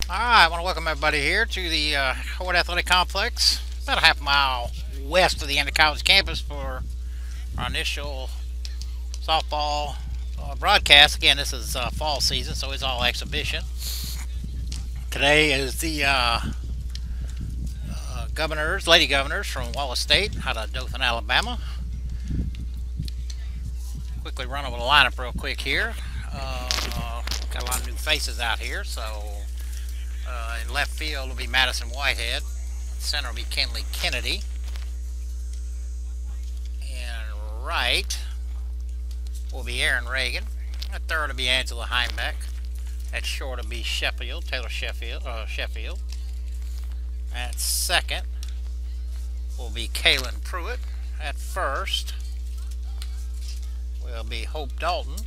Alright, I want to welcome everybody here to the Howard Athletic Complex, about a half mile west of the end of college campus for our initial softball broadcast. Again, this is fall season, so it's all exhibition. Today is the Lady Governors from Wallace-Dothan out of Dothan, Alabama. Quickly run over the lineup real quick here. Got a lot of new faces out here, so in left field will be Madison Whitehead. In center will be Kenley Kennedy. And right will be Aaron Reagan. At third will be Angela Heimbeck. At short will be Taylor Sheffield. At second will be Kaylin Pruitt. At first will be Hope Dalton.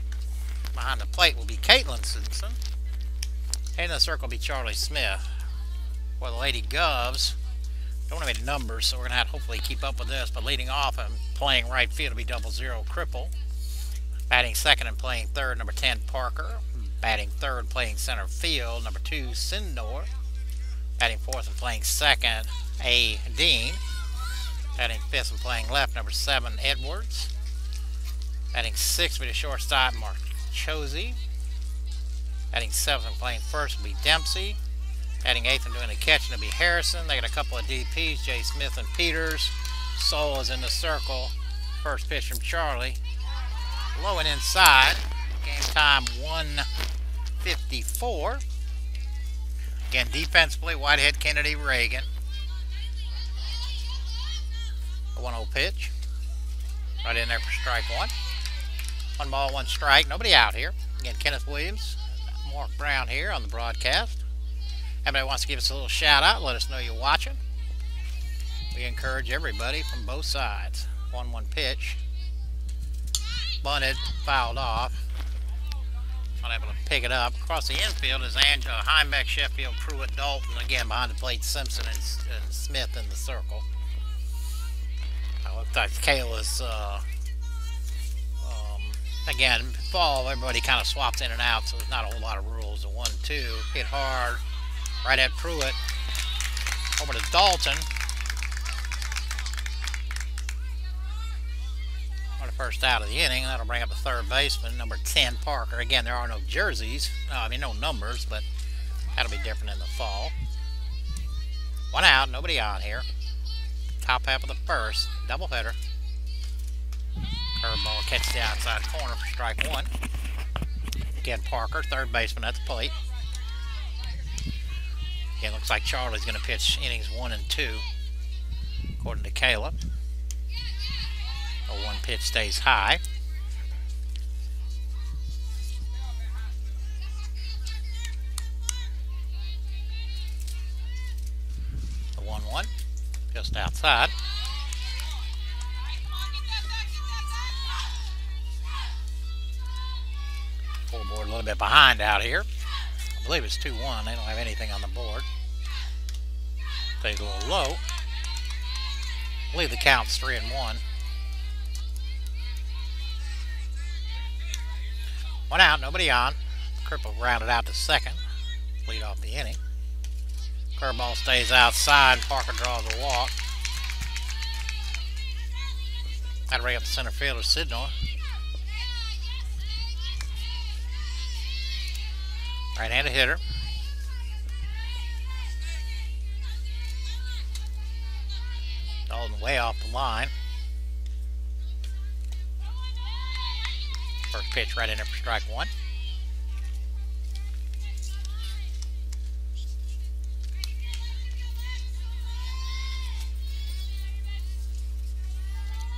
Behind the plate will be Caitlin Simpson. And in the circle will be Charlie Smith. Well, the Lady Govs don't have any numbers, so we're going to have to hopefully keep up with this. But leading off and playing right field will be 00 Cripple. Batting second and playing third, number 10 Parker. Batting third, playing center field, number 2 Sindor. Batting fourth and playing second, A. Dean. Batting fifth and playing left, number 7 Edwards. Batting sixth will be the shortstop, Mark Chosey. Batting seventh and playing first will be Dempsey. Batting eighth and doing the catching will be Harrison. They got a couple of DPs, Jay Smith and Peters. Soul is in the circle. First pitch from Charlie. Low and inside. Game time 1:54. Again, defensively, Whitehead, Kennedy, Reagan. A 1-0 pitch. Right in there for strike one. 1 ball, 1 strike. Nobody out here. Again, Kenneth Williams, Mark Brown here on the broadcast. Everybody wants to give us a little shout out, let us know you're watching. We encourage everybody from both sides. 1-1 pitch. Bunted, fouled off. Not able to pick it up. Across the infield is Angela Heimbeck, Sheffield, Pruitt, Dalton. Again, behind the plate, Simpson and Smith in the circle. Looks like Kayla's, again, fall, everybody kind of swaps in and out, so there's not a whole lot of rules. A 1-2, hit hard, right at Pruitt. Over to Dalton. For the first out of the inning, that'll bring up the third baseman, number 10 Parker. Again, there are no jerseys, no numbers, but that'll be different in the fall. 1 out, nobody on here. Top half of the first, doubleheader. Curveball catches the outside corner for strike one. Again, Parker, third baseman at the plate. Again, looks like Charlie's going to pitch innings 1 and 2, according to Kayla. The 1 pitch stays high. The 1-1, just outside. Full board a little bit behind out here. I believe it's 2-1. They don't have anything on the board. Stays a little low. I believe the count's 3-1. 1 out, nobody on. Cripple grounded out to second. Lead off the inning. Curveball stays outside. Parker draws a walk. That'll bring up the center fielder, Sidnor. Right-handed hitter. Dalton way off the line. First pitch right in there for strike one.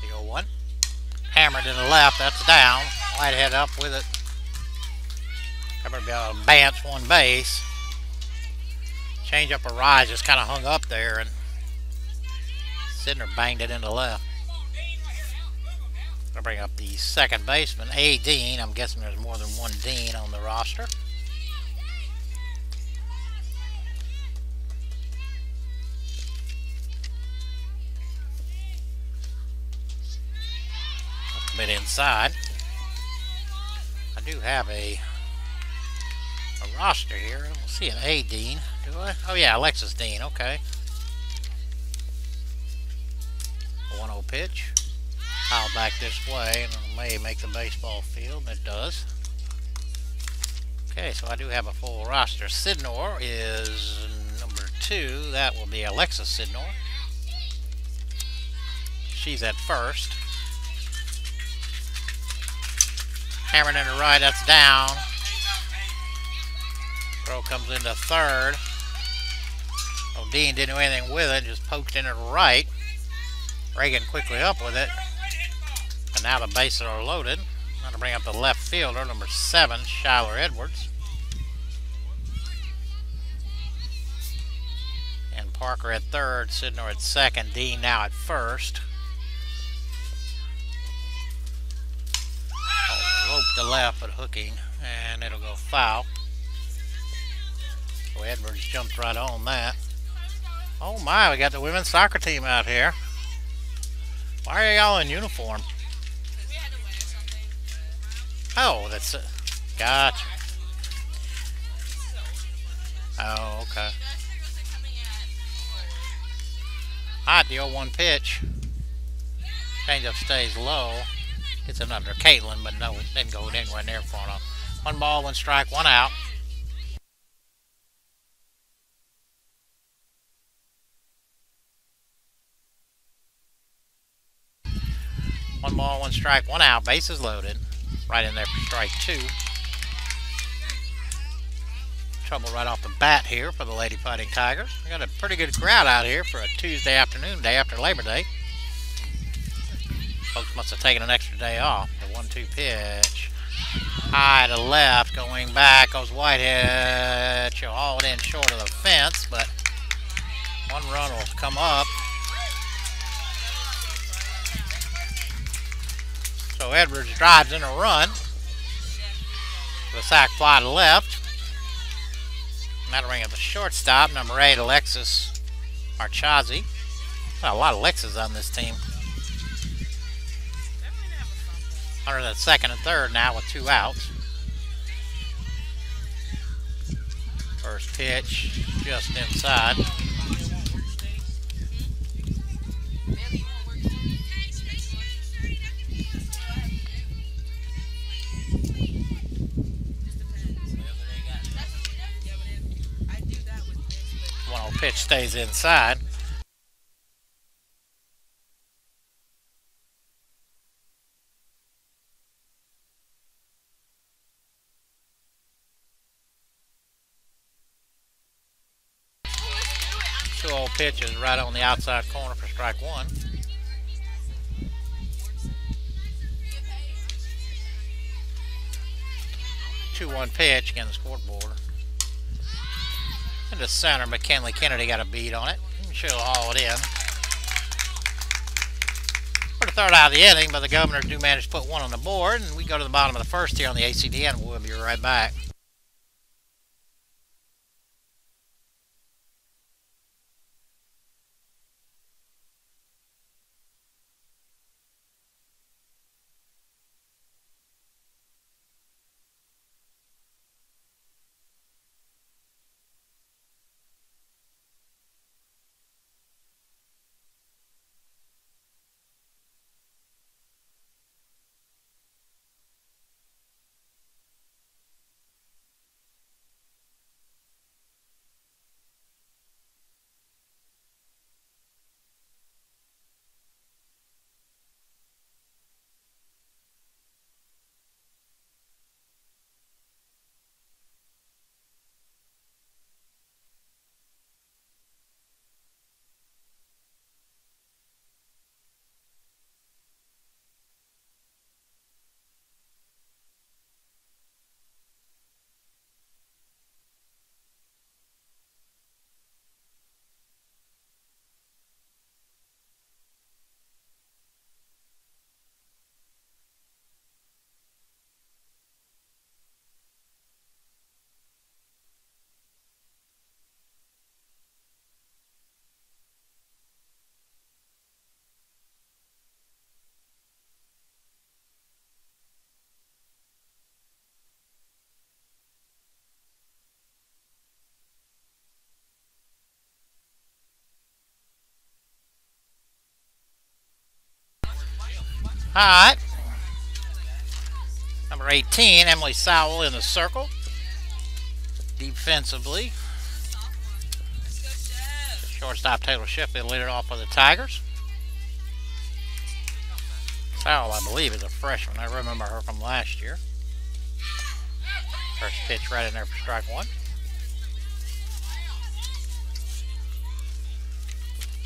The 0-1. Hammered in the left. That's down. Whitehead up with it. Covered by a Bance, 1 base. Change up a rise, just kind of hung up there, and Sidner banged it into left. I'll bring up the second baseman, A. Dean. I'm guessing there's more than 1 Dean on the roster. A bit inside. I do have a roster here. We'll see an A. Dean. Do I? Oh yeah, Alexis Dean. Okay. A 1-0 pitch. Foul back this way, and it may make the baseball field. It does. Okay, so I do have a full roster. Sidnor is number 2. That will be Alexis Sidnor. She's at first. Hammered into right, that's down. Throw comes into third. Oh, Dean didn't do anything with it, just poked in it right. Reagan quickly up with it. And now the bases are loaded. I'm going to bring up the left fielder, number 7, Shyler Edwards. And Parker at third, Sidnor at second, Dean now at first. Rope to left, but hooking, and it'll go foul. So Edwards jumped right on that. Oh my, we got the women's soccer team out here. Why are y'all in uniform? Oh, that's it. Gotcha. Oh, okay. Hot, the 0-1 pitch. Changeup stays low. Gets it under Caitlin, but no, it didn't go anywhere near for him. 1 ball, 1 strike, 1 out. One ball, 1 strike, 1 out. Bases loaded. Right in there for strike 2. Trouble right off the bat here for the Lady Fighting Tigers. We got a pretty good crowd out here for a Tuesday afternoon, day after Labor Day. Folks must have taken an extra day off. The 1-2 pitch. High to left, going back goes Whitehead. She'll haul it in short of the fence, but 1 run will come up. So Edwards drives in a run. The sac fly to left. And that'll bring up the shortstop, number 8, Alexis Marchazi. Got a lot of Alexis on this team. Under the second and third now with 2 outs. First pitch just inside. Pitch stays inside. Two-0 pitch is right on the outside corner for strike 1. Two-one pitch against the scoreboard. Into center, McKinley Kennedy got a beat on it. She'll haul it in. For the third out of the inning, but the Governors do manage to put 1 on the board, and we go to the bottom of the first here on the ACDN. We'll be right back. Alright. Number 18, Emily Sowell in the circle. Defensively. Shortstop Taylor Sheffield lead it off for the Tigers. Sowell, I believe, is a freshman. I remember her from last year. First pitch right in there for strike one.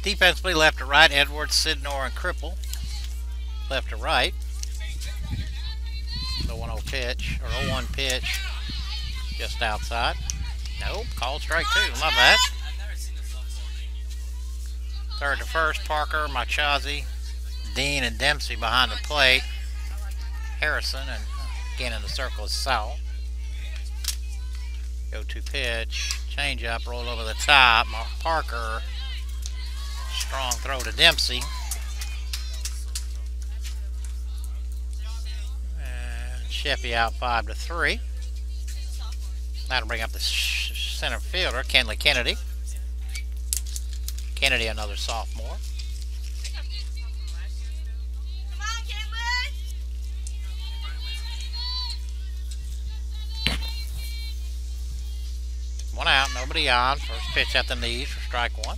Defensively, left to right, Edwards, Sidnor, and Cripple. Left to right. The 1-0 pitch, or 0-1 pitch, just outside. Nope, called strike two. Love that. Third to first, Parker, Machazi, Dean, and Dempsey behind the plate. Harrison, and again in the circle is Sowell. Go-to pitch, change up, roll over the top. Parker, strong throw to Dempsey. And Sheffy out 5-3. That'll bring up the center fielder, Kenley Kennedy. Kennedy, another sophomore. One out, nobody on. First pitch at the knees for strike one.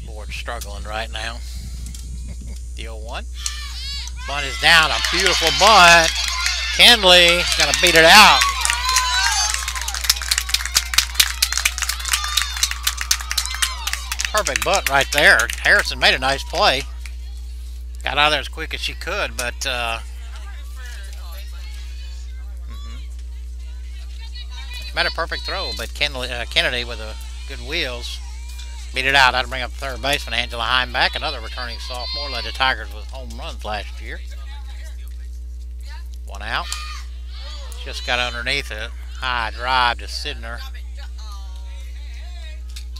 Board's struggling right now. The 0-1. Bunt is down, a beautiful bunt. Kenley gonna beat it out. Perfect bunt right there. Harrison made a nice play. Got out of there as quick as she could, but made a perfect throw. But Kennedy with a good wheels beat it out. That'll bring up third baseman Angela Heimbach, another returning sophomore. Led the Tigers with home runs last year. One out. Just got underneath it. High drive to Sidner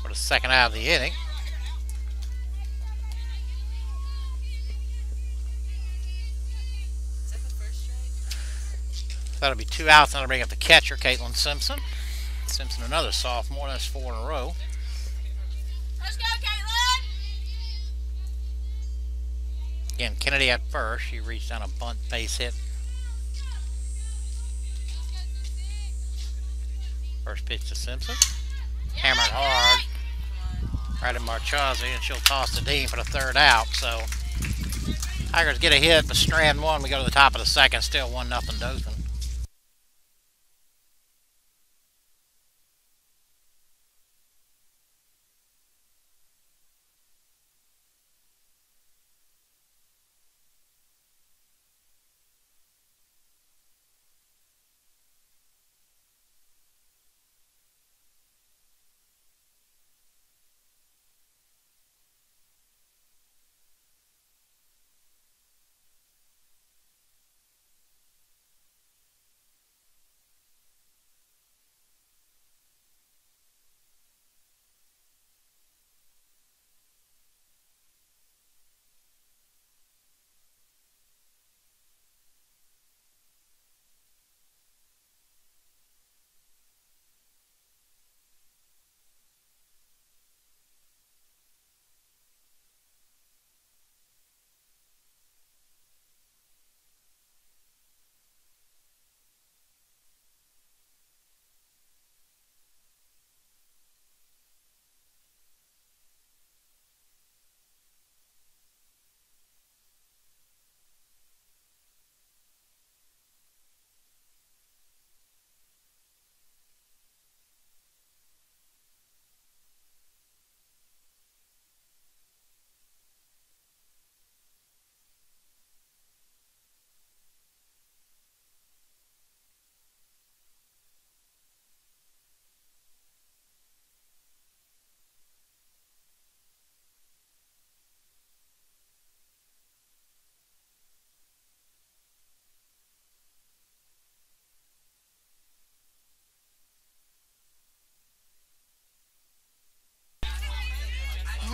for the second out of the inning. That'll be 2 outs. That'll bring up the catcher, Caitlin Simpson. Simpson, another sophomore. That's 4 in a row. Let's go, Caitlin! Again, Kennedy at first. She reached on a bunt base hit. First pitch to Simpson. Hammered hard. Right at Marchazi, and she'll toss to Dean for the third out. So, Tigers get a hit, but strand one. We go to the top of the second. Still 1-0 Dothan.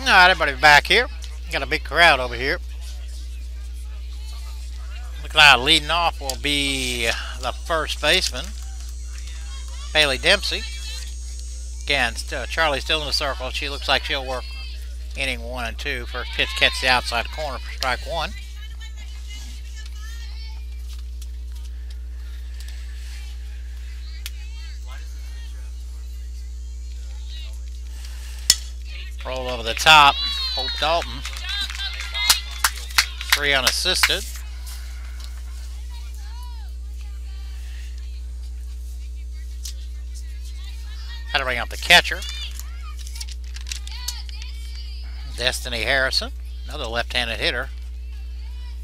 Alright, everybody back here. Got a big crowd over here. Looks like leading off will be the first baseman, Bailey Dempsey. Again, Charlie's still in the circle. She looks like she'll work inning 1 and 2. First pitch catches the outside corner for strike 1. Roll over the top. Hope Dalton. 3 unassisted. Had to bring up the catcher. Destiny Harrison, another left-handed hitter.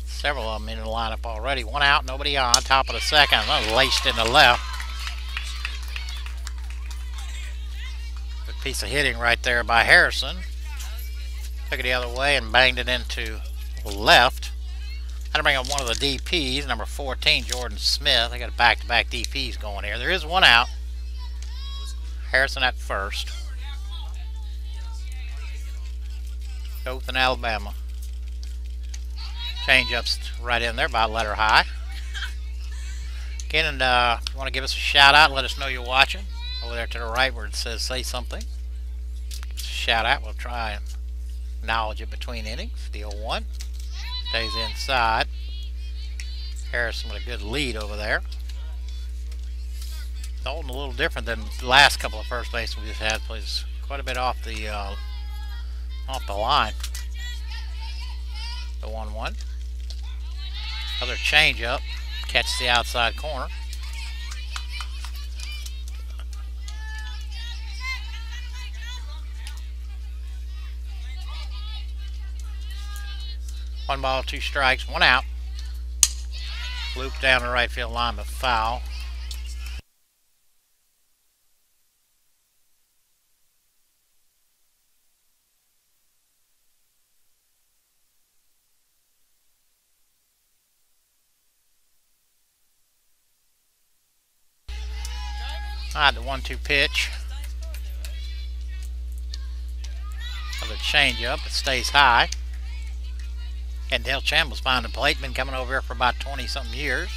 Several of them in the lineup already. 1 out, nobody on. Top of the second, another laced in the left. Good piece of hitting right there by Harrison. Took it the other way and banged it into the left. Had to bring up one of the DPs, number 14, Jordan Smith. They got back-to-back DPs going here. There is 1 out. Harrison at first. Dothan, Alabama. Change-ups right in there, about letter high. Again, and if you want to give us a shout-out, let us know you're watching. Over there to the right where it says say something. Give us a shout-out. We'll try and acknowledge it between innings. The 0-1. Stays inside. Harrison with a good lead over there. Dalton a little different than the last couple of first basemen we just had. Plays quite a bit off the line. The 1-1. Another change-up. Catches the outside corner. One ball, 2 strikes, 1 out. Loop down the right field line, but foul. Alright, the 1-2 pitch. Another change-up. It stays high. And Dale Chamble's behind the plate. Been coming over here for about 20-something years.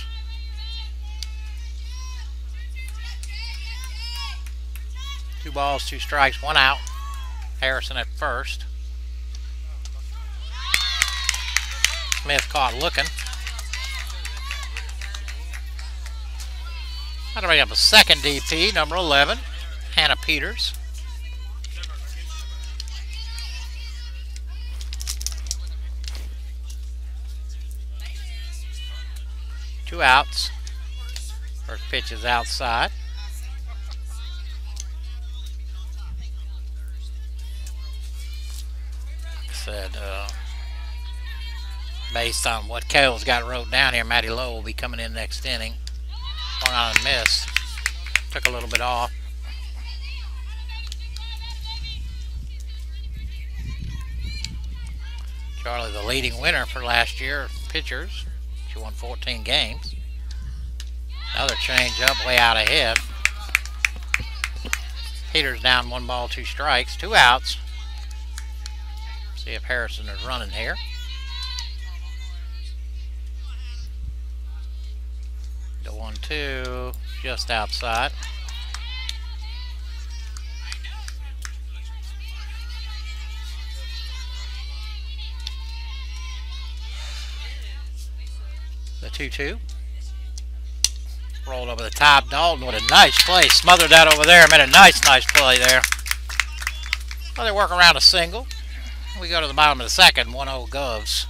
Two balls, 2 strikes, 1 out. Harrison at first. Smith caught looking. Got to bring up a second DP, number 11, Hannah Peters. Two outs. First pitch is outside. Said, based on what Cale's got wrote down here, Matty Lowe will be coming in next inning. Swung on and missed. Took a little bit off. Charlie, the leading winner for last year, pitchers. She won 14 games. Another change up way out ahead. Peters down 1 ball, 2 strikes, 2 outs. See if Harrison is running here. The 1-2 just outside. The 2-2. Rolled over the top. Dalton with a nice play. Smothered that over there. Made a nice play there. Well, they work around a single. We go to the bottom of the second. 1-0 Govs.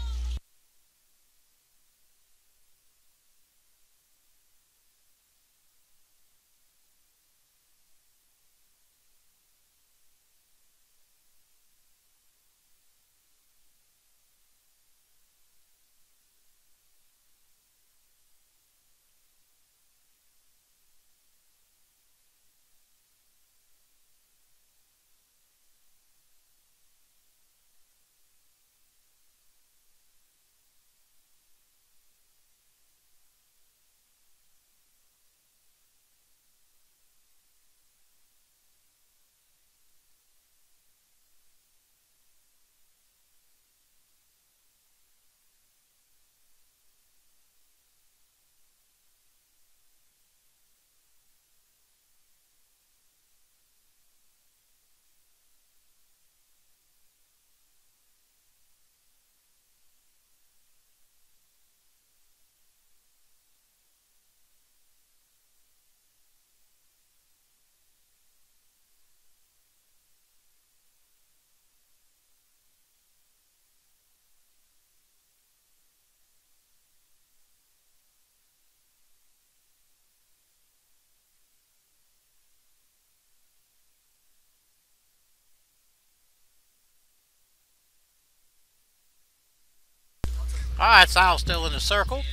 Alright, Sal's still in the circle.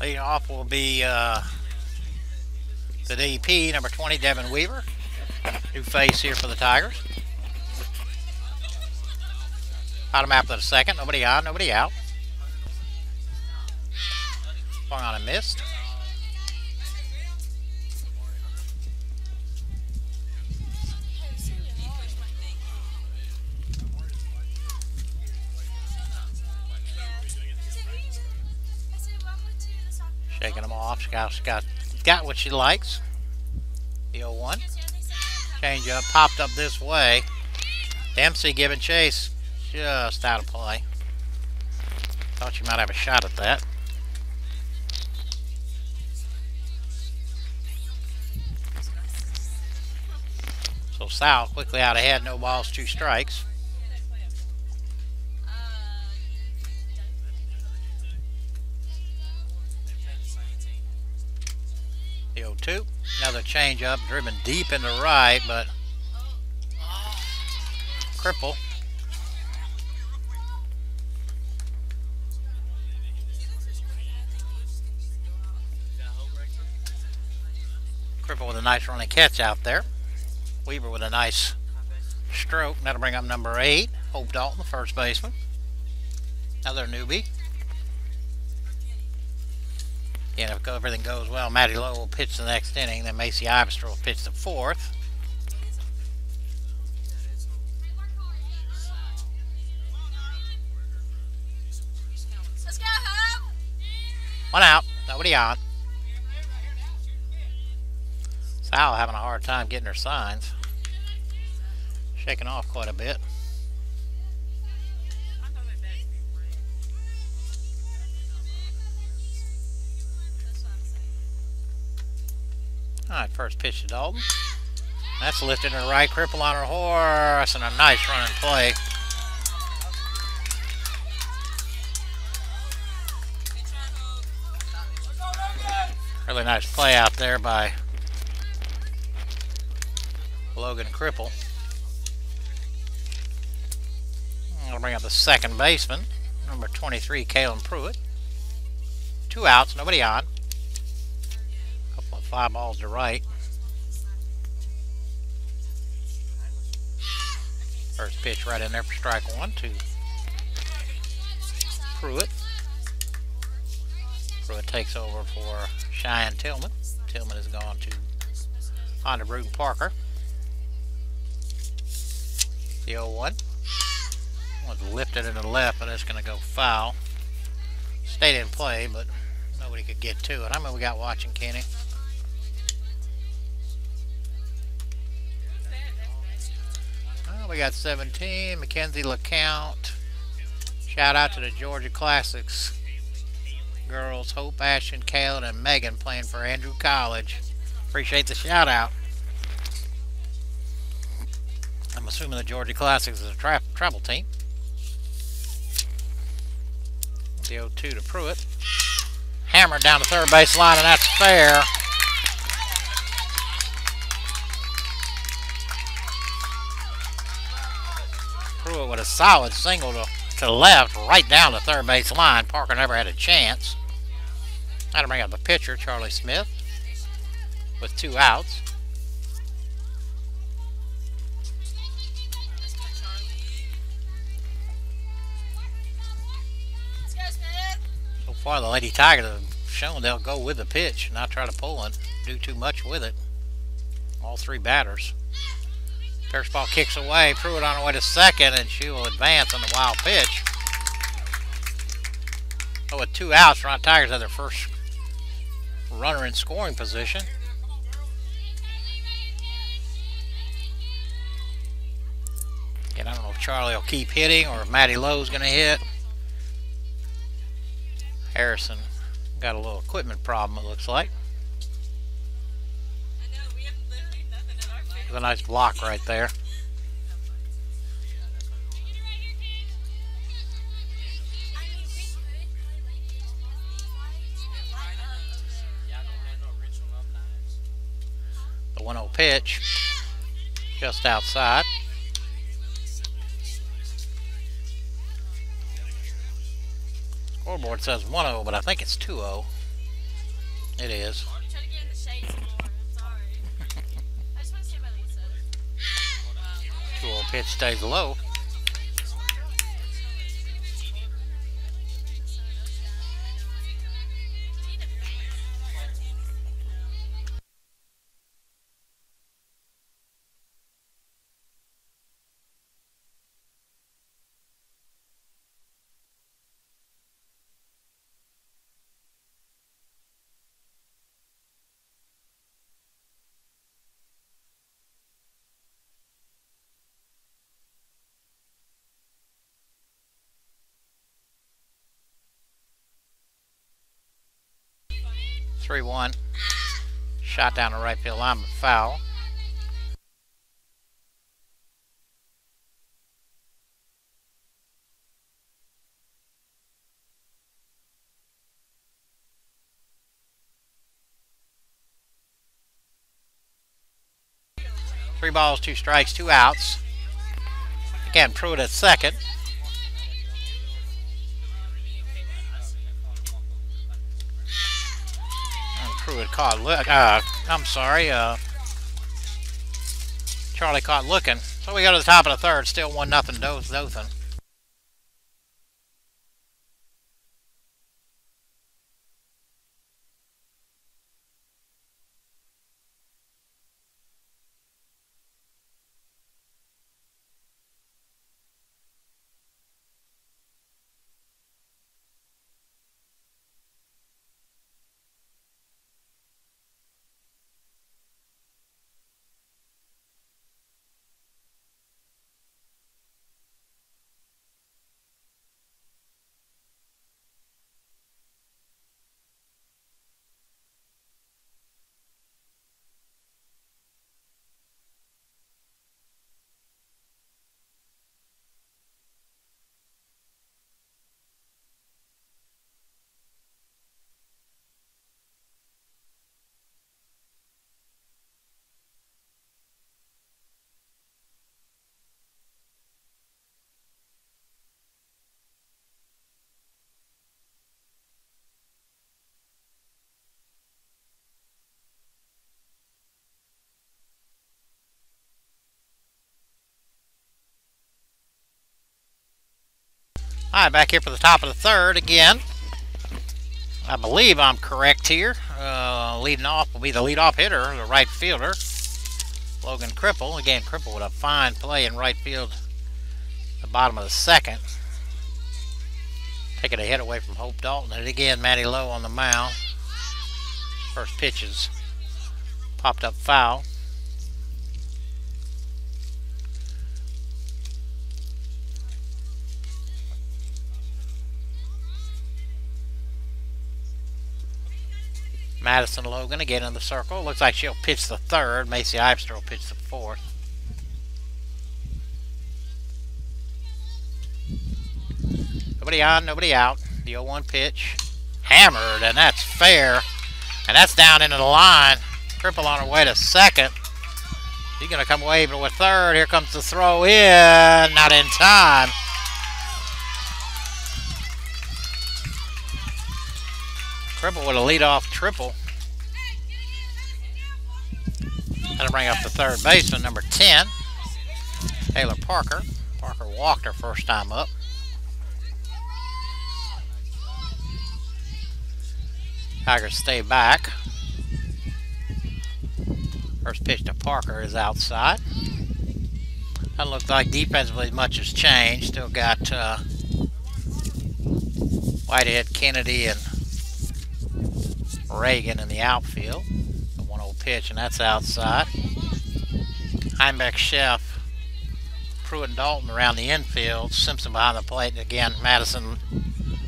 Leading off will be the DP, number 20, Devin Weaver. New face here for the Tigers. Bottom half of the second. Nobody on, nobody out. Swung on and missed. Shaking them off. She's got what she likes. The 0-1. Change up. Popped up this way. Dempsey giving chase. Just out of play. Thought she might have a shot at that. So Sal quickly out ahead. No balls, 2 strikes. The 0-2. Another change up, driven deep into right, but Cripple. Cripple with a nice running catch out there. Weaver with a nice stroke. That'll bring up number 8, Hope Dalton, the first baseman. Another newbie. And if everything goes well, Maddie Lowe will pitch the next inning. Then Macy Ivester will pitch the 4th. Let's go, Hope. 1 out. Nobody on. Sal having a hard time getting her signs. Shaking off quite a bit. Alright, first pitch to Dalton. That's lifted to the right. Cripple on her horse, and a nice running play. Really nice play out there by Logan Cripple. I'll bring up the second baseman, number 23, Kalen Pruitt. 2 outs, nobody on. Couple of fly balls to right. First pitch right in there for strike 1 to Pruitt. Pruitt takes over for Cheyenne Tillman. Tillman has gone on to Bruton Parker. The 0-1 was lifted into the left, but it's going to go foul. Stayed in play, but nobody could get to it. How many we got watching, Kenny? Oh, we got 17. Mackenzie LeCount. Shout out to the Georgia Classics girls, Hope, Ashton, Kaylin, and Megan playing for Andrew College. Appreciate the shout out. I'm assuming the Georgia Classics is a travel team. The 0-2 to Pruitt. Hammered down the third base line, and that's fair. Pruitt with a solid single to the left, right down the third base line. Parker never had a chance. That'll bring up the pitcher, Charlie Smith, with 2 outs. So far, the Lady Tigers have shown they'll go with the pitch, not try to pull and do too much with it. All 3 batters. First ball kicks away. Pruitt on her way to second, and she will advance on the wild pitch. So with 2 outs, Ron Tigers have their first runner in scoring position. And I don't know if Charlie will keep hitting or if Maddie Lowe's going to hit. Harrison got a little equipment problem, it looks like. There's a nice block right there. The 1-0 pitch, just outside. Scoreboard says 1-0, but I think it's 2-0. It is. I'm trying to get in the shade some more. I'm sorry. I just want to see what Lisa says. 2-0 pitch stays low. Three 1. Shot down the right field line, but foul. Three balls, 2 strikes, 2 outs. Again, Pruitt at second. Pruitt caught Charlie caught looking. So we go to the top of the third, still 1-0 Dothan. Alright, back here for the top of the third again. I believe I'm correct here. Leading off will be the leadoff hitter, the right fielder, Logan Cripple. Again, Cripple with a fine play in right field at the bottom of the second. Taking a hit away from Hope Dalton. And again, Matty Lowe on the mound. First pitch is popped up foul. Madison Logan again in the circle. Looks like she'll pitch the third. Macy Ipster will pitch the fourth. Nobody on, nobody out. The 0-1 pitch. Hammered, and that's fair. And that's down into the line. Cripple on her way to second. She's going to come away with third. Here comes the throw in. Not in time. Cripple with a leadoff triple. That'll bring up the third baseman, number 10, Taylor Parker. Parker walked her first time up. Tigers stay back. First pitch to Parker is outside. Doesn't look like defensively much has changed. Still got Whitehead, Kennedy, and Reagan in the outfield. The 1-0 pitch, and that's outside. Heimbeck, Chef, Pruitt, and Dalton around the infield. Simpson behind the plate, and again, Madison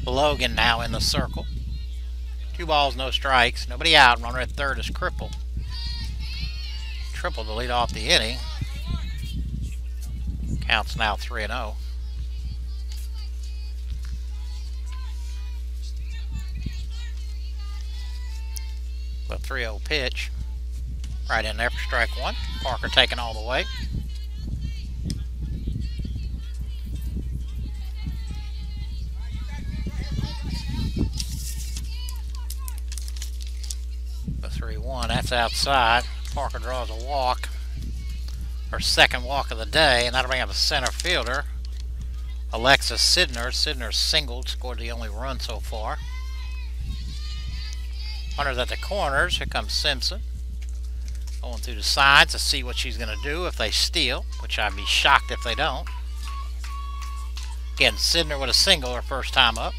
Logan now in the circle. 2 balls, no strikes. Nobody out. Runner at third is Cripple. Triple to lead off the inning. Counts now 3-0. The 3-0 pitch. Right in there for strike one. Parker taking all the way. 3-1. That's outside. Parker draws a walk. Her second walk of the day, and that'll bring up a center fielder, Alexis Sidner. Sidner singled, scored the only run so far. Runners at the corners. Here comes Simpson. Going through the sides to see what she's going to do if they steal, which I'd be shocked if they don't. Again, Sidner with a single her first time up.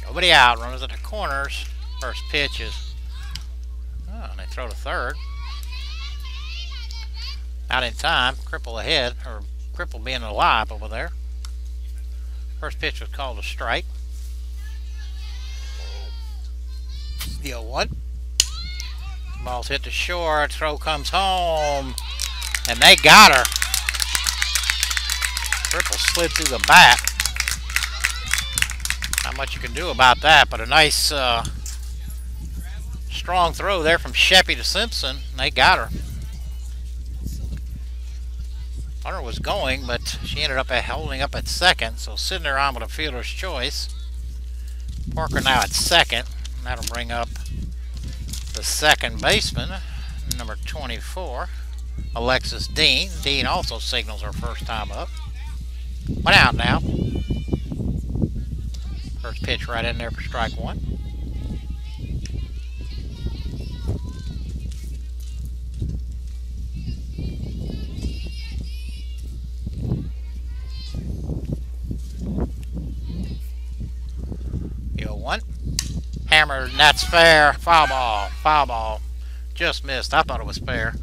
Nobody out. Runners at the corners. First pitch is... Oh, and they throw to third. Out in time. Cripple ahead. Or Cripple being alive over there. First pitch was called a strike. The 0-1. Ball's hit to short. Throw comes home. And they got her. Cripple slid through the bat. Not much you can do about that, but a nice strong throw there from Sheppy to Simpson. And they got her. Runner was going, but she ended up holding up at second. So Sidner on with a fielder's choice. Parker now at second. And that'll bring up the second baseman, number 24, Alexis Dean. Dean also signals her first time up. One out now. First pitch right in there for strike one. The 0-1. Hammered, and that's fair. Foul ball. Foul ball. Just missed. I thought it was fair.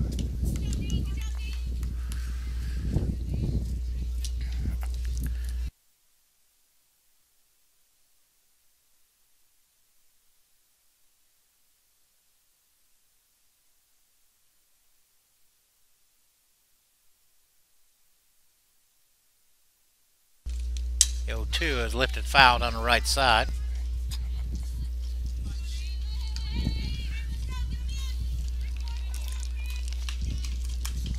The 0-2 is lifted fouled on the right side.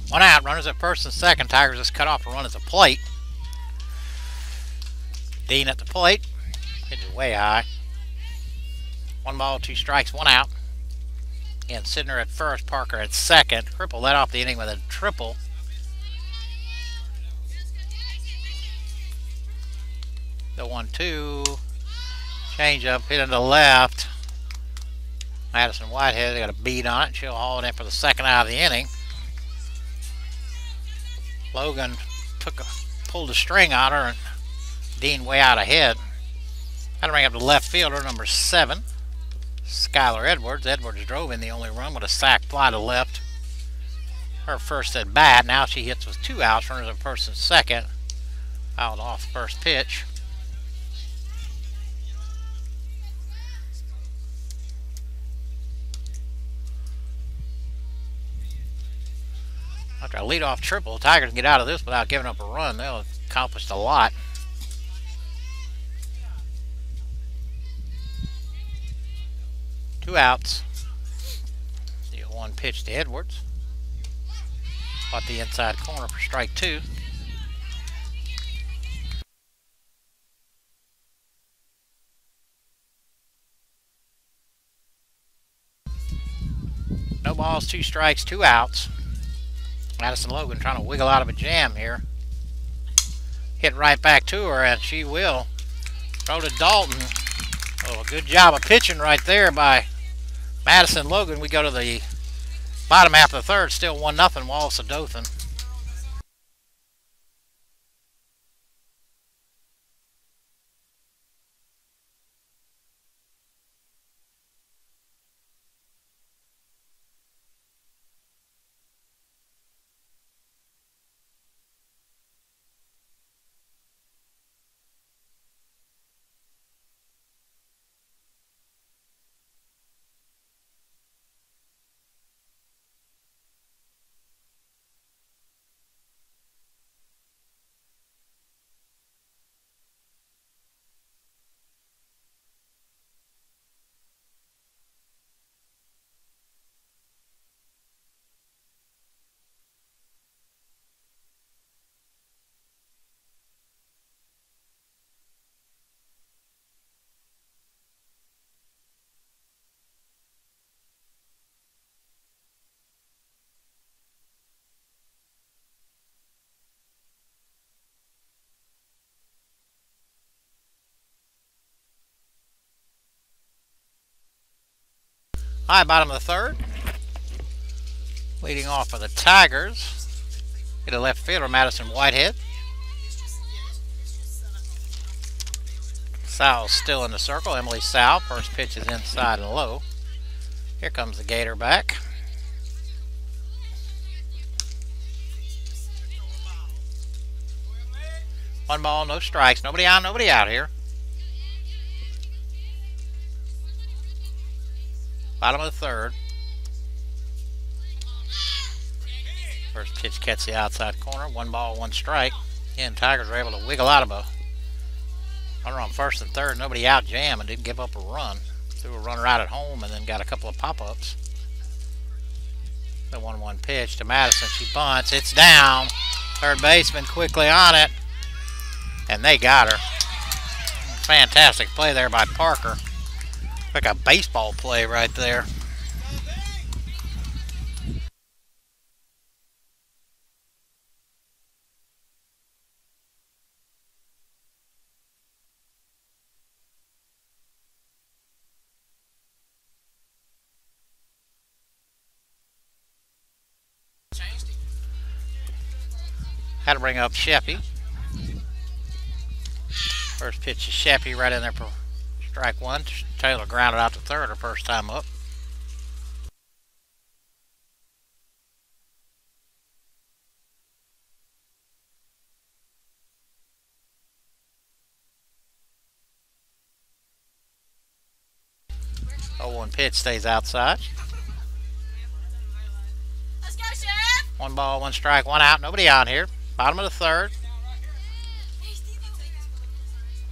One out, runners at first and second. Tigers just cut off a run at the plate. Dean at the plate. Hit it way high. 1 ball, 2 strikes, 1 out. And Sidner at first, Parker at second. Cripple led off the inning with a triple. The 1-2. Change up, hit into left. Madison Whitehead got a beat on it. She'll haul it in for the second out of the inning. Logan pulled a string on her, and Dean way out ahead. That'll bring up the left fielder, number 7, Skylar Edwards. Edwards drove in the only run with a sac fly to left. Her first at bat. Now she hits with 2 outs. Runners at first and second. Fouled off first pitch. After a leadoff triple, Tigers can get out of this without giving up a run. They'll accomplish a lot. Two outs. The 1 pitch to Edwards. Caught the inside corner for strike 2. No balls, 2 strikes, 2 outs. Madison Logan trying to wiggle out of a jam here. Hit right back to her, and she will. Throw to Dalton. Oh, a good job of pitching right there by Madison Logan. We go to the bottom half of the third. Still 1-0 Wallace-Dothan. High bottom of the third. Leading off for the Tigers. Get a left fielder, Madison Whitehead. Sowell's still in the circle. Emily Sowell. First pitch is inside and low. Here comes the Gator back. One ball, no strikes. Nobody on, nobody out here. Bottom of the third. First pitch catches the outside corner. One ball, one strike. Again, Tigers were able to wiggle out of a runner on first and third. Nobody out jam and didn't give up a run. Threw a runner out at home and then got a couple of pop-ups. The 1-1 pitch to Madison. She bunts. It's down. Third baseman quickly on it. And they got her. Fantastic play there by Parker. Like a baseball play right there. Had to bring up Sheppy. First pitch to Sheppy right in there for strike one. Taylor grounded out to third her first time up. Oh, one pitch stays outside. Let's go, Chef! One ball, one strike, one out. Nobody out here. Bottom of the third.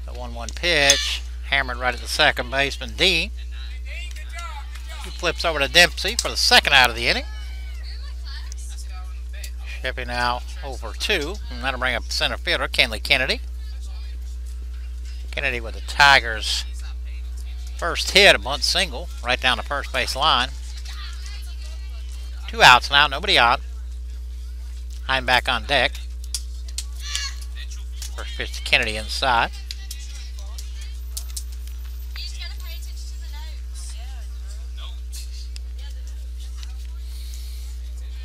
The 1-1 pitch. Hammered right at the second baseman, Dean. He flips over to Dempsey for the second out of the inning. Sheppy now over 2. And that'll bring up center fielder, Kenley Kennedy. Kennedy with the Tigers' first hit, a bunt single, right down the first base line. 2 outs now, nobody out. I'm back on deck. First pitch to Kennedy inside.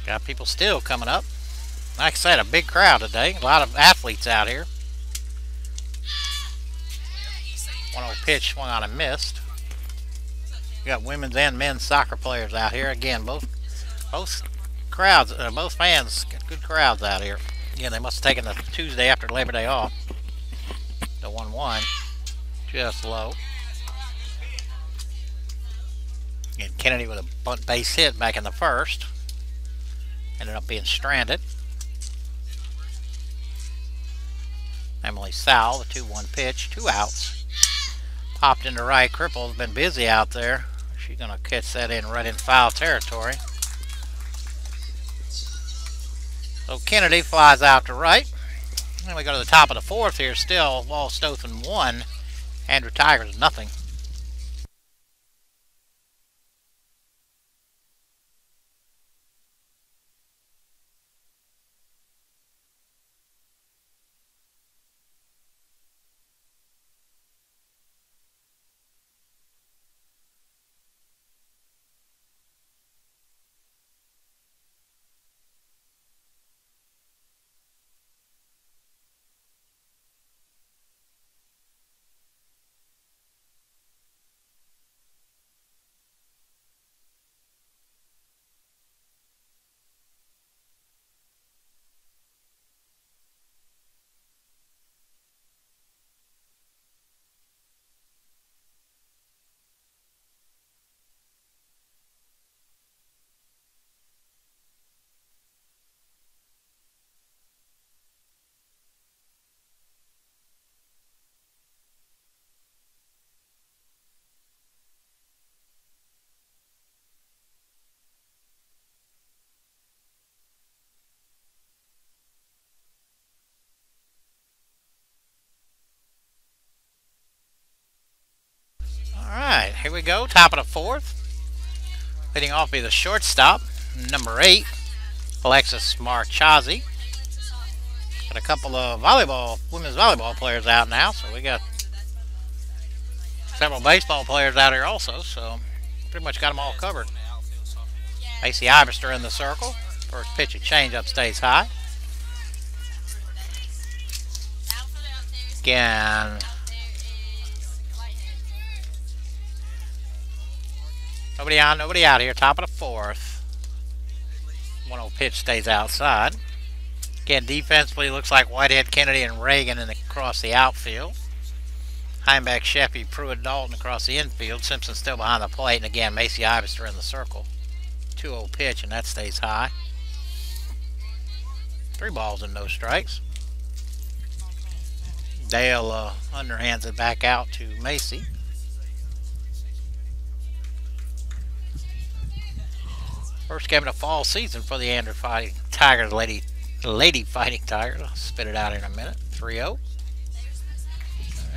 Got people still coming up. Like I said, a big crowd today. A lot of athletes out here. 1-0 pitch, swung on and missed. We got women's and men's soccer players out here. Again, both crowds, both fans, got good crowds out here. Again, they must have taken the Tuesday after Labor Day off. The 1-1, just low. Again, Kennedy with a bunt base hit back in the first. Ended up being stranded. Emily Sowell, the 2-1 pitch, 2 outs. Popped into right. Cripple's been busy out there. She's going to catch that in right in foul territory. So Kennedy flies out to right. Then we go to the top of the fourth here. Still Wallace-Dothan 1. Andrew Tigers nothing. Alright, here we go. Top of the fourth. Leading off be the shortstop, number 8, Alexis Marchazzi. Got a couple of women's volleyball players out now, so we got several baseball players out here also. So pretty much got them all covered. Macy Ivester in the circle. First pitch, a changeup, stays high. Again. Nobody on, nobody out here. Top of the fourth. 1-0 pitch stays outside. Again, defensively, looks like Whitehead, Kennedy, and Reagan across the outfield. Heimbeck, Sheppy, Pruitt, Dalton across the infield. Simpson still behind the plate. And again, Macy Ivester in the circle. 2-0 pitch, and that stays high. 3 balls and no strikes. Dale underhands it back out to Macy. First game of the fall season for the Andrew Fighting Tigers, Lady Fighting Tigers. I'll spit it out in a minute. 3-0.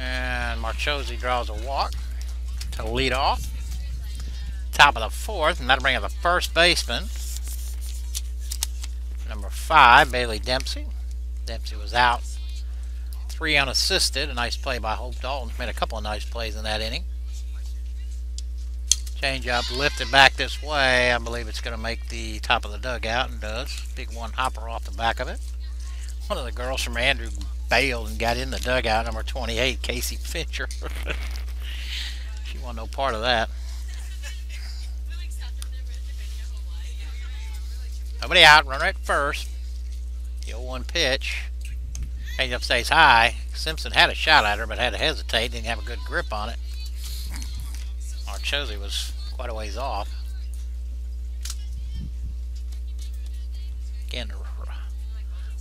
And Marchose draws a walk to lead off. Top of the fourth, and that'll bring up the first baseman. Number 5, Bailey Dempsey. Dempsey was out. 3 unassisted. A nice play by Hope Dalton. Made a couple of nice plays in that inning. Change up, lifted back this way. I believe it's going to make the top of the dugout, and does. Big one hopper off the back of it. One of the girls from Andrew bailed and got in the dugout, number 28, Casey Fincher. She wanted no part of that. Nobody out, runner at first. The 0-1 pitch. Changeup stays high. Simpson had a shot at her, but had to hesitate. Didn't have a good grip on it. Marchose was quite a ways off. Again, the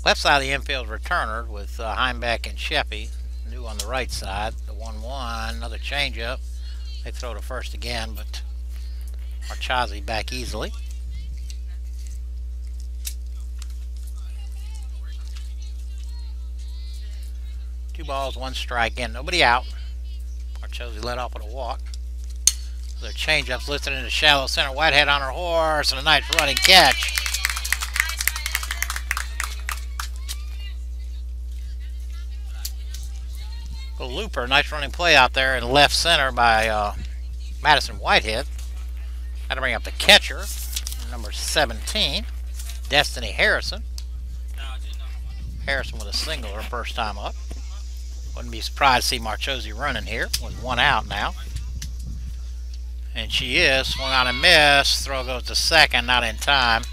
left side of the infield returner with Heimbeck and Sheppy. New on the right side. The 1-1, another changeup. They throw to first again, but Marchose back easily. Two balls, 1 strike. Again, nobody out. Marchose led off with a walk. Their changeup's lifted into shallow center. Whitehead on her horse, and a nice running catch. A looper, nice running play out there in left center by Madison Whitehead. Had to bring up the catcher, number 17, Destiny Harrison. Harrison with a single her first time up. Wouldn't be surprised to see Marchose running here with 1 out now. And she is. Swung on and missed. Throw goes to second, not in time.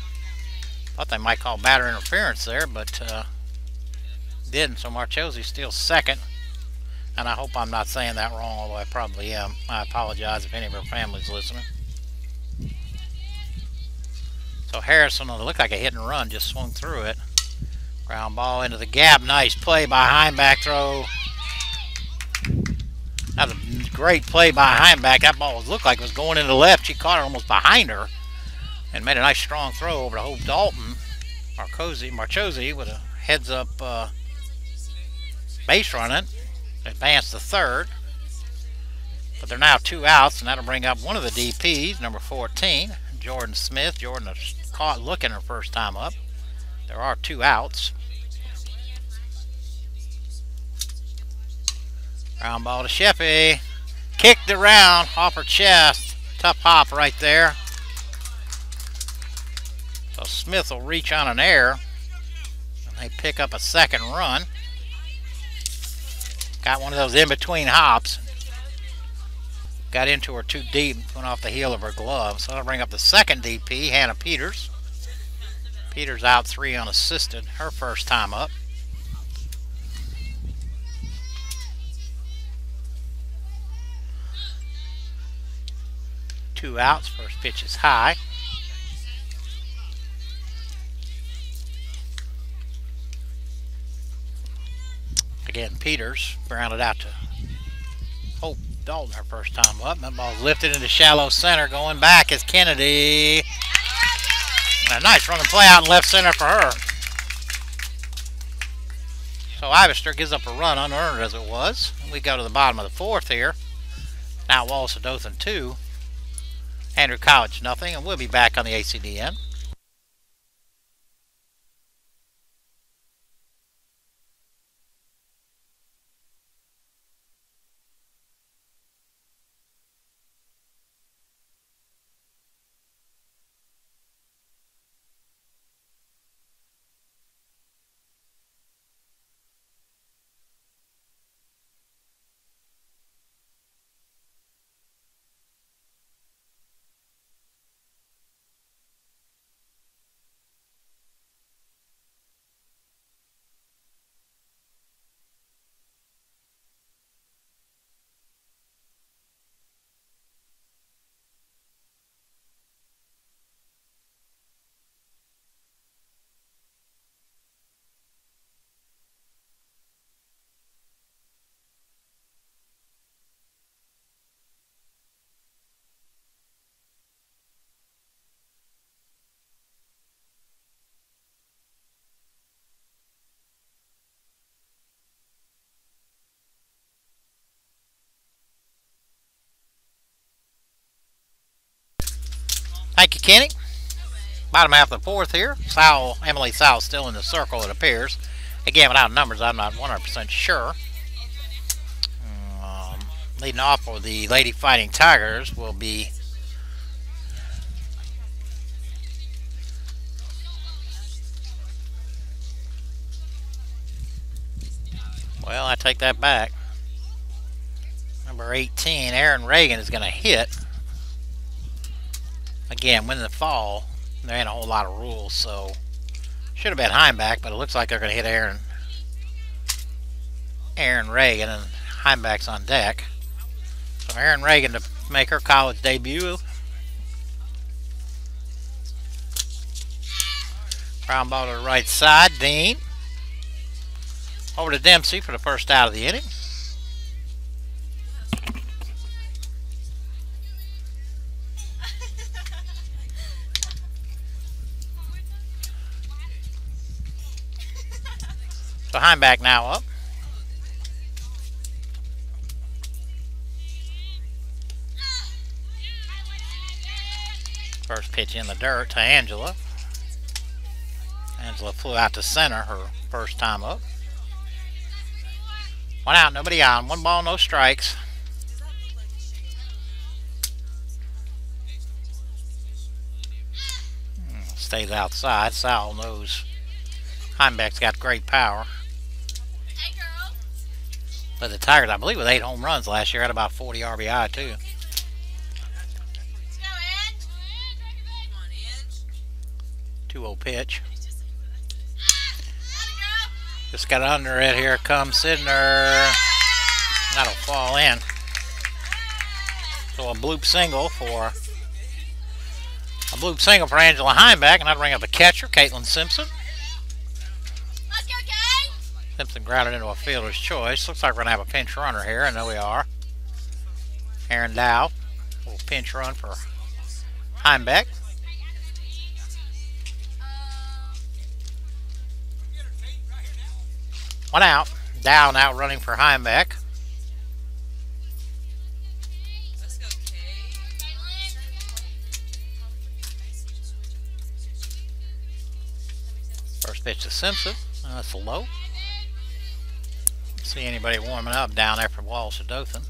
Thought they might call batter interference there, but didn't. So Marchose steals second. And I hope I'm not saying that wrong, although I probably am. I apologize if any of her family's listening. So Harrison, it looked like a hit and run, just swung through it. Ground ball into the gap. Nice play by Heimbeck. Throw. That was a great play by Heimbeck. That ball looked like it was going into left. She caught it almost behind her and made a nice strong throw over to Hope Dalton. Marchose with a heads-up base running. Advanced to third. But they're now 2 outs, and that'll bring up one of the DPs, number 14, Jordan Smith. Jordan was caught looking her first time up. There are 2 outs. Ground ball to Sheppy. Kicked around off her chest. Tough hop right there. So Smith will reach on an error. And they pick up a second run. Got one of those in-between hops. Got into her too deep. Went off the heel of her glove. So that'll bring up the second DP, Hannah Peters. Peters out 3 unassisted. Her first time up. Two outs. First pitch is high. Again, Peters grounded out to Hope Dalton her first time up. That ball's lifted into shallow center. Going back is Kennedy. And a nice running play out in left center for her. So Ivester gives up a run, unearned as it was. We go to the bottom of the fourth here. Now Wallace-Dothan 2. Andrew College nothing, and we'll be back on the ACDN. Thank you, Kenny. Bottom half of the fourth here. Emily Sowell still in the circle, it appears. Again, without numbers, I'm not 100% sure. Leading off for the Lady Fighting Tigers will be well, I take that back. Number 18, Aaron Reagan, is going to hit. Again, when in the fall, there ain't a whole lot of rules, so should have been Heimback, but it looks like they're going to hit Aaron Reagan, and Heimback's on deck. So Aaron Reagan to make her college debut. Ground ball to the right side. Dean. Over to Dempsey for the first out of the inning. So Heimback now up. First pitch in the dirt to Angela. Angela flew out to center her first time up. One out, nobody on. One ball, no strikes. Stays outside. Sowell knows Heimback's got great power. But the Tigers, I believe, with 8 home runs last year, had about 40 RBI too. 2-0 pitch. Just got under it. Here comes Sidner. That'll fall in. So a bloop single for Angela Heimback, and that'll bring up a catcher, Caitlin Simpson. Simpson grounded into a fielder's choice. Looks like we're going to have a pinch runner here, and there we are. Aaron Dow will pinch run for Heimback. One out. Dow now running for Heimback. First pitch to Simpson. That's low. See anybody warming up down there from Wallace-Dothan.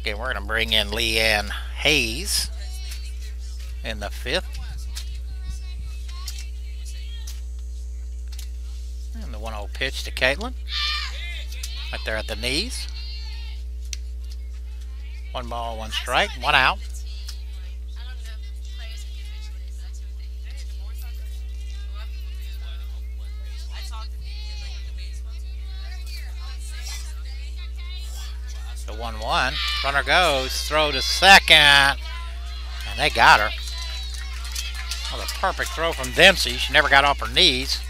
Again, we're going to bring in Leanne Hayes in the 5th. And the 1-0 pitch to Caitlin. Right there at the knees. 1 ball, 1 strike, 1 out. The 1-1. Runner goes. Throw to second. And they got her. Well, a perfect throw from Dempsey. She never got off her knees.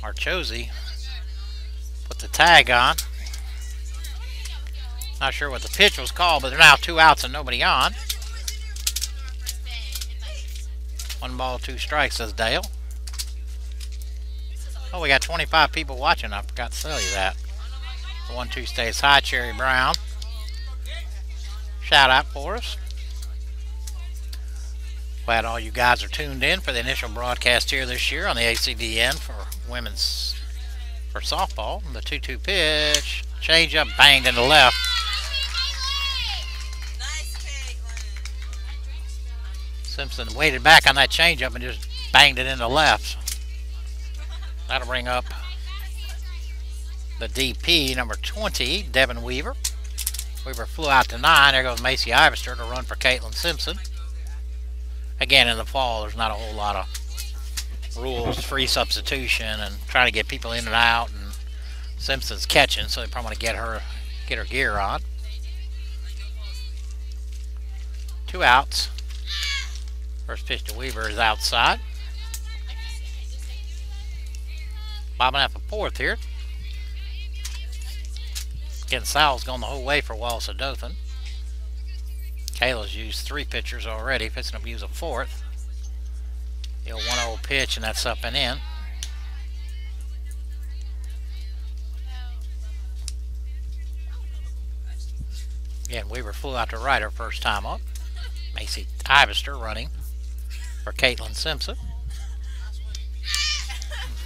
Marchose put the tag on. Not sure what the pitch was called, but they're now 2 outs and nobody on. 1 ball, 2 strikes, says Dale. Oh, we got 25 people watching. I forgot to tell you that. The 1-2 stays high. Cherry Brown. Shout out for us. Glad all you guys are tuned in for the initial broadcast here this year on the ACDN for women's for softball. The 2-2 pitch. Change up, banged in the left. Simpson waited back on that changeup and just banged it in the left. That'll bring up the DP, number 20, Devin Weaver. Weaver flew out to 9. There goes Macy Ivester to run for Caitlin Simpson. Again, in the fall, there's not a whole lot of rules, free substitution, and trying to get people in and out. And Simpson's catching, so they probably want to get her gear on. 2 outs. First pitch to Weaver is outside. Bobbing up a 4th here. Again, Sowell's gone the whole way for Wallace-Dothan. Kayla's used 3 pitchers already. Fixing to use a 4th. The 1-0 pitch, and that's up and in. Again, Weaver flew out to right her first time up. Macy Ivester running for Caitlin Simpson.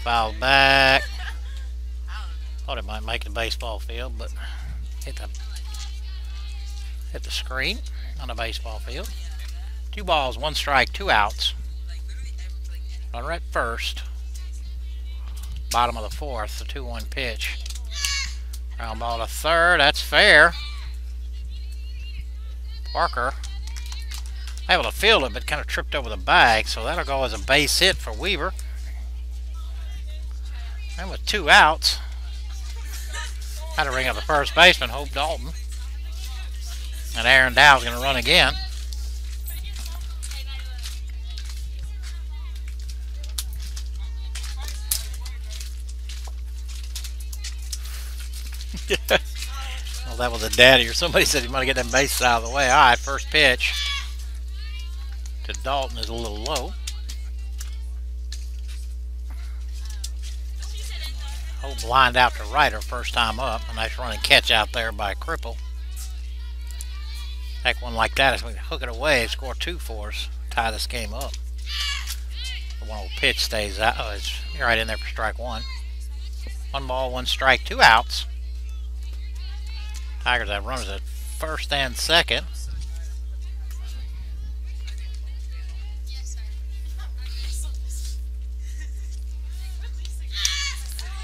Foul back. Thought it might make the baseball field, but hit the screen on the baseball field. 2 balls, 1 strike, 2 outs. Runner at first. Bottom of the 4th, the 2-1 pitch. Ground ball to third, that's fair. Parker able to field it, but kind of tripped over the bag, so that'll go as a base hit for Weaver. And with 2 outs, had to ring up the first baseman, Hope Dalton. And Aaron Dow's going to run again. Well, that was a daddy or somebody said he might get them bases out of the way. All right, first pitch to Dalton is a little low. Hope lined out to right her first time up. A nice running catch out there by Cripple. Heck, one like that is going to hook it away, score 2 for us, tie this game up. The 1-0 pitch stays out. Oh, it's right in there for strike 1. 1 ball, 1 strike, 2 outs. Tigers have runners at first and second.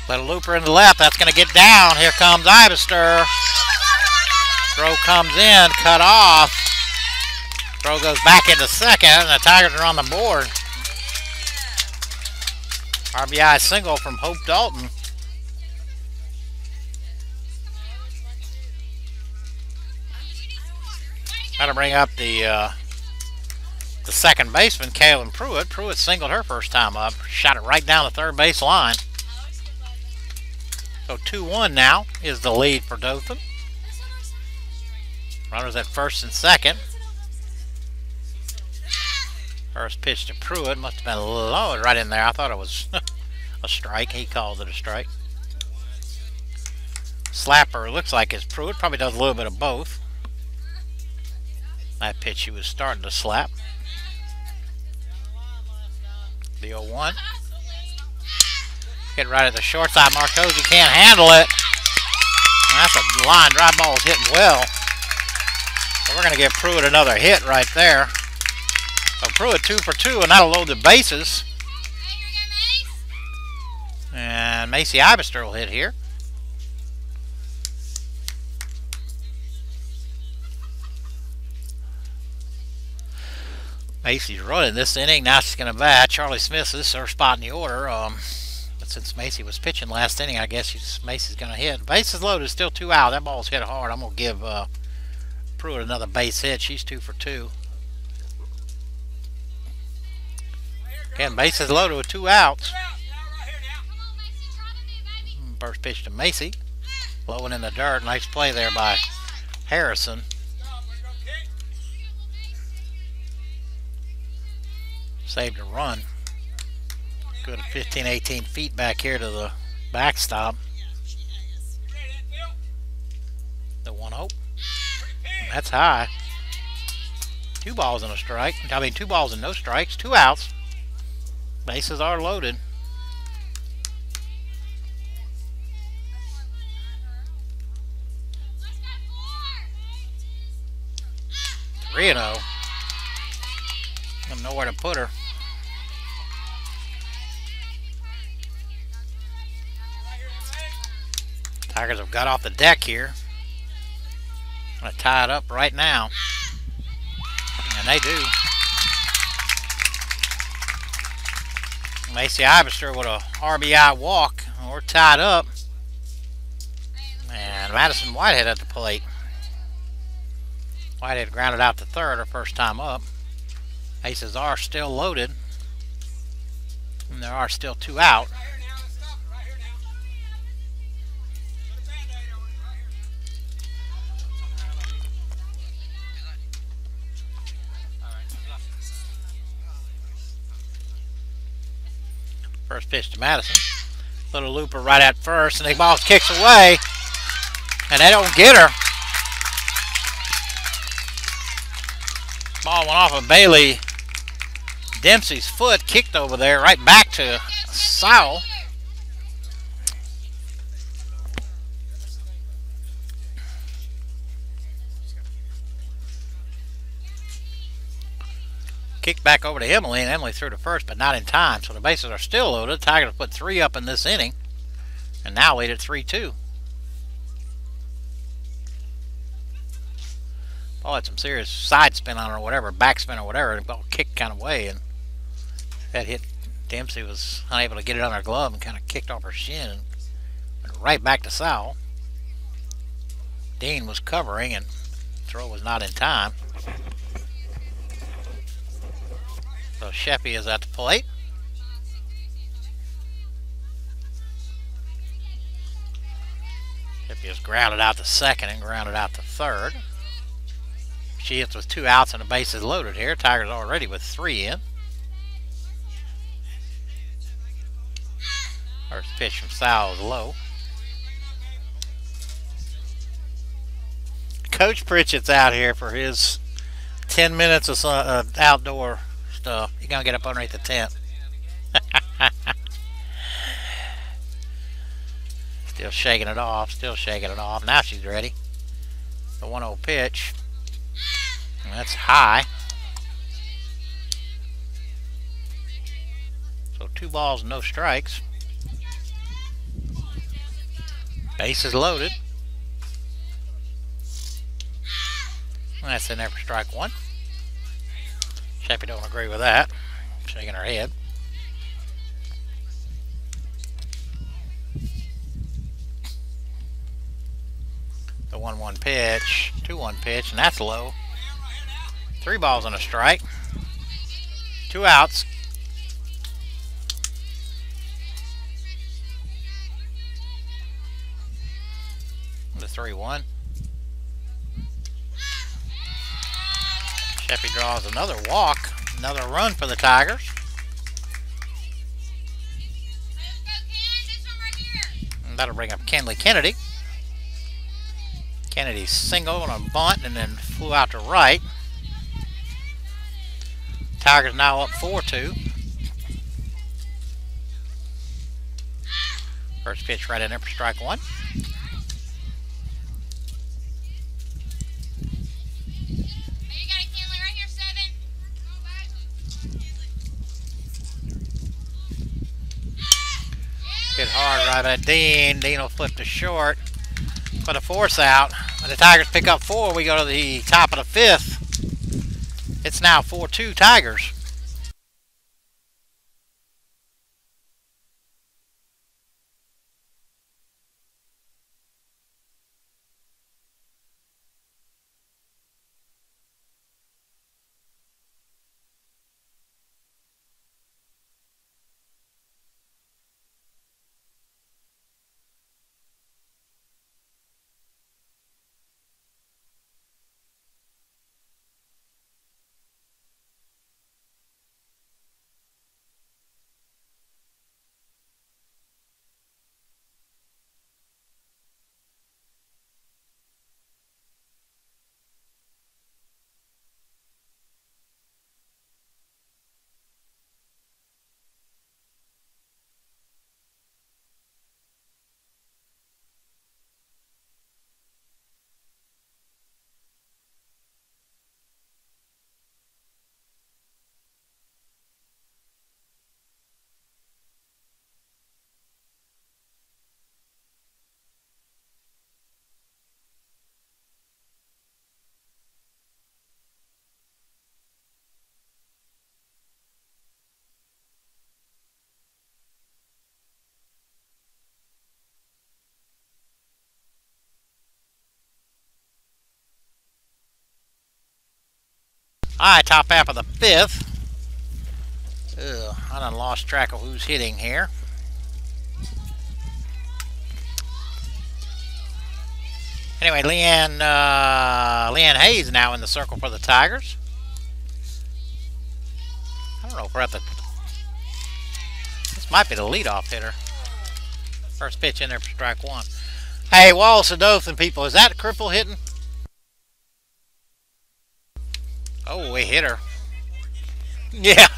Little looper in the left. That's going to get down. Here comes Ivester. Throw comes in, cut off. Throw goes back into second, and the Tigers are on the board. RBI single from Hope Dalton. Got to bring up the second baseman, Kaylin Pruitt. Pruitt singled her first time up. Shot it right down the third base line. So 2-1 now is the lead for Dothan. Runners at first and second. First pitch to Pruitt. Must have been low right in there. I thought it was a strike. He called it a strike. Slapper looks like it's Pruitt. Probably does a little bit of both. That pitch he was starting to slap. The 0-1. Hit right at the shortstop. Marcosi can't handle it. That's a line drive ball is hitting well. So we're going to give Pruitt another hit right there. So Pruitt 2 for 2, and that'll load the bases. And Macy Ivester will hit here. Macy's running this inning. Now she's going to bat. Charlie Smith, this is her spot in the order. But since Macy was pitching last inning, I guess Macy's going to hit. Bases loaded, still 2 out. That ball's hit hard. I'm going to give Pruitt another base hit. She's 2 for 2. Again, bases loaded with 2 outs. First pitch to Macy. Low and in the dirt. Nice play there by Harrison. Saved a run. Good 15, 18 feet back here to the backstop. The 1-0. That's high. 2 balls and a strike. 2 balls and no strikes. 2 outs. Bases are loaded. 3-0. Don't know where to put her. Tigers have got off the deck here. Gonna tie it up right now. And they do. Macy Ivester with a RBI walk. We're tied up. And Madison Whitehead at the plate. Whitehead grounded out to third her first time up. Aces are still loaded. And there are still 2 out. First pitch to Madison. Little looper right at first, and the ball kicks away. And they don't get her. Ball went off of Bailey Dempsey's foot, kicked over there, right back to Sowell. Kicked back over to Emily, and Emily threw to first, but not in time. So the bases are still loaded. Tigers put 3 up in this inning, and now lead at 3-2. Ball had some serious side spin on it or whatever, backspin or whatever, and the ball kicked kind of way, and that hit. Dempsey was unable to get it on her glove and kind of kicked off her shin and went right back to Sowell. Dean was covering, and throw was not in time. So Sheppy is at the plate. Sheppy is grounded out to second and grounded out to third. She hits with 2 outs and the bases loaded here. Tigers already with 3 in. First pitch from Sowell is low. Coach Pritchett's out here for his 10 minutes of outdoor stuff. He's going to get up underneath the tent. Still shaking it off. Still shaking it off. Now she's ready. The 1-0 pitch. And that's high. So 2 balls, no strikes. Bases loaded. That's in there for strike 1. Sheppy don't agree with that. Shaking her head. The 1-1 pitch, 2-1 pitch, and that's low. 3 balls and a strike. 2 outs. The 3-1. Sheppy draws another walk, another run for the Tigers. And that'll bring up Kenley Kennedy. Kennedy singled on a bunt and then flew out to right. Tigers now up 4-2. First pitch right in there for strike 1. Hit hard right at Dean. Dean will flip to short for the 4th out. When the Tigers pick up 4, we go to the top of the 5th. It's now 4-2 Tigers. Alright, top half of the 5th. I done lost track of who's hitting here. Anyway, Leanne Hayes now in the circle for the Tigers. I don't know if we're at the... This might be the leadoff hitter. First pitch in there for strike 1. Hey, Wallace-Dothan people, is that Cripple hitting? Oh, we hit her. Yeah.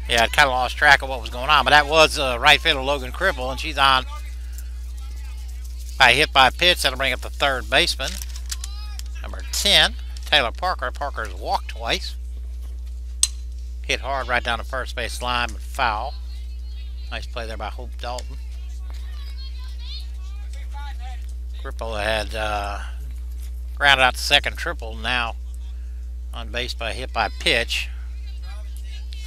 Yeah, I kind of lost track of what was going on, but that was right fielder Logan Cripple, and she's on by hit by pitch. That'll bring up the third baseman, number 10, Taylor Parker. Parker's walked twice. Hit hard right down the first base line, but foul. Nice play there by Hope Dalton. Cripple had grounded out the second triple, now on base by hit by pitch.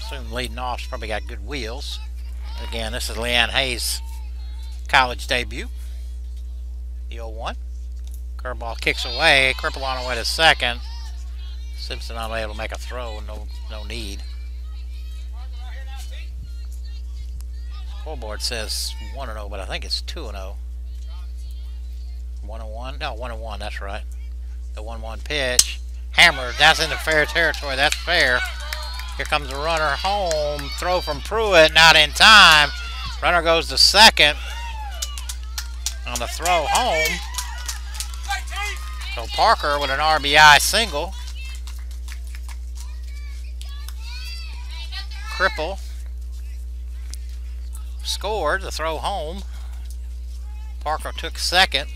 Assume leading off's probably got good wheels. Again, this is Leanne Hayes' college debut. The 0-1. Curveball kicks away. Cripple on the way to second. Simpson unable to make a throw. No need. Scoreboard says 1-0, but I think it's 2-0. 1-1? No, 1-1. That's right. The 1-1 pitch. Hammered. That's into fair territory. That's fair. Here comes the runner home. Throw from Pruitt. Not in time. Runner goes to second on the throw home. So Parker with an RBI single. Cripple scored the throw home. Parker took second.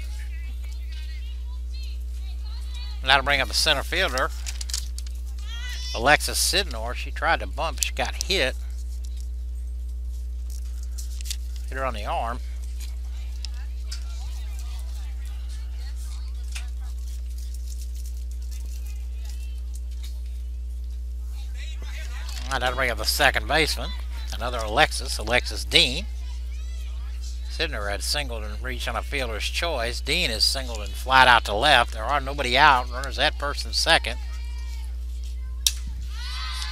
And that'll bring up the center fielder, Alexis Sidnor. She tried to bump, she got hit. Hit her on the arm. All right, that'll bring up the second baseman, another Alexis Dean. Sidner had singled and reached on a fielder's choice. Dean is singled and flat out to left. There are nobody out. Runners at first and second.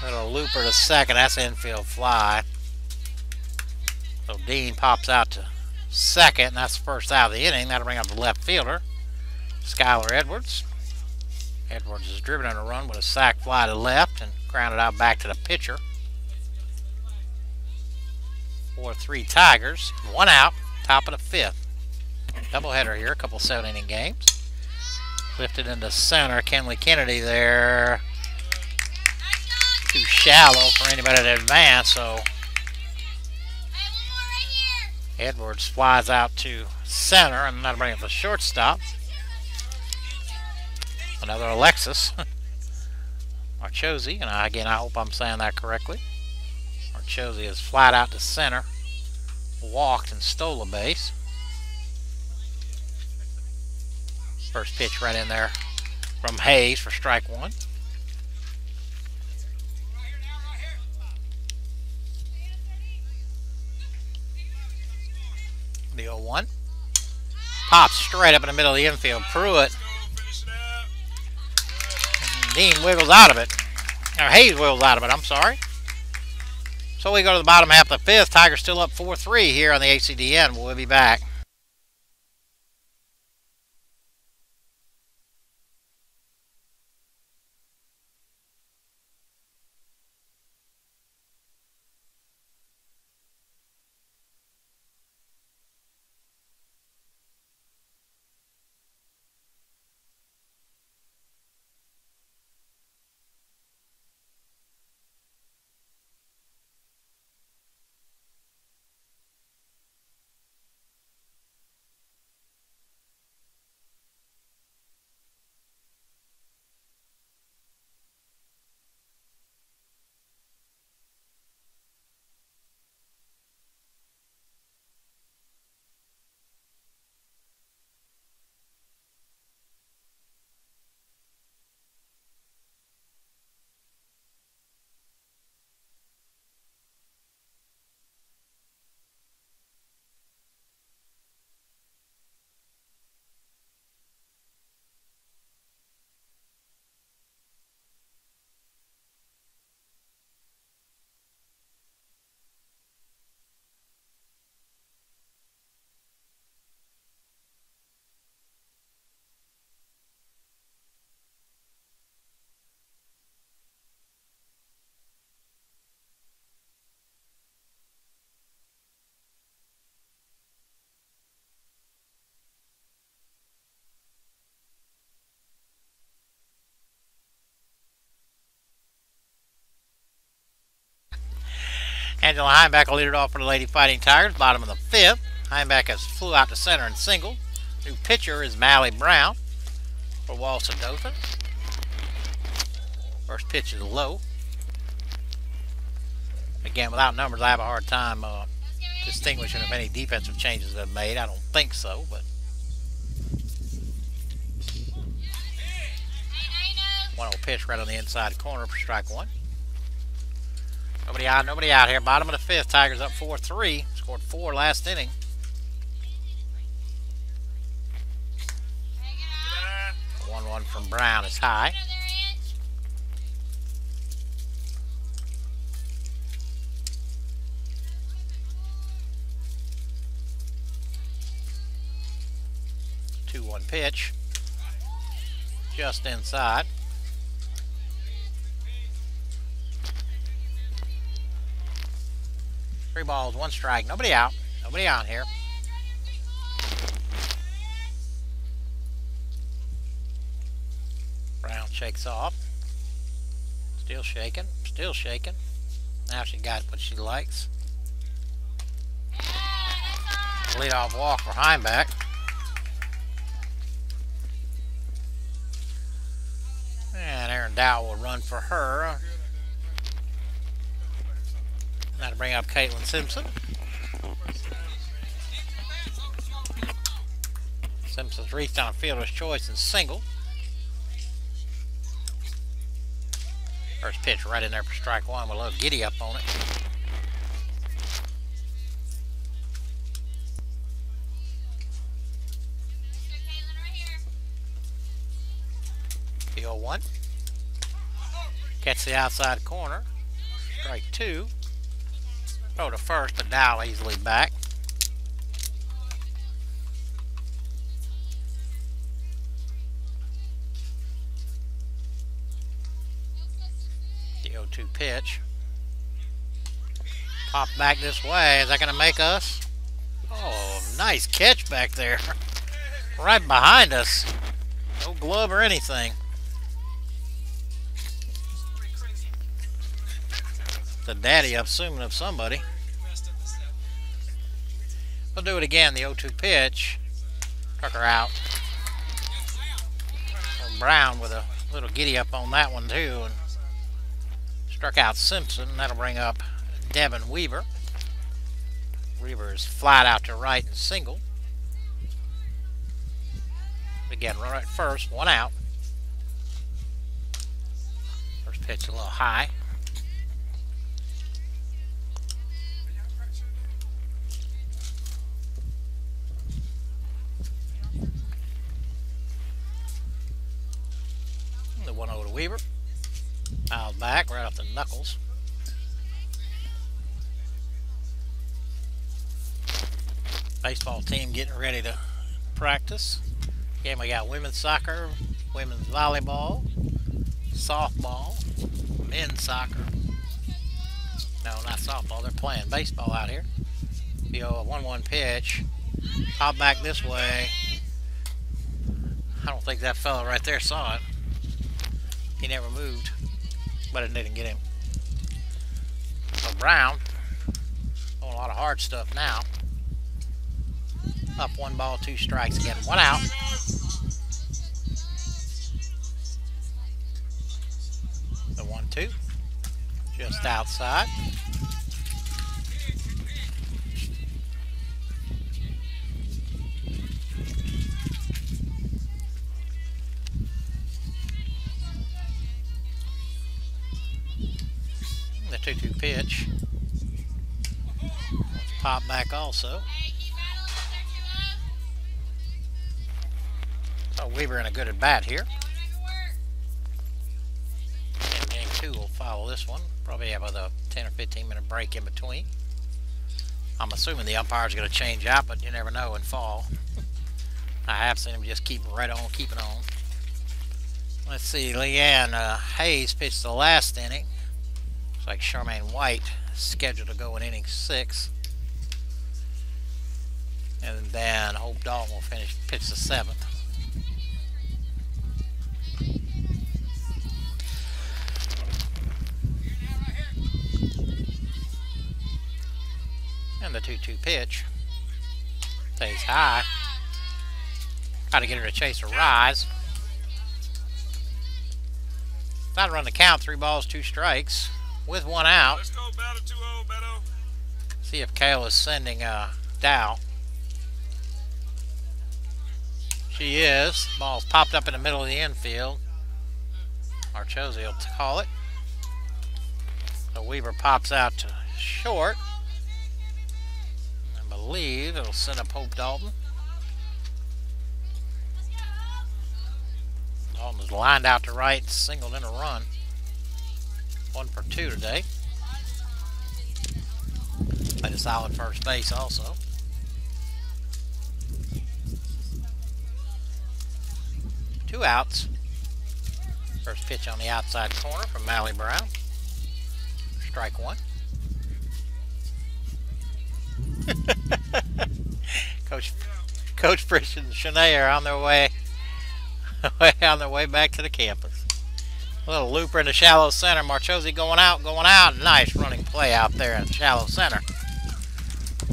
Little looper to second. That's an infield fly. So Dean pops out to second, and that's the first out of the inning. That'll bring up the left fielder, Skylar Edwards. Edwards is driven on a run with a sac fly to left and grounded out back to the pitcher. 4-3 Tigers. One out. Top of the fifth. Doubleheader here, a couple 7-inning games. Lifted into center. Kenley Kennedy there. Too shallow for anybody to advance, so Edwards flies out to center, and that'll bring up the shortstop. Another Alexis Marchose, and again, I hope I'm saying that correctly. Marchose is flat out to center. Walked and stole a base. First pitch right in there from Hayes for strike one. The 0-1. Pops straight up in the middle of the infield. Pruitt. Dean wiggles out of it. Or Hayes wiggles out of it, I'm sorry. So we go to the bottom half of the fifth. Tigers still up 4-3 here on the ACDN. We'll be back. Angela Heimbach will lead it off for the Lady Fighting Tigers. Bottom of the 5th. Heimbach has flew out to center and single. New pitcher is Mally Brown for Wallace-Dothan. First pitch is low. Again, without numbers, I have a hard time distinguishing if any defensive changes have been made. I don't think so, but 1-0 pitch right on the inside corner for strike one. Nobody out here. Bottom of the 5th. Tigers up 4-3. Scored 4 last inning. The 1-1 from Brown is high. One pitch, just inside. Three balls, 1 strike. Nobody out. Nobody on here. Brown shakes off. Still shaking. Still shaking. Now she got what she likes. Leadoff walk for Heimbach. And Aaron Dow will run for her. That'll bring up Caitlin Simpson. Simpson's reached on a fielder's choice and single. First pitch right in there for strike one with a little giddy up on it. The 0-1. Catch the outside corner. Strike two. Throw to first, but Dow easily back. The 0-2 pitch. Pop back this way. Is that going to make us? Oh, nice catch back there. Right behind us. No glove or anything. The daddy assuming of somebody. We'll do it again. The 0-2 pitch. Tucker out. Well, Brown with a little giddy up on that one too, and struck out Simpson. That'll bring up Devin Weaver. Weaver is flat out to right and single. Again, run at first, 1 out. First pitch a little high. The 1-0 to Weaver. Fouled back right off the knuckles. Baseball team getting ready to practice. Again, we got women's soccer, women's volleyball, softball, men's soccer. No, not softball. They're playing baseball out here. The 1-1 pitch. Pop back this way. I don't think that fella right there saw it. He never moved, but it didn't get him. So Brown, doing a lot of hard stuff now. Up 1 ball, 2 strikes again. 1 out. The 1-2. Just outside. The 2-2 pitch. Let's pop back also. So Weaver in a good at bat here. And game 2 will follow this one. Probably have a 10 or 15 minute break in between. I'm assuming the umpire's going to change out, but you never know in fall. I have seen him just keep right on, keeping on. Let's see, Leanne Hayes pitched the last inning. Looks like Charmaine White is scheduled to go in inning 6. And then Hope Dalton will pitch the 7th. The 2-2 pitch. Stays high. Try to get her to chase a rise. Try to run the count. 3 balls, 2 strikes. With 1 out. Let's go, battle 2-0, Beto. See if Kale is sending Dow. She is. Ball's popped up in the middle of the infield. Marchose will call it. So Weaver pops out to short. I believe it'll send up Hope Dalton. Dalton is lined out to right, singled in a run. 1 for 2 today. Played a solid first base also. Two outs. First pitch on the outside corner from Mally Brown. Strike 1. Coach Frisch and Shanae are on their way back to the campus. A little looper in the shallow center. Marchose going out. Nice running play out there in shallow center.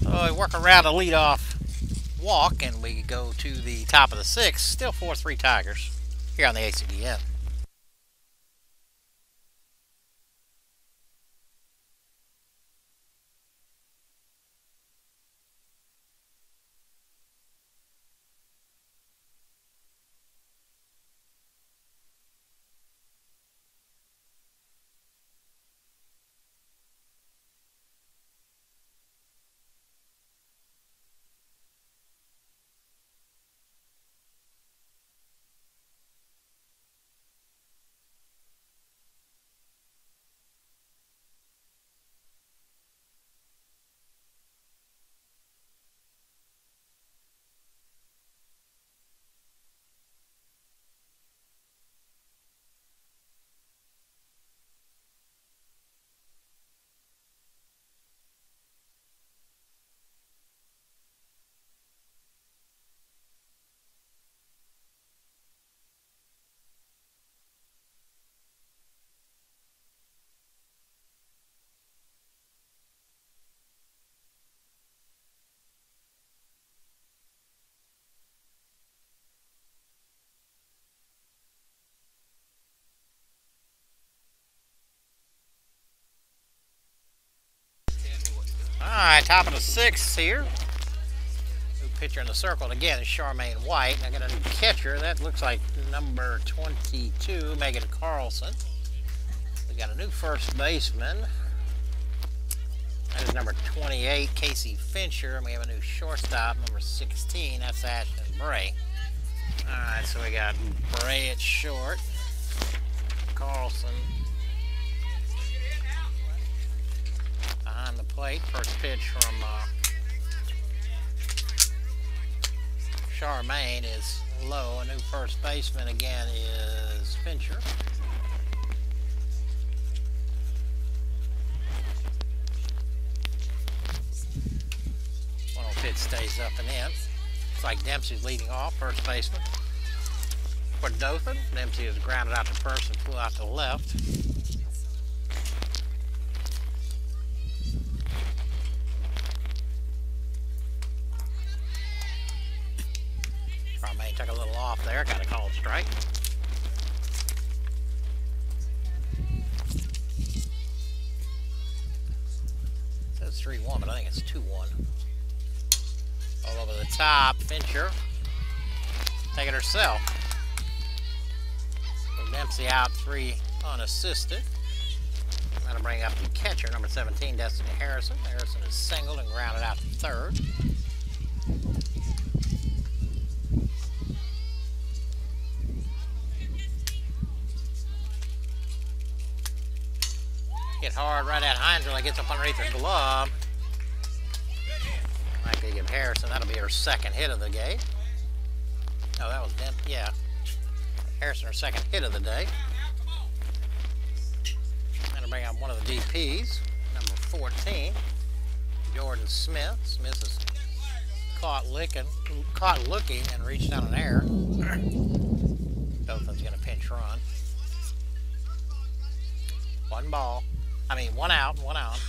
So we work around a leadoff walk, and we go to the top of the 6th. Still 4-3 Tigers here on the ACDN. Alright, top of the 6th here. New pitcher in the circle, and again, is Charmaine White. I got a new catcher. That looks like number 22, Megan Carlson. We got a new first baseman. That is number 28, Casey Fincher. And we have a new shortstop, number 16. That's Ashton Bray. Alright, so we got Bray at short. Carlson behind the plate. First pitch from Charmaine is low. A new first baseman again is Fincher. One pitch stays up and in. Looks like Dempsey's leading off, first baseman. For Dothan, Dempsey is grounded out to first and flew out to left. Charmaine took a little off there, got a called strike. It says 3-1, but I think it's 2-1. All over the top, Fincher. Take it herself. So Dempsey out 3 unassisted. That'll bring up the catcher, number 17, Destiny Harrison. Harrison is singled and grounded out to third. Hit hard right at Heinzerl. Gets up underneath her glove. Might be give Harrison. That'll be her second hit of the game. Oh, that was Dempsey. Yeah. Harrison, her second hit of the day. That'll bring up one of the DPs, number 14, Jordan Smith. Smith is caught looking and reached down an error. Dothan's going to pinch run. One out.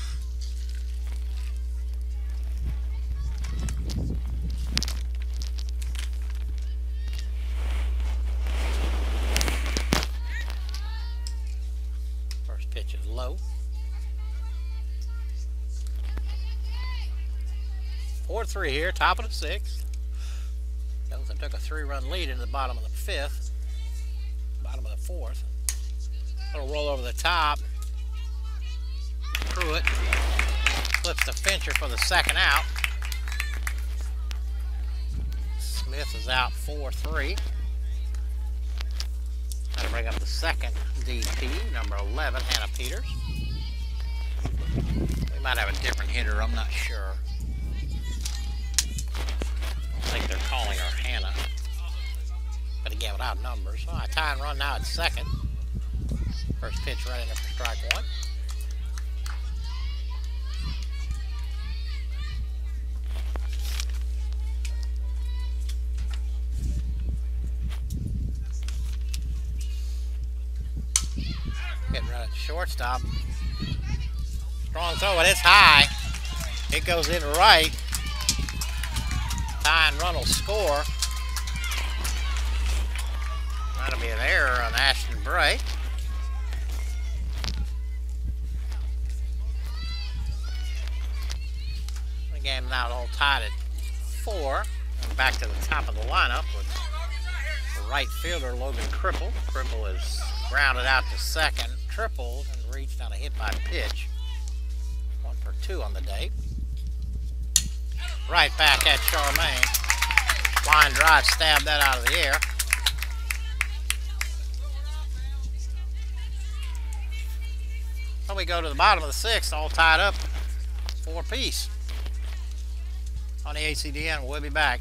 4-3 here, top of the 6th. Dothan took a 3-run lead into the bottom of the 5th, bottom of the 4th. Little roll over the top. Pruitt flips to Fincher for the 2nd out. Smith is out 4-3. Got to bring up the 2nd DP, number 11, Hannah Peters. We might have a different hitter, I'm not sure. I think they're calling her Hannah. But again, without numbers. Well, a tie and run now at 2nd. First pitch right in there for strike 1. Getting run at shortstop. Strong throw, but it's high. It goes in right. Tie and run will score. That'll be an error on Ashton Bray. The game now all tied at 4. And back to the top of the lineup with the right fielder Logan Cripple. Cripple is grounded out to 2nd, tripled, and reached on a hit by pitch. 1 for 2 on the day. Right back at Charmaine. Line drive, stabbed that out of the air. So we go to the bottom of the 6th, all tied up, 4 apiece. On the ACDN, we'll be back.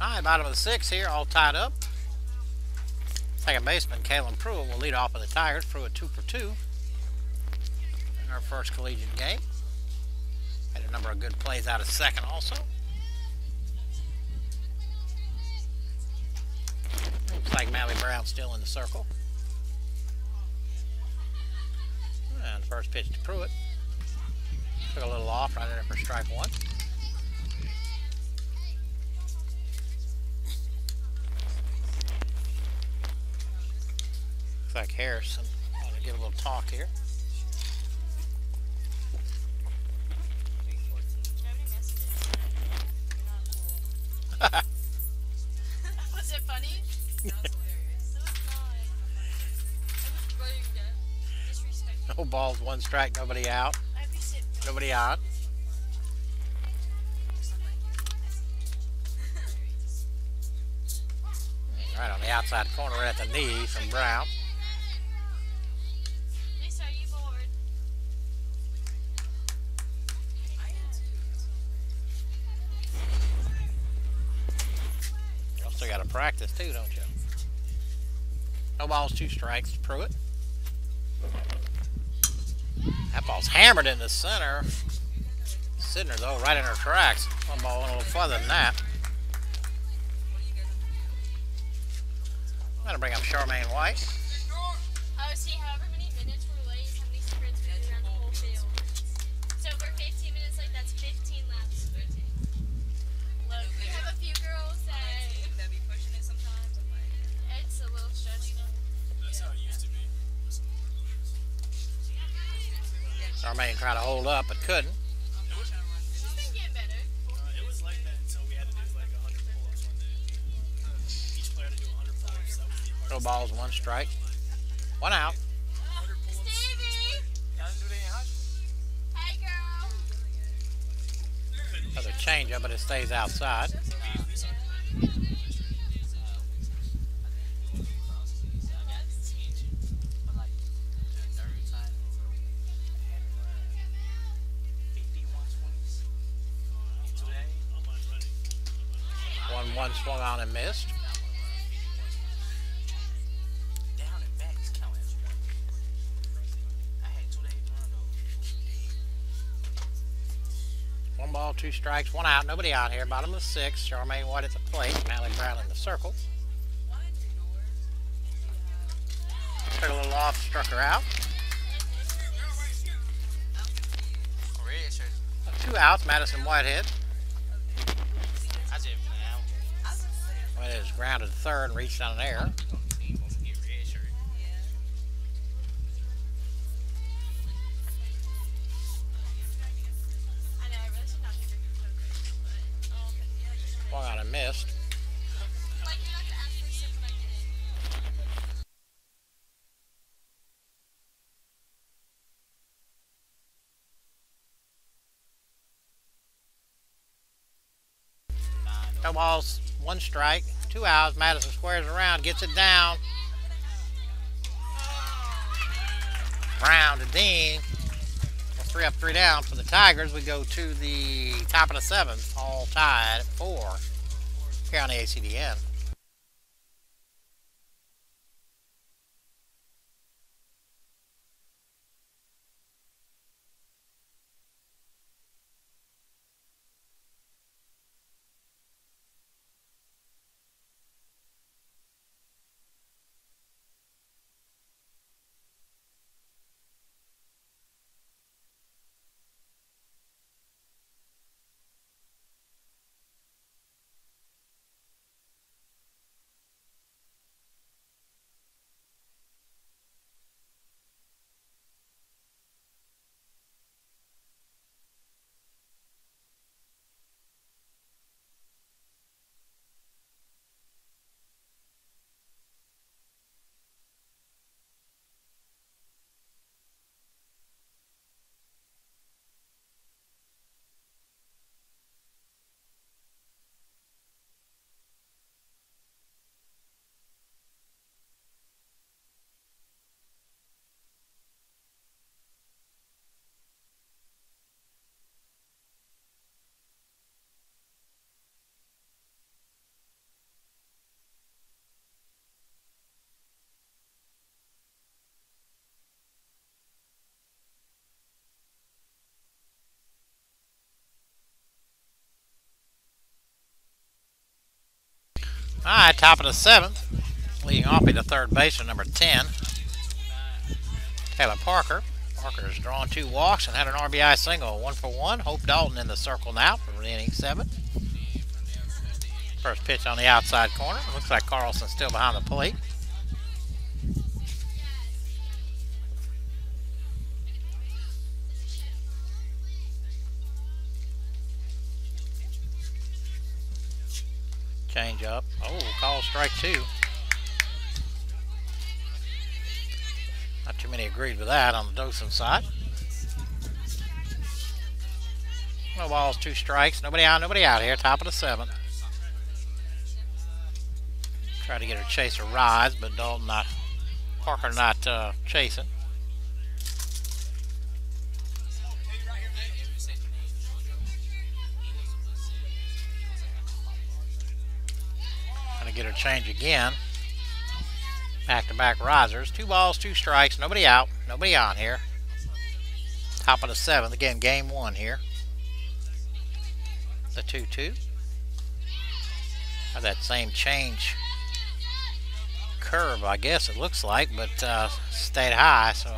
All right, bottom of the 6th here, all tied up. Second baseman, Kaylin Pruitt, will lead off with the Tigers. Pruitt 2 for 2 in our first collegiate game. Had a number of good plays out of 2nd also. Looks like Mally Brown still in the circle. And the first pitch to Pruitt. Took a little off right in there for strike 1. Looks like Harrison. I'm going to give a little talk here. Was it funny? That was hilarious. It was not. It was rude. Disrespectful. No balls, 1 strike, nobody out. I'd be sitting there. Nobody out. Right on the outside corner at the knee from Brown. Lisa, are you bored? I am too. You also got to practice too, don't you? No balls, 2 strikes to Pruitt. That ball's hammered in the center. Sidner, though, right in her tracks. One ball went a little further than that. I'm going to bring up Charmaine White. Oh, see, however many minutes we're late, how many sprints we did around the whole field. So for 15 minutes, like that's 15 laps. Look, we have a few girls that be pushing it sometimes. It's a Charmaine tried to hold up but couldn't. She's been getting better. It was like that until we had to do like 100 pull-ups one day. Each player had to do 100 pull-ups. That was the hardest. No balls, one strike. One out. 100 pull-ups. Stevie! Y'all didn't do that in high school? Hey, girl. Another change up, but it stays outside. One swung on and missed. Down and back is counting. I had 2 days to run though. One ball, two strikes, one out. Nobody out here. Bottom of the sixth. Charmaine White at the plate. Natalie Brown in the circle. Took a little off, struck her out. Red shirt. 2 outs. Madison Whitehead. I just Whitehead is grounded to third and reached on an error. I know, I really should not be drinking Coke, but, Swung on and missed. like, you have to ask for a sip when I get in. No balls, one strike, 2 outs. Madison squares around, gets it down. Brown to Dean. Well, 3 up, 3 down for the Tigers. We go to the top of the 7th, all tied at 4 here on the ACDN. All right, top of the 7th. Leading off at the third baseman, number 10, Taylor Parker. Parker has drawn 2 walks and had an RBI single, 1 for 1. Hope Dalton in the circle now for inning 7. First pitch on the outside corner. Looks like Carlson's still behind the plate. Change up. Oh, call strike 2. Not too many agreed with that on the Dothan side. No balls, 2 strikes. Nobody out here. Top of the 7th. Try to get her chaser rides, but Parker not chasing. Get her change again. Back-to-back risers. 2 balls, 2 strikes. Nobody out. Nobody on here. Top of the 7th. Again, game 1 here. The 2-2. Have that same change curve, I guess it looks like, but stayed high. So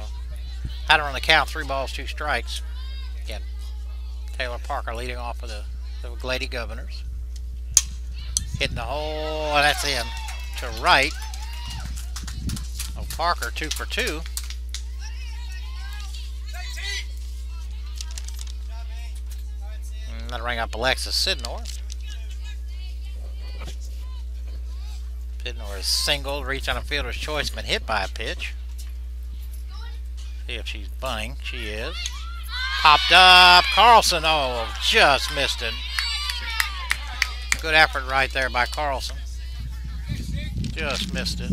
had her on the count. 3 balls, 2 strikes. Again, Taylor Parker leading off of the Lady Governors. Hitting the hole, that's in to right. Oh, Parker 2 for 2. That'll ring up Alexis Sidnor. Sidnor is singled, reached on a fielder's choice, been hit by a pitch. See if she's bunting. She is. Popped up. Carlson, oh, just missed it. Good effort right there by Carlson. Just missed it.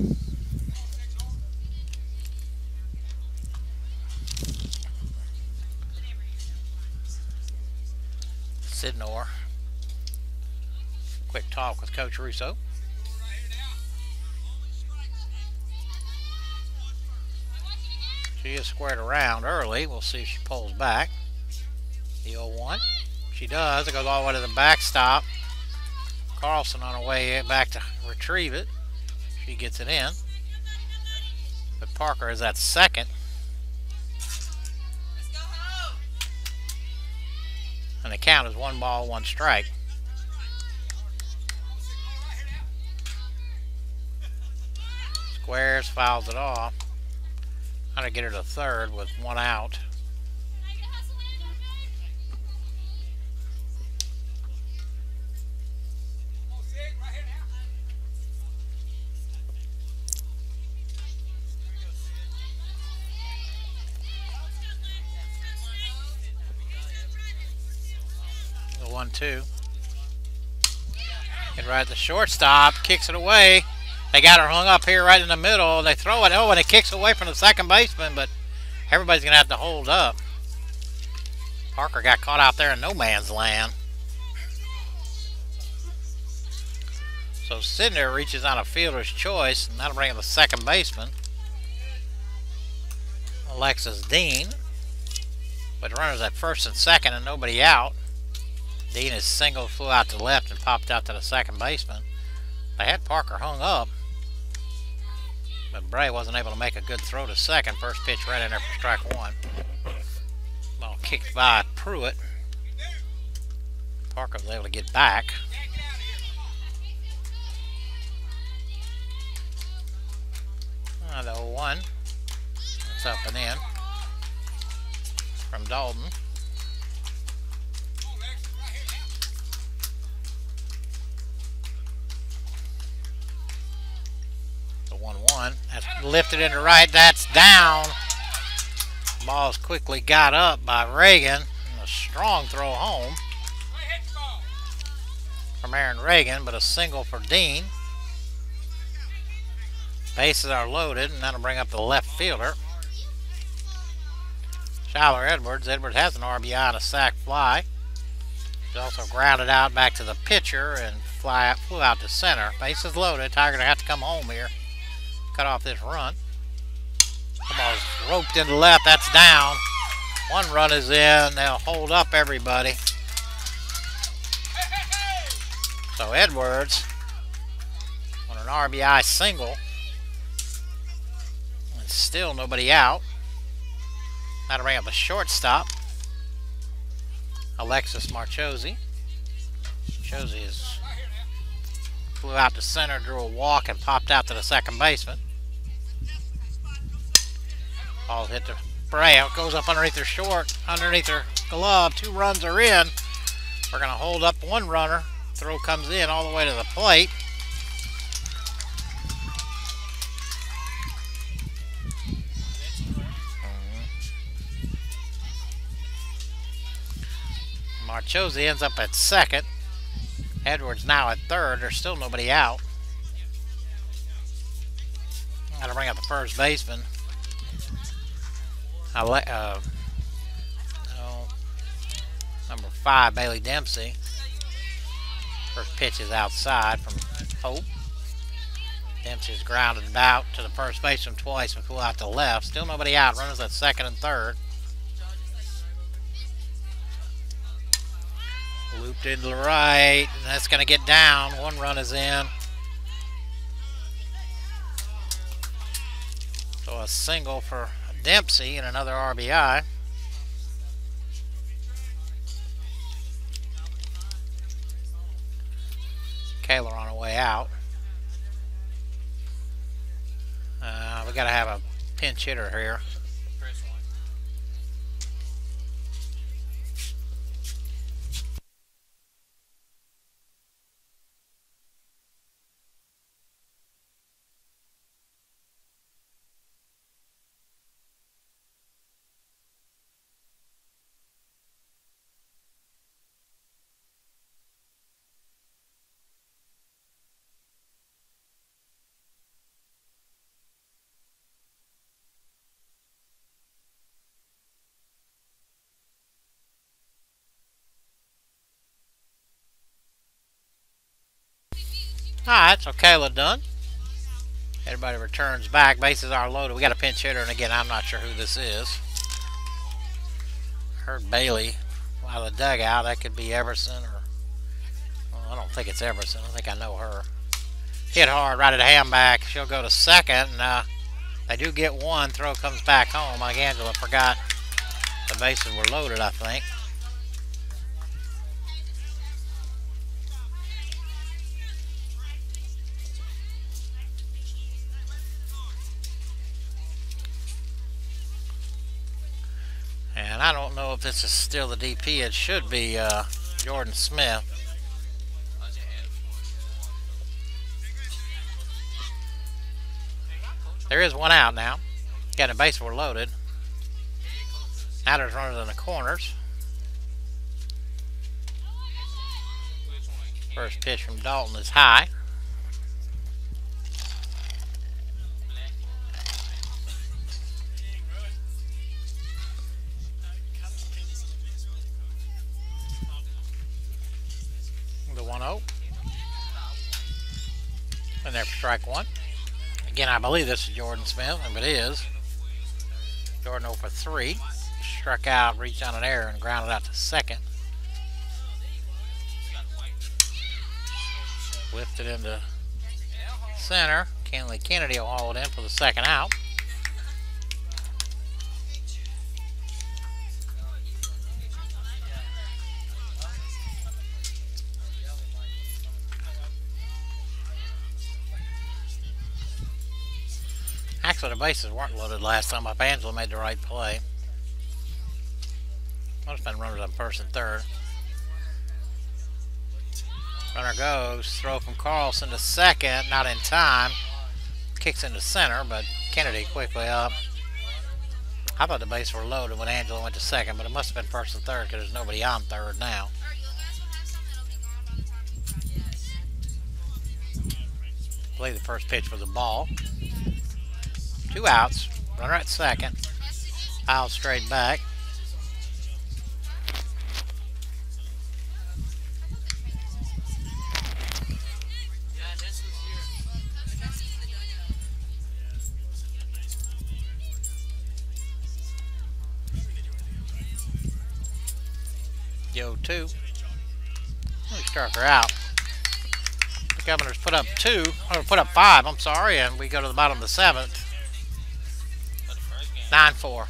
Sidnor. Quick talk with Coach Russo. She is squared around early. We'll see if she pulls back. The 0-1. She does. It goes all the way to the backstop. Carlson on her way back to retrieve it. She gets it in. But Parker is at second. And the count is 1 ball, 1 strike. Squares, fouls it off. Trying to get her to third with 1 out. The 1-2. Get right at the shortstop, kicks it away. They got her hung up here right in the middle. They throw it. Oh, and it kicks away from the second baseman, but everybody's going to have to hold up. Parker got caught out there in no man's land. So Sidner reaches on a fielder's choice, and that'll bring in the second baseman, Alexis Dean. But runners at first and second and nobody out. Dean is singled, flew out to left, and popped out to the second baseman. They had Parker hung up, but Bray wasn't able to make a good throw to second. First pitch right in there for strike 1. Ball kicked by Pruitt. Parker was able to get back. The 0-1. It's up and in from Dalton. The 1-1. That's lifted into right. That's down. Ball's quickly got up by Reagan. And a strong throw home from Aaron Reagan, but a single for Dean. Bases are loaded, and that'll bring up the left fielder, Skylar Edwards. Edwards has an RBI and a sac fly. He's also grounded out back to the pitcher and flew out to center. Bases loaded. Tiger gonna have to come home here. Cut off this run. The ball's roped into left. That's down. 1 run is in. They'll hold up everybody. So Edwards on an RBI single. And still nobody out. That'll bring up the shortstop, Alexis Marchose. Marchose flew out to center, drew a walk, and popped out to the second baseman. Ball hit the spray out, goes up underneath her glove. 2 runs are in. We're going to hold up 1 runner. Throw comes in all the way to the plate. Marchose ends up at second. Edwards now at third. There's still nobody out. Got to bring up the first baseman. Number 5, Bailey Dempsey. First pitch is outside from Hope. Dempsey's grounded out to the first baseman twice and flew out to left. Still nobody out. Runners at second and third. Looped into the right, and that's going to get down. 1 run is in. So a single for Dempsey and another RBI. Kaler on her way out. We got to have a pinch hitter here. Alright, so Kayla done. Everybody returns back. Bases are loaded. We got a pinch hitter, and again, I'm not sure who this is. Heard Bailey out of the dugout. That could be Everson, or well, I don't think it's Everson. I think I know her. Hit hard right at the handback. She'll go to second, and they do get one. Throw comes back home. Like Angela forgot the bases were loaded, I think. And I don't know if this is still the DP. It should be Jordan Smith. There is one out now. Got a base were loaded. Now there's runners in the corners. First pitch from Dalton is high. The 1-0. And there for strike one. Again, I believe this is Jordan Smith. If it is, Jordan 0 for 3. Struck out, reached on an error, and grounded out to second. Whipped it into center. Kenley Kennedy will haul it in for the second out. Actually, the bases weren't loaded last time up. Angela made the right play. Must have been runners on first and third. Runner goes. Throw from Carlson to second. Not in time. Kicks into center, but Kennedy quickly up. I thought the bases were loaded when Angela went to second, but it must have been first and third because there's nobody on third now. I believe the first pitch was a ball. 2 outs. Runner at second. Foul straight back. Yo, 2. We struck her out. The Governors put up 2, or put up 5, I'm sorry, and we go to the bottom of the 7th. 9-4.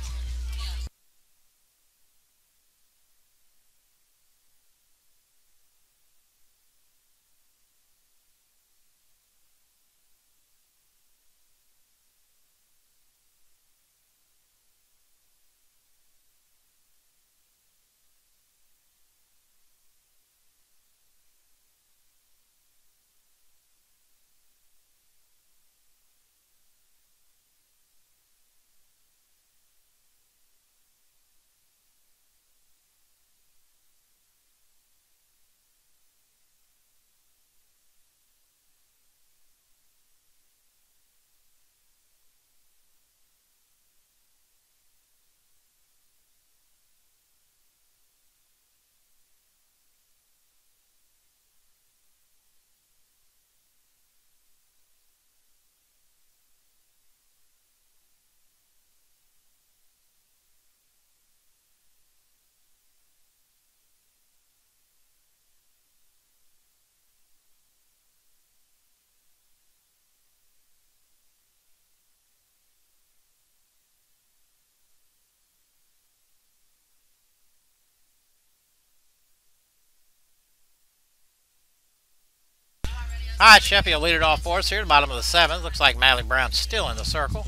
All right, Sheffy will lead it off for us here at the bottom of the 7th. Looks like Mally Brown's still in the circle.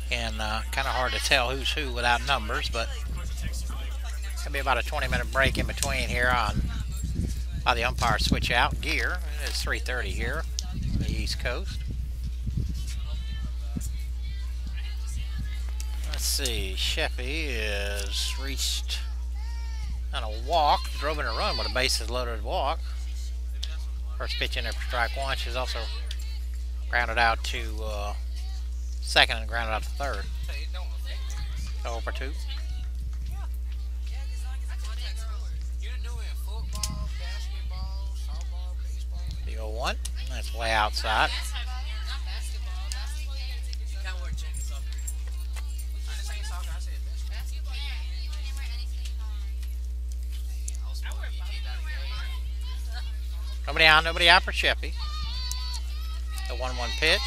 And kind of hard to tell who's who without numbers, but going to be about a 20-minute break in between here by the umpire switch out gear. It's 3:30 here on the East Coast. Let's see, Sheffy is reached on a walk, drove in a run with a bases loaded walk. First pitch in there for strike one. She's also grounded out to second and grounded out to third. 0 for 2. The 0-1. That's way outside. Nobody on, nobody out for Sheppy. The 1-1 pitch.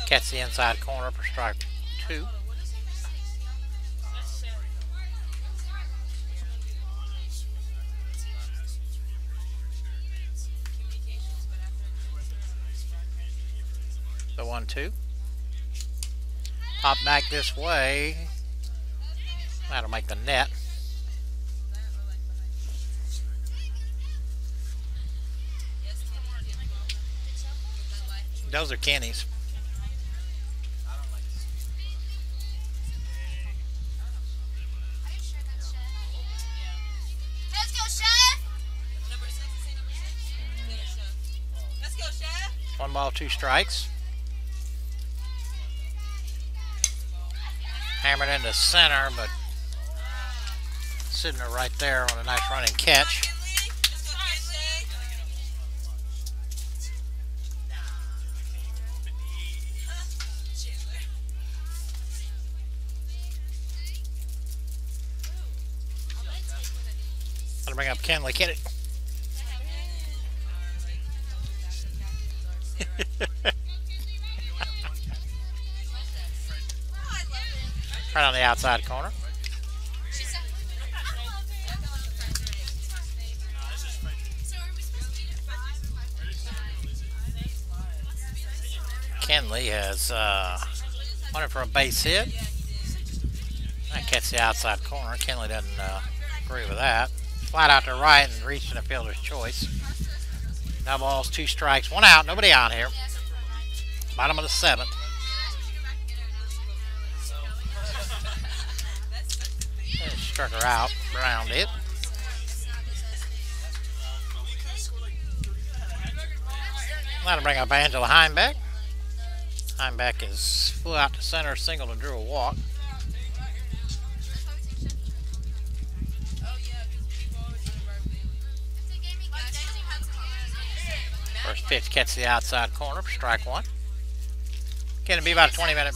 Catch the inside corner for strike 2. The 1-2. Pop back this way. That'll make the net. Those are Kenny's. Let's go, Chef! Let's go, Chef! 1 ball, 2 strikes. Hammered into center, but sitting right there on a nice running catch. Gotta bring up Kenley. Get it. Right on the outside corner. Kenley has wanted for a base hit. That catch the outside corner. Kenley doesn't agree with that. Flat out to right and reaching the fielder's choice. No balls, 2 strikes, 1 out. Nobody on here. Bottom of the 7th. Struck her out. Ground it. That'll bring up Angela Heimbeck. Heimbeck is flew out to center, singled and drew a walk. First pitch catch the outside corner for strike 1. Can it be about a 20-minute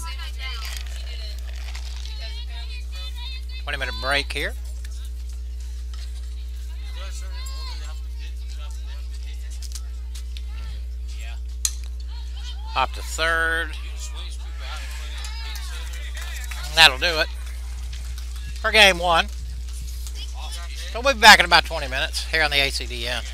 break here? Hop to third. That'll do it for game 1. So we'll be back in about 20 minutes here on the ACDN.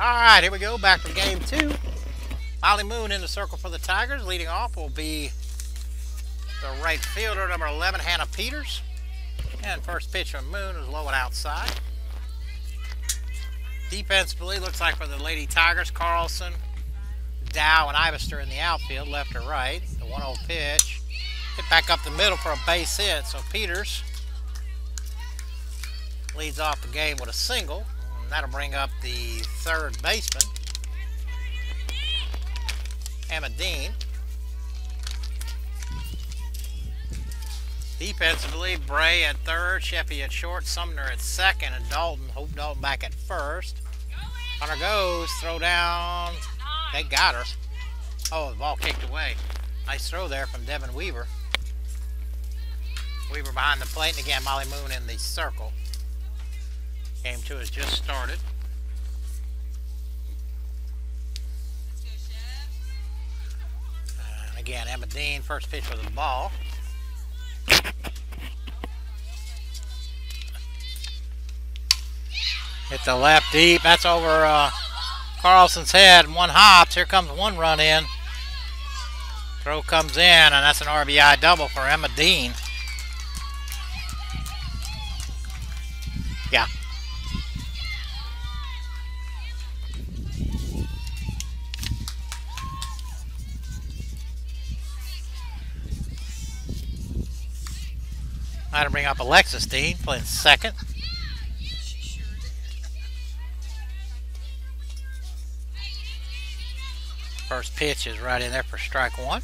Alright, here we go. Back for game 2. Molly Moon in the circle for the Tigers. Leading off will be the right fielder, number 11, Hannah Peters. And first pitch from Moon is low and outside. Defensively, looks like for the Lady Tigers, Carlson, Dow, and Ivester in the outfield, left to right. The 1-0 pitch. Hit back up the middle for a base hit. So Peters leads off the game with a single. And that'll bring up the third baseman, Emma Dean. Defensively, Bray at third, Sheffy at short, Sumner at second, and Dalton, Hope Dalton back at first. Hunter goes, throw down. They got her. Oh, the ball kicked away. Nice throw there from Devin Weaver. Weaver behind the plate, and again, Molly Moon in the circle. Game 2 has just started. And again, Emma Dean, first pitch for the ball. Hit the left deep. That's over Carlson's head. One hops. Here comes one run in. Throw comes in, and that's an RBI double for Emma Dean. Yeah. That'll bring up Alexis Dean, playing second. First pitch is right in there for strike one.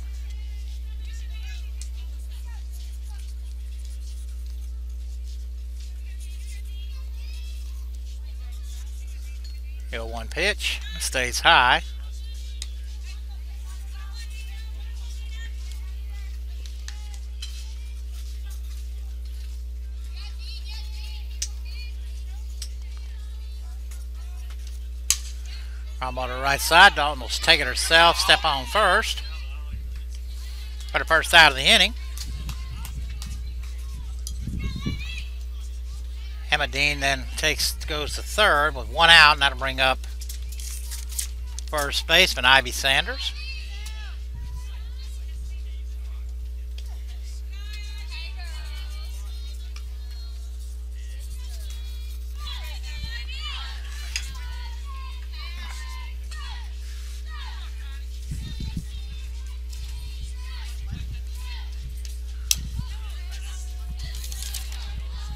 Go one pitch, stays high. From on the right side, Dalton will take it herself, step on first. For the first out of the inning. Emma Dean then goes to third with one out, and that'll bring up first baseman Ivy Sanders.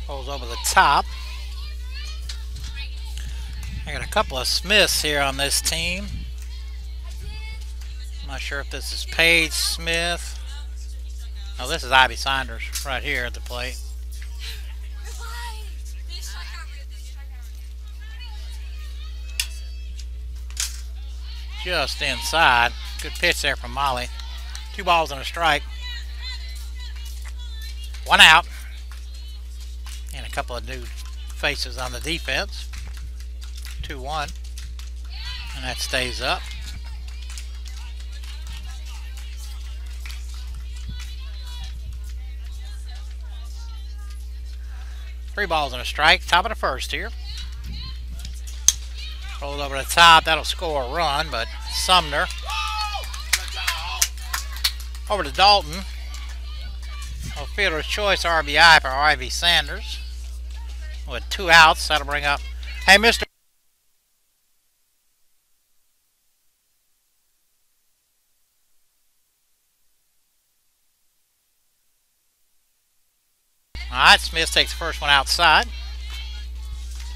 Pulls over the top. I got a couple of Smiths here on this team. I'm not sure if this is Paige Smith. No, this is Ivy Sanders right here at the plate. Just inside. Good pitch there from Molly. 2 balls and a strike. One out. And a couple of new faces on the defense. 2-1. And that stays up. Three balls and a strike. Top of the first here. Rolled over the top. That'll score a run, but Sumner. Over to Dalton. A fielder's choice RBI for Ivy Sanders. With 2 outs, that'll bring up. Hey, Mr. Alright, Smith takes the first one outside.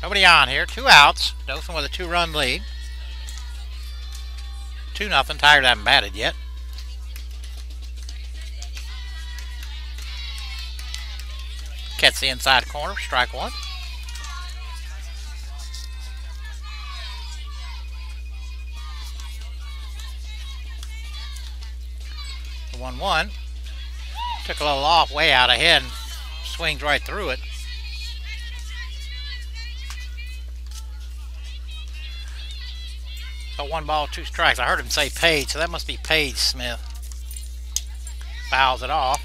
Nobody on here. 2 outs. Dothan with a 2-run lead. 2-0. Tigers haven't batted yet. Catch the inside corner. Strike one. The 1-1. Took a little off, way out ahead, and swings right through it. So 1 ball, 2 strikes. I heard him say Paige, so that must be Paige Smith. Fouls it off.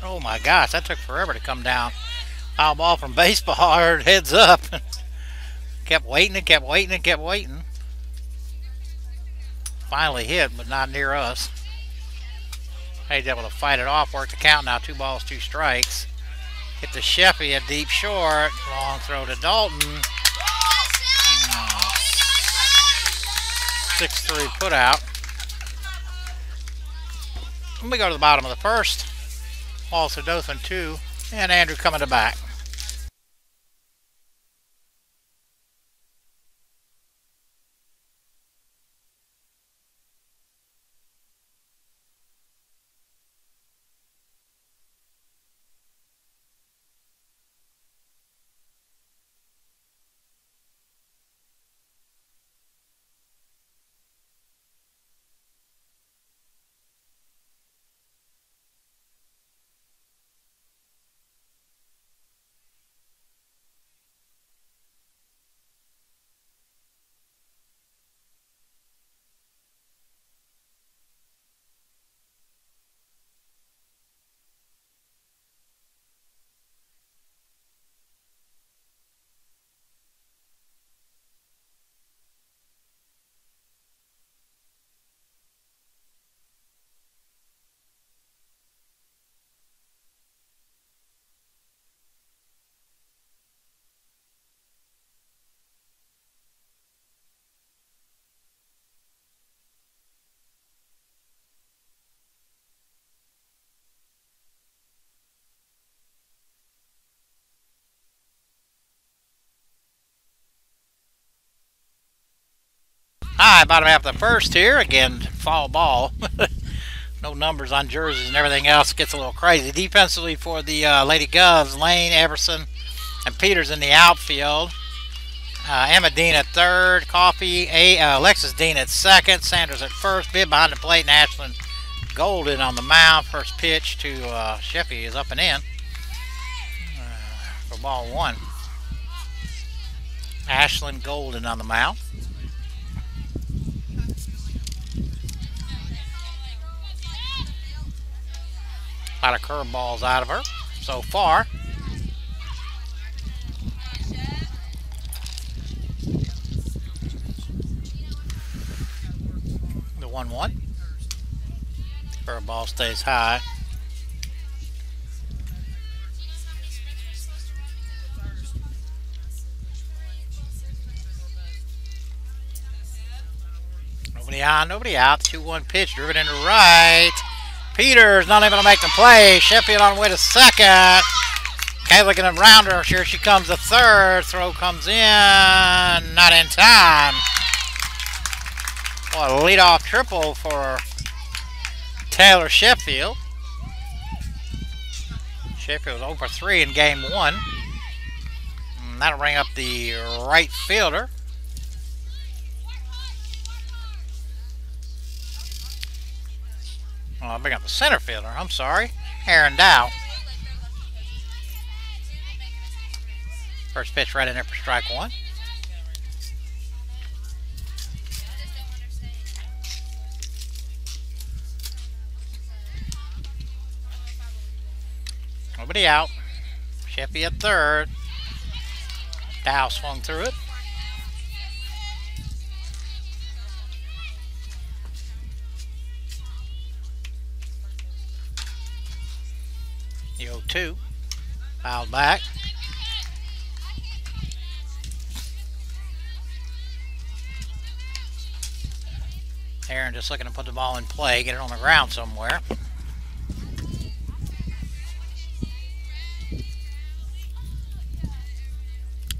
Oh my gosh, that took forever to come down. Foul ball from baseball. I heard heads up. Kept waiting and kept waiting and kept waiting. Finally hit, but not near us. He's able to fight it off, work the count now. 2 balls, 2 strikes. Hit to Sheffy, a deep short. Long throw to Dalton. 6-3 put out. We go to the bottom of the first. Wallace-Dothan 2, and Andrew coming to back. Hi, bottom half of the first here. Again, foul ball. No numbers on jerseys and everything else. Gets a little crazy. Defensively for the Lady Govs, Lane, Everson, and Peters in the outfield. Emma Dean at third. Coffee, Alexis Dean at second. Sanders at first. Bib behind the plate. And Ashlyn Golden on the mound. First pitch to Sheffy is up and in for ball 1. Ashlyn Golden on the mound. A lot of curveballs out of her so far. The 1-1. Curveball stays high. Nobody on, nobody out. 2-1 pitch driven into right. Peters not able to make the play. Sheffield on the way to second. Okay, looking around her. Here she comes to third. Throw comes in. Not in time. What a leadoff triple for Taylor Sheffield. Sheffield was 0 for 3 in game 1. And that'll bring up the right fielder. Oh, I'll bring up the center fielder. I'm sorry. Aaron Dow. First pitch right in there for strike 1. Nobody out. Sheffy at third. Dow swung through it. The 0-2. Fouled back. Aaron just looking to put the ball in play, get it on the ground somewhere.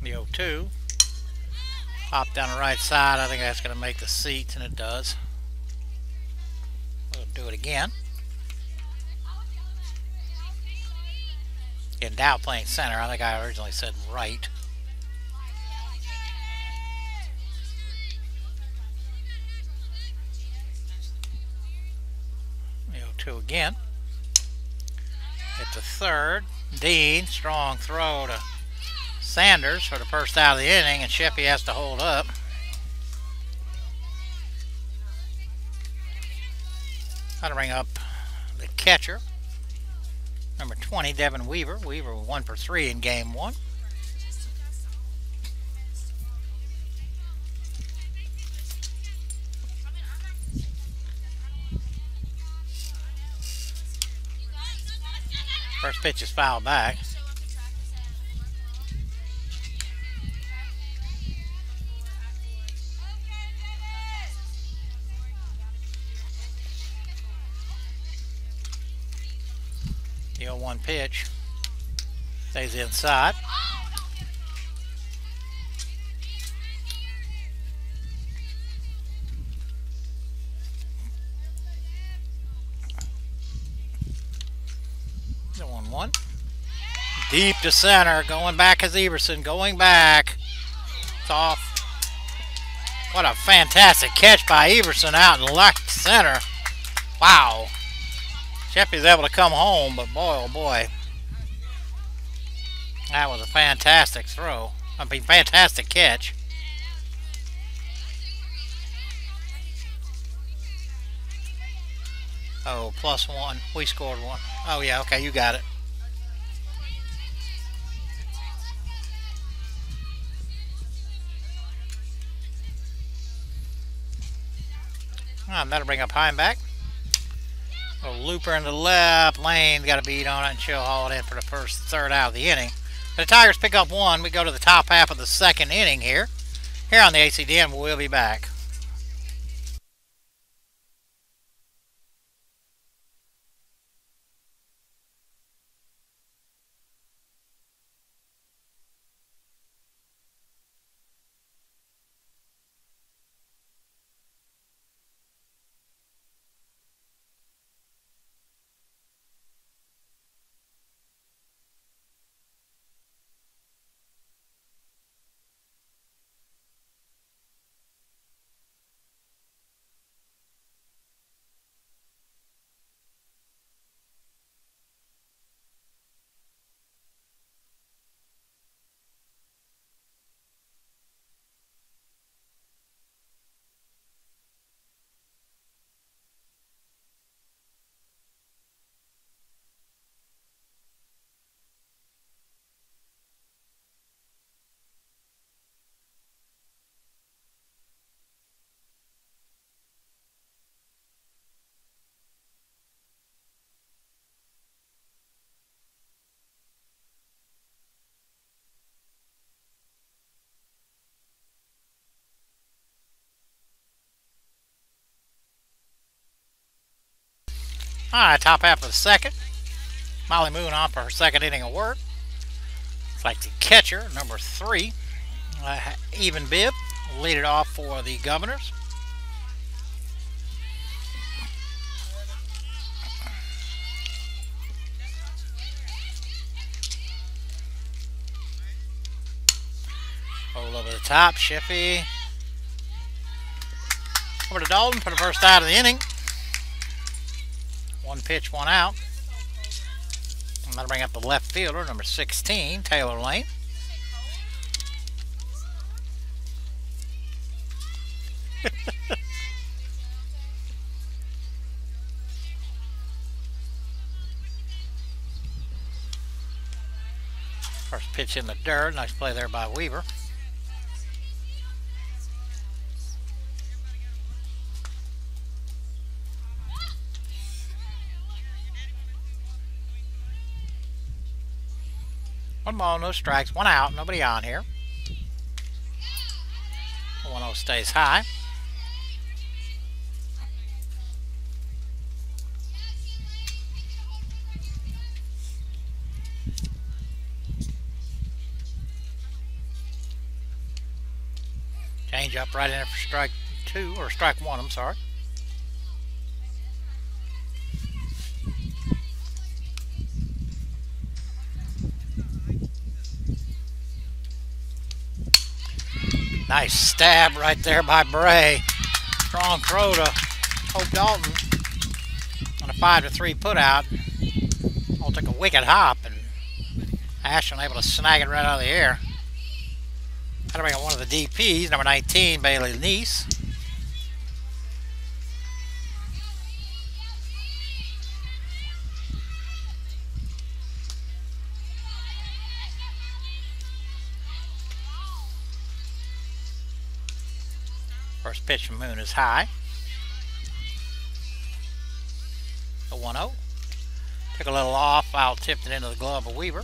The 0-2. Pop down the right side. I think that's going to make the seats, and it does. We'll do it again. Again, Dow playing center. I think I originally said right. The 0-2 again. Hit the third. Dean, strong throw to Sanders for the first out of the inning, and Sheffy has to hold up. That'll bring up the catcher. Number 20, Devin Weaver. Weaver 1 for 3 in game 1. First pitch is fouled back. The 0-1 pitch stays inside. The 1-1. Deep to center. Going back is Everson. Going back. It's off. What a fantastic catch by Everson out in left center. Wow. Sheffy's able to come home, but boy, oh boy. That was a fantastic throw. I mean, fantastic catch. Oh, +1. We scored 1. Oh, yeah, okay, you got it. That'll bring up Heimbach. A looper in the left lane. Got a beat on it, and she'll haul it in for the third out of the inning. The Tigers pick up 1. We go to the top half of the second inning here. Here on the ACDM, we'll be back. Alright, top half of the second. Molly Moon on for her second inning of work. It's like the catcher, number 3, Even Bibb, lead it off for the Governors. Hold over the top, Sheffy. Over to Dalton for the first out of the inning. 1 pitch, 1 out. And that'll bring up the left fielder, number 16, Taylor Lane. First pitch in the dirt. Nice play there by Weaver. One ball, no strikes, 1 out, nobody on here. 1-0 stays high. Change up right in there for strike 2, or strike 1, I'm sorry. Nice stab right there by Bray. Strong throw to Hope Dalton on a 5-3 put out. Oh, took a wicked hop, and Ashton able to snag it right out of the air. That'll bring up one of the DPs, number 19, Bailey Neese. First pitch from Moon is high. The 1-0. Took a little off, foul tipped it into the glove of Weaver.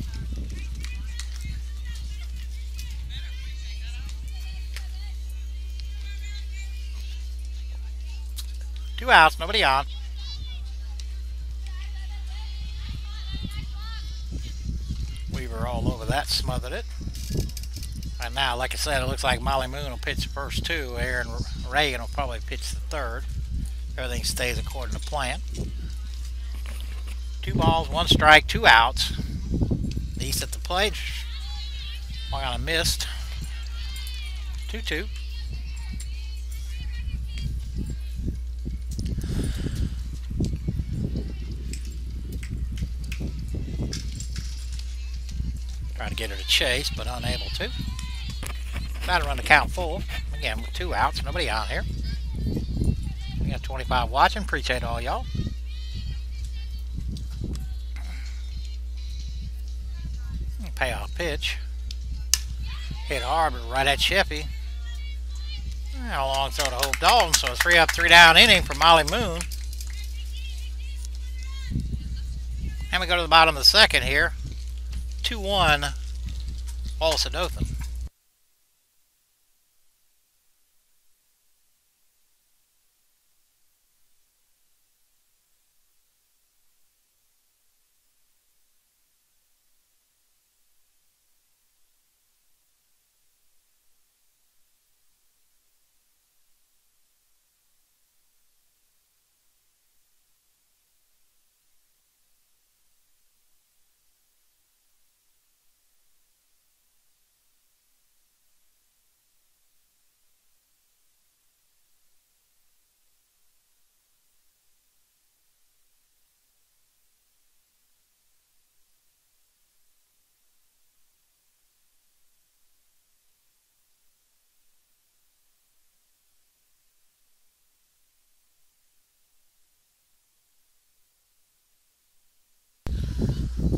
Two outs, nobody on. Weaver all over that, smothered it. And now, like I said, it looks like Molly Moon will pitch the first two. Aaron Reagan will probably pitch the third. Everything stays according to plan. 2 balls, 1 strike, 2 outs. East at the plate. Swung on a missed. 2-2. Trying to get her to chase, but unable to. Trying to run the count full. Again, with 2 outs, nobody on here. We got 25 watching. Appreciate all y'all. Payoff pitch. Hit hard, but right at Sheffy. A long throw to Hope Dalton, so a 3 up, 3 down inning for Molly Moon. And we go to the bottom of the second here. 2-1, Wallace-Dothan.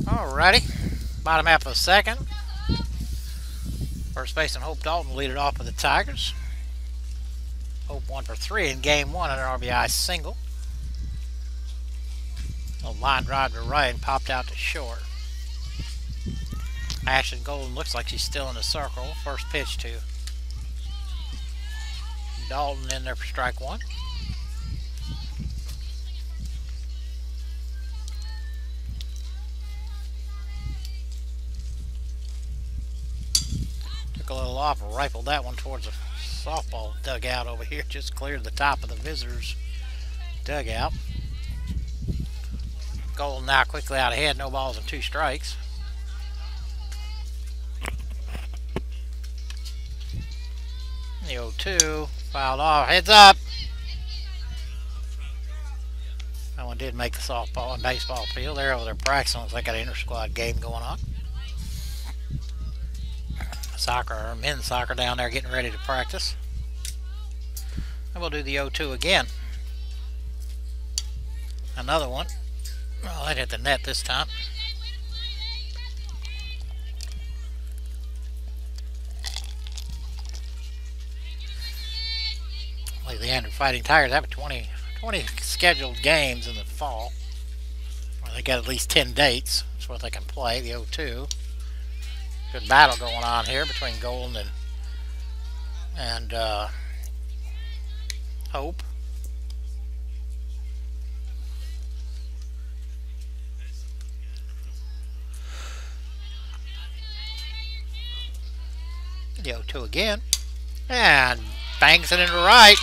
Alrighty, bottom half of the second. First baseman Hope Dalton lead it off for the Tigers. Hope 1 for 3 in game 1 on an RBI single. A line drive to right and popped out to short. Ashton Golden looks like she's still in the circle. First pitch to Dalton in there for strike 1. A little off, rifled that one towards the softball dugout over here, just cleared the top of the visitors dugout. Golden now quickly out ahead, no balls and 2 strikes. The 0-2 fouled off, heads up. That one did make the softball and baseball field. They're over there practicing. Looks like got an inter-squad game going on. Soccer, or men's soccer down there getting ready to practice. And we'll do the 0-2 again. Another one. Well, that hit the net this time. Like the Andrew Fighting Tigers have 20 scheduled games in the fall. Well, they got at least 10 dates. That's what they can play, the 0-2. Good battle going on here between Golden and Hope. The 0-2 again. And bangs it into right.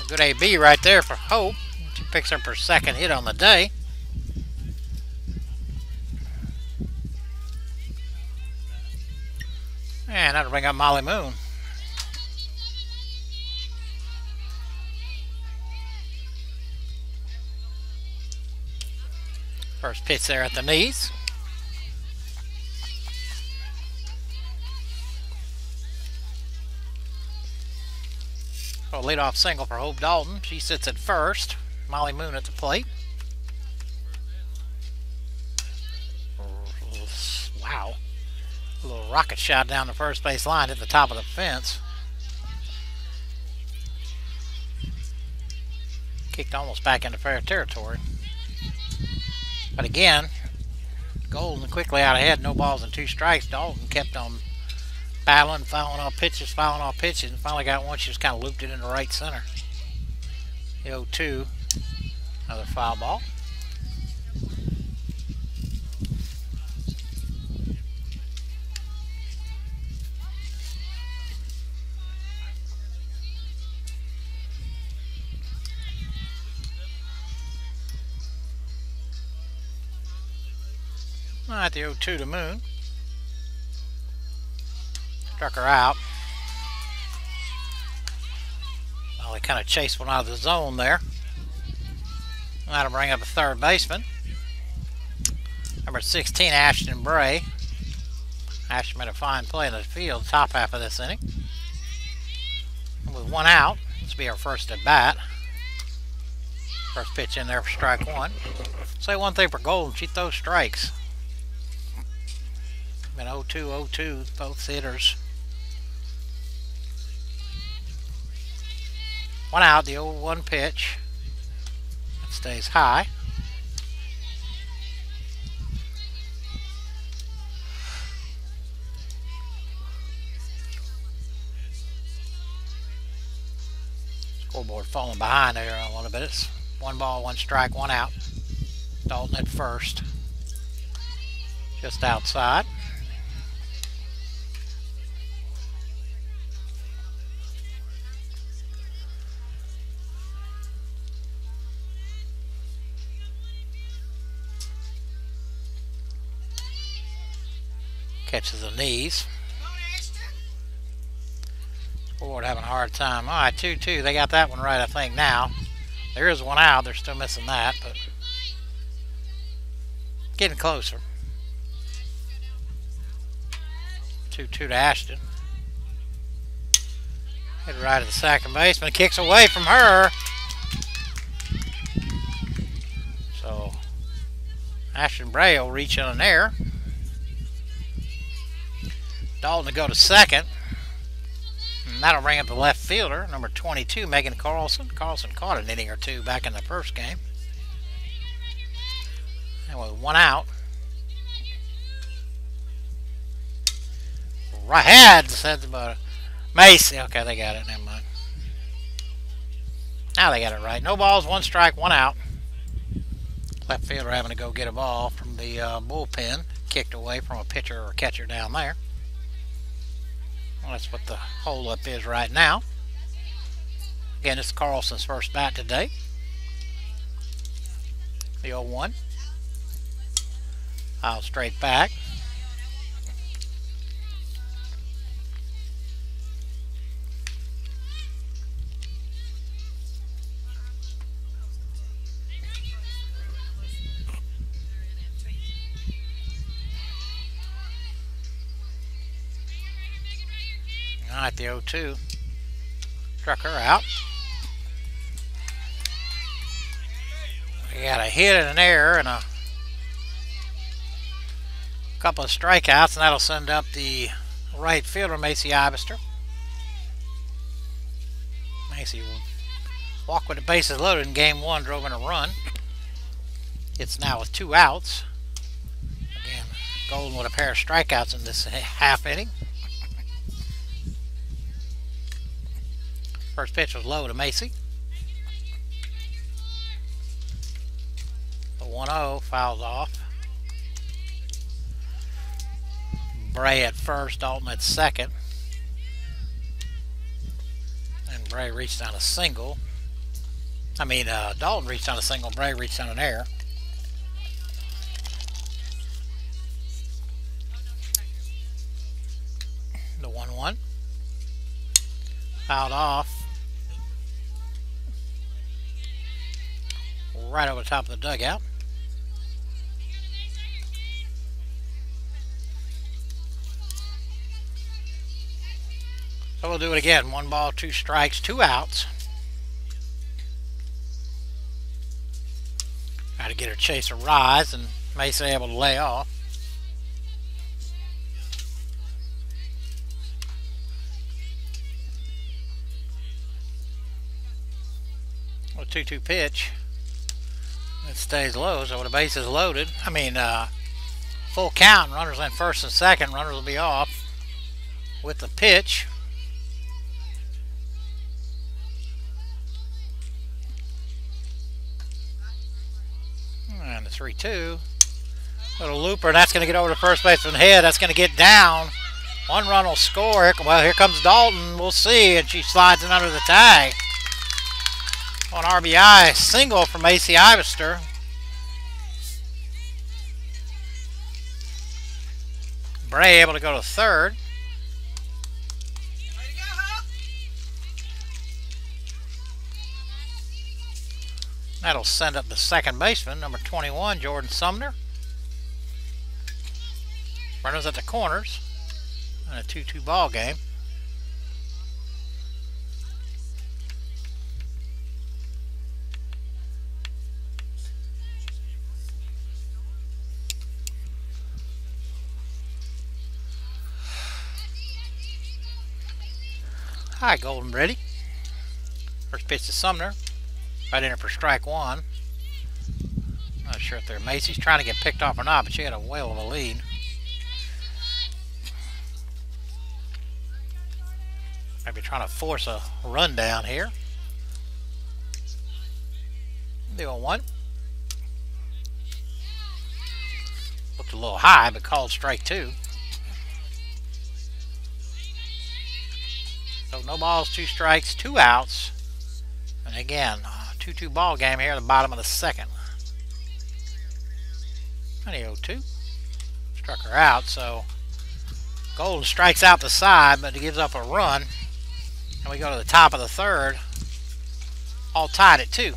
A good AB right there for Hope. She picks up her second hit on the day. And that'll bring up Molly Moon. First pitch there at the knees. A leadoff single for Hope Dalton. She sits at first. Molly Moon at the plate. Wow. A little rocket shot down the first base line at the top of the fence. Kicked almost back into fair territory. But again, Golden quickly out ahead, no balls and 2 strikes. Dalton kept on battling, fouling off pitches, and finally got one. She just kind of looped it into right center. The 0-2, another foul ball. All right, the 0-2 to Moon. Struck her out. Well, they kind of chased one out of the zone there. That'll bring up a third baseman. Number 16, Ashton Bray. Ashton made a fine play in the field, top half of this inning. With 1 out, this will be our first at bat. First pitch in there for strike 1. Say one thing for Golden, she throws strikes. Been 0-2, 0-2, both hitters. 1 out, the 0-1 pitch. It stays high. Scoreboard falling behind there a little bit. It's 1 ball, 1 strike, 1 out. Dalton at first. Just outside. Catches the knees. Scoreboard having a hard time. All right, 2-2. They got that one right, I think, now. There is 1 out. They're still missing that, but getting closer. 2-2 to Ashton. Hit right at the second baseman. Kicks away from her. So Ashton Bray will reach in an air. Dalton to go to second. And that'll bring up the left fielder, number 22, Megan Carlson. Carlson caught an inning or 2 back in the first game. And with 1 out. Right ahead, said about Macy. Okay, they got it. Never mind. Now they got it right. No balls, 1 strike, 1 out. Left fielder having to go get a ball from the bullpen. Kicked away from a pitcher or catcher down there. Well, that's what the hold-up is right now. Again, it's Carlson's first bat today. The 0-1. Foul straight back. All right, the 0-2. Struck her out. We got a hit and an error and a couple of strikeouts, and that'll send up the right fielder, Macy Ibester. Macy walked with the bases loaded in game 1, drove in a run. It's now with 2 outs. Again, Golden with a pair of strikeouts in this half inning. First pitch was low to Macy. The 1-0 fouls off. Bray at first, Dalton at second. And Bray reached on a single. Dalton reached on a single, Bray reached on an error. The 1-1. Fouled off. Right over the top of the dugout. So we'll do it again. 1 ball, 2 strikes, 2 outs. Try to get her chaser rise, and Macy able to lay off. 2-2 pitch. It stays low, so the base is loaded. Full count. Runners in first and second. Runners will be off with the pitch. And the 3-2. Little looper. That's going to get over to first baseman's head. That's going to get down. One run will score. Well, here comes Dalton. We'll see. And she slides in under the tag. On RBI single from AC Ivester. Bray able to go to third. That'll send up the second baseman, number 21, Jordan Sumner. Runners at the corners. And a 2-2 ball game. Hi, Golden ready. First pitch to Sumner. Right in it for strike one. Not sure if they're Macy's trying to get picked off or not, but she had a whale of a lead. Maybe trying to force a run down here. The 0-1. Looked a little high, but called strike two. So no balls, 2 strikes, 2 outs. And again, 2-2 ball game here at the bottom of the second. And the 0-2. Struck her out, so Golden strikes out the side, but he gives up a run. And we go to the top of the third. All tied at 2.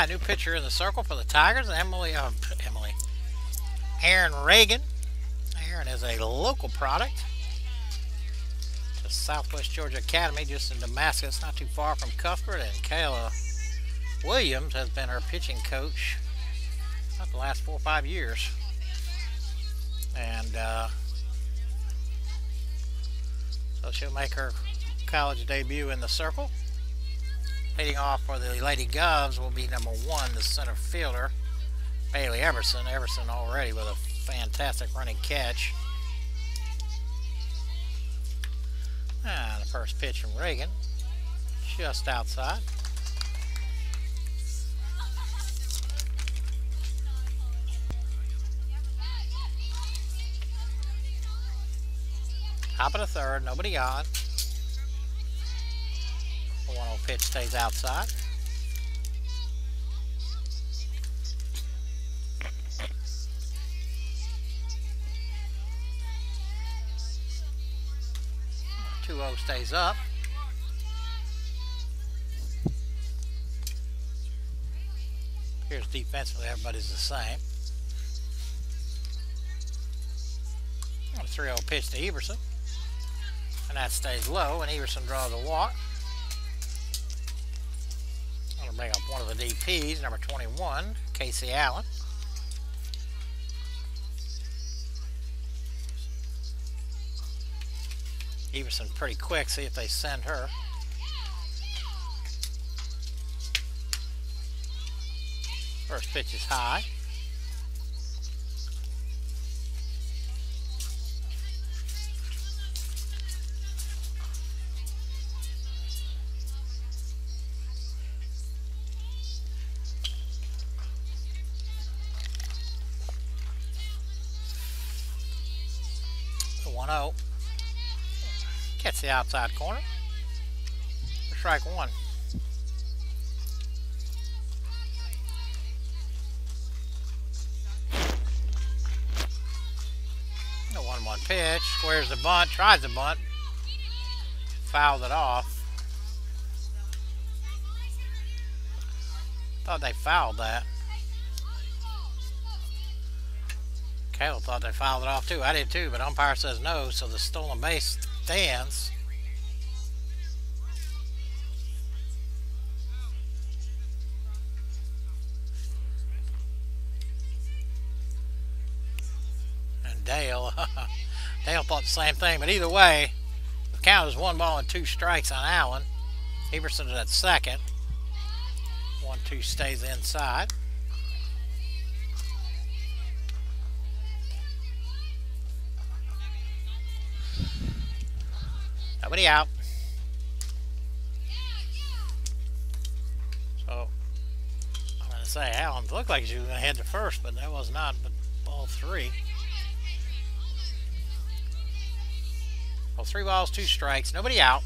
New pitcher in the circle for the Tigers, Aaron Reagan. Aaron is a local product. To Southwest Georgia Academy, just in Damascus, not too far from Cuthbert. And Kayla Williams has been her pitching coach about the last 4 or 5 years. And so she'll make her college debut in the circle. Leading off for the Lady Govs will be number 1, the center fielder, Bailey Everson. Everson already with a fantastic running catch. And the first pitch from Reagan, just outside. Top of the third, nobody on. The 1-0 pitch stays outside. The 2-0 stays up. defensively, everybody's the same. A 3-0 pitch to Everson. And that stays low, and Everson draws a walk. I'm going to bring up one of the DPs, number 21, Casey Allen. Everson pretty quick, see if they send her. First pitch is high. The 1-0. Gets the outside corner. For strike one. The 1-1 pitch. Squares the bunt. Tries the bunt. Fouled it off. Thought they fouled that. Caleb thought they fouled it off too. I did too, but umpire says no, so the stolen base stands. And Dale thought the same thing, but either way, the count is 1 ball and 2 strikes on Allen. Everson is at second. 1-2 stays inside. Nobody out. So, I'm going to say Allen looked like he was going to head to first, but that was not but ball 3. Well, 3 balls, 2 strikes. Nobody out.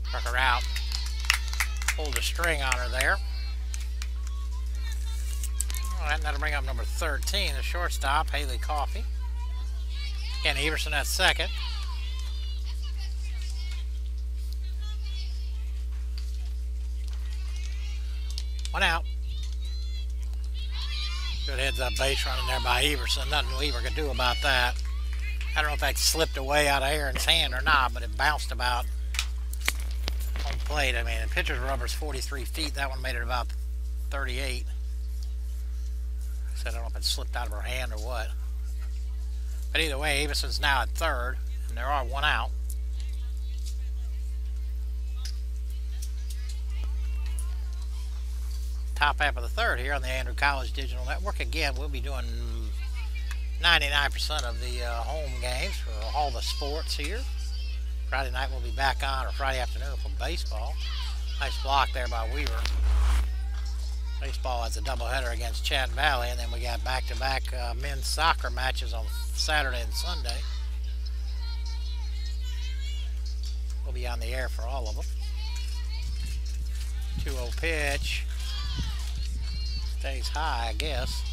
Tucker out. Pulled a string on her there. All right, that'll bring up number 13, the shortstop, Haley Coffey. Again, Everson at second. One out. Good heads-up base running there by Everson. Nothing Weaver could do about that. I don't know if that slipped away out of Aaron's hand or not, but it bounced about home plate. I mean, the pitcher's rubber's 43 feet. That one made it about 38. So I don't know if it slipped out of her hand or what. But either way, Everson's now at third, and there are 1 out. Top half of the third here on the Andrew College Digital Network. Again, we'll be doing 99% of the home games for all the sports here. Friday night we'll be back on, or Friday afternoon for baseball. Nice block there by Weaver. Baseball has a doubleheader against Chatton Valley, and then we got back-to-back men's soccer matches on Saturday and Sunday. We'll be on the air for all of them. 2-0 pitch. Stays high, I guess.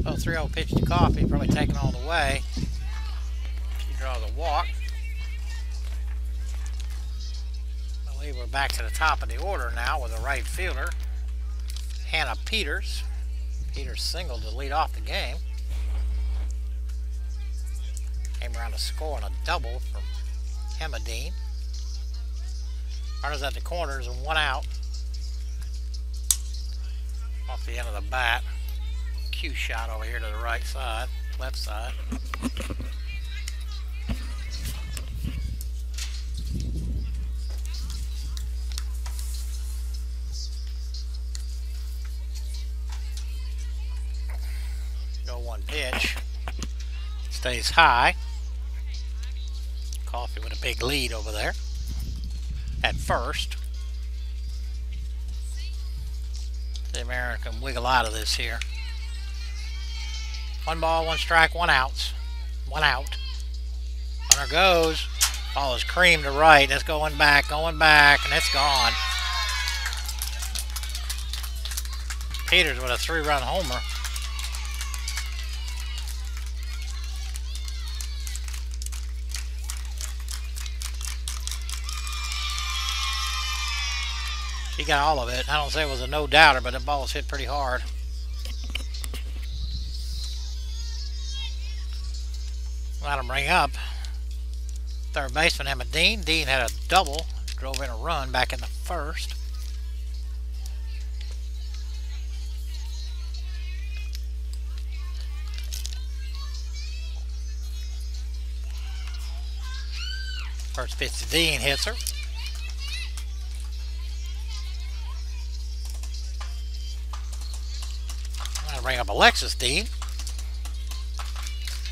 Oh, 3-0 pitch to Coffey, probably taken all the way. She draws a walk. I believe we're back to the top of the order now with a right fielder, Hannah Peters. Peters singled to lead off the game. Came around to score on a double from Hemadine. Runners at the corners and 1 out. Off the end of the bat. Cue shot over here to the right side, left side. No 1 pitch. Stays high. Coffey with a big lead over there at first. The American wiggle out of this here. 1 ball, 1 strike, 1 out. 1 out. Runner goes. Ball is creamed to right. It's going back, and it's gone. Peters with a 3-run homer. She got all of it. I don't say it was a no-doubter, but the ball was hit pretty hard. Let him bring up third baseman Emma Dean. Dean had a double, drove in a run back in the first. First pitch to Dean, hits her. I'll bring up Alexis Dean.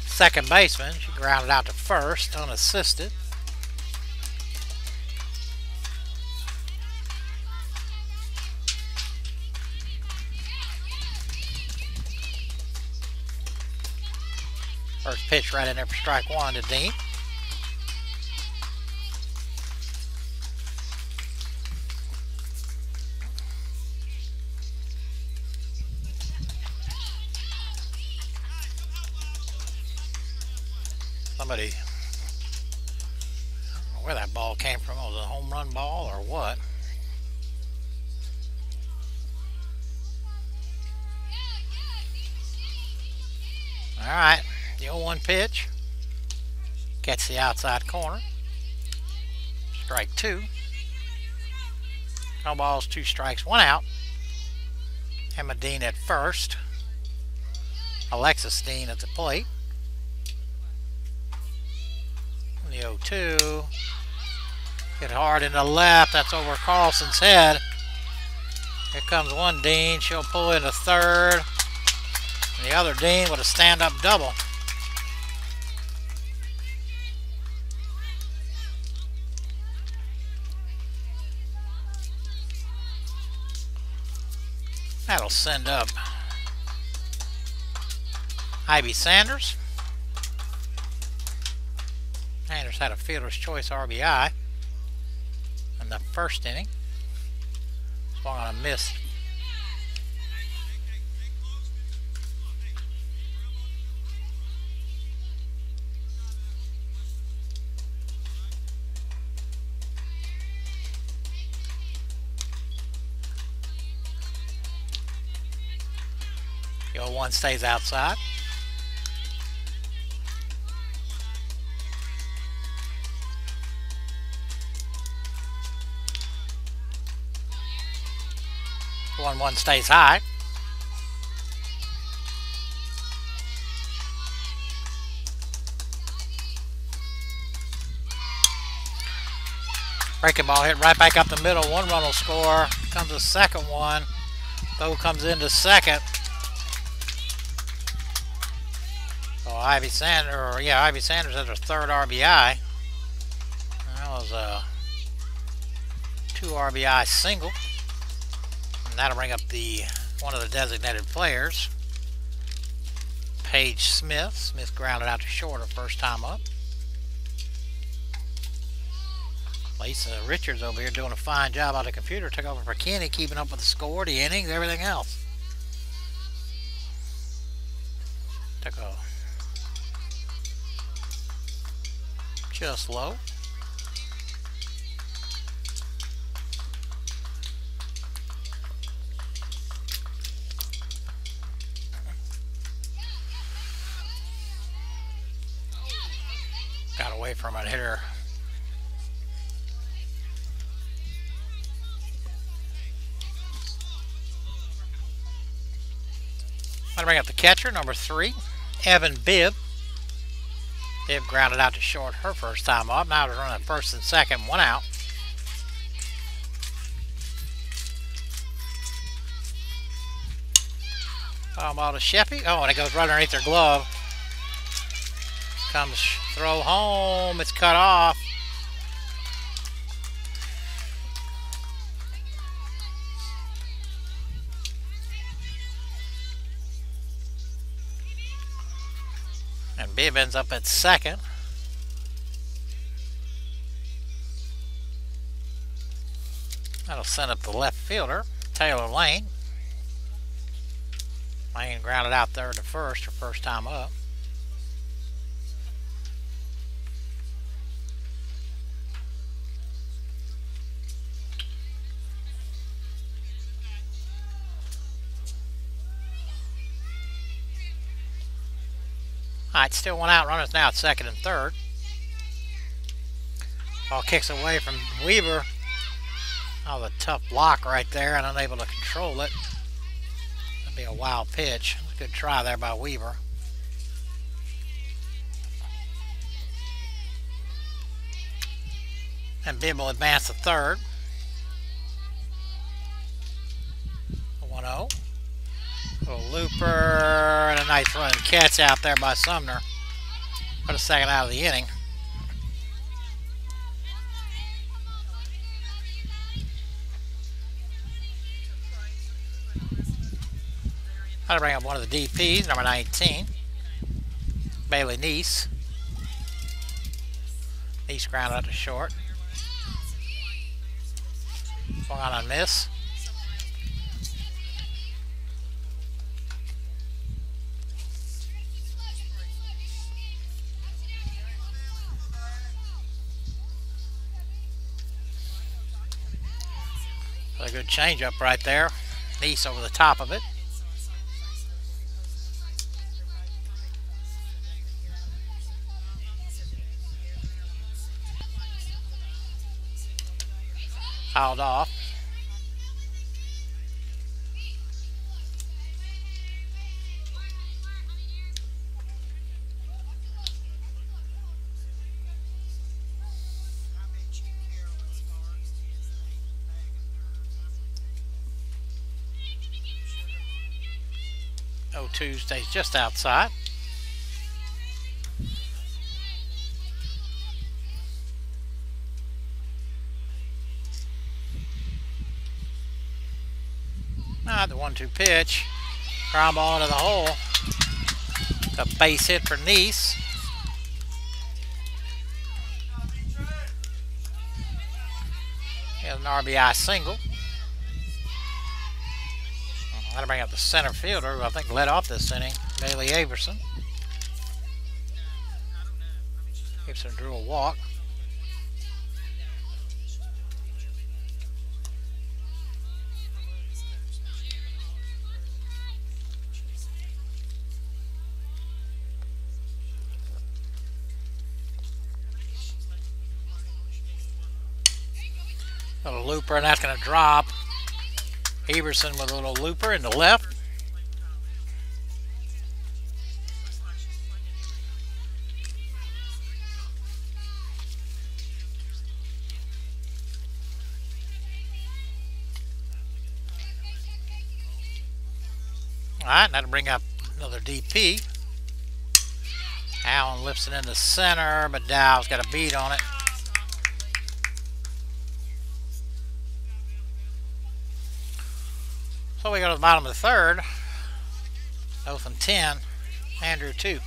Second baseman. She grounded out to first, unassisted. First pitch right in there for strike one to Dean. Somebody, I don't know where that ball came from. Was it a home run ball or what? All right, the 0-1 pitch. Gets the outside corner. Strike two. No balls, 2 strikes, 1 out. Emma Dean at first. Alexis Dean at the plate. The 0-2. Hit hard in the left. That's over Carlson's head. Here comes one Dean. She'll pull into third. And the other Dean with a stand-up double. That'll send up Ivy Sanders. Sanders had a fielder's choice RBI in the first inning. Swung on a miss. The 0-1 stays outside. The 1-1 stays high. Breaking ball hit right back up the middle. 1 run will score. Comes the second one. Throw comes into second. So Ivy Sanders has her third RBI. That was a 2 RBI single. And that'll bring up one of the designated players, Paige Smith. Smith grounded out to short her first time up. Lisa Richards over here doing a fine job on the computer. Took over for Kenny, keeping up with the score, the innings, everything else. Took a just low. Got away from it, hit her. I'm going to bring up the catcher, number 3, Evan Bibb. Bibb grounded out to short her first time up. Now to run at first and second, 1 out. Ball to Sheppy. Oh, and it goes right underneath her glove. Comes throw home. It's cut off. And Bibb ends up at second. That'll send up the left fielder, Taylor Lane. Lane grounded out third to first, her first time up. Alright, still one out. Runners now at second and third. Ball kicks away from Weaver. Oh, the tough block right there and unable to control it. That'd be a wild pitch. Good try there by Weaver. And Bibb advance to third. 1-0. Little looper and a nice run catch out there by Sumner. Put a second out of the inning. I'll bring up one of the DPs, number 19, Bailey Neese. Neese grounded out to short. Swung on a miss. A good changeup right there. Neese over the top of it. Fouled off. O2 stays just outside. The 1-2 pitch. Ground ball into the hole. A base hit for Neese. Here's an RBI single. I'm going to bring up the center fielder, who I think led off this inning, Bailey Averson. Gibson drew a walk. Little looper, and that's going to drop. Everson with a little looper in the left. All right, now to bring up another DP. Allen lifts it in the center, but Dow's got a beat on it. So we go to the bottom of the third. Dothan 10, Andrew 2.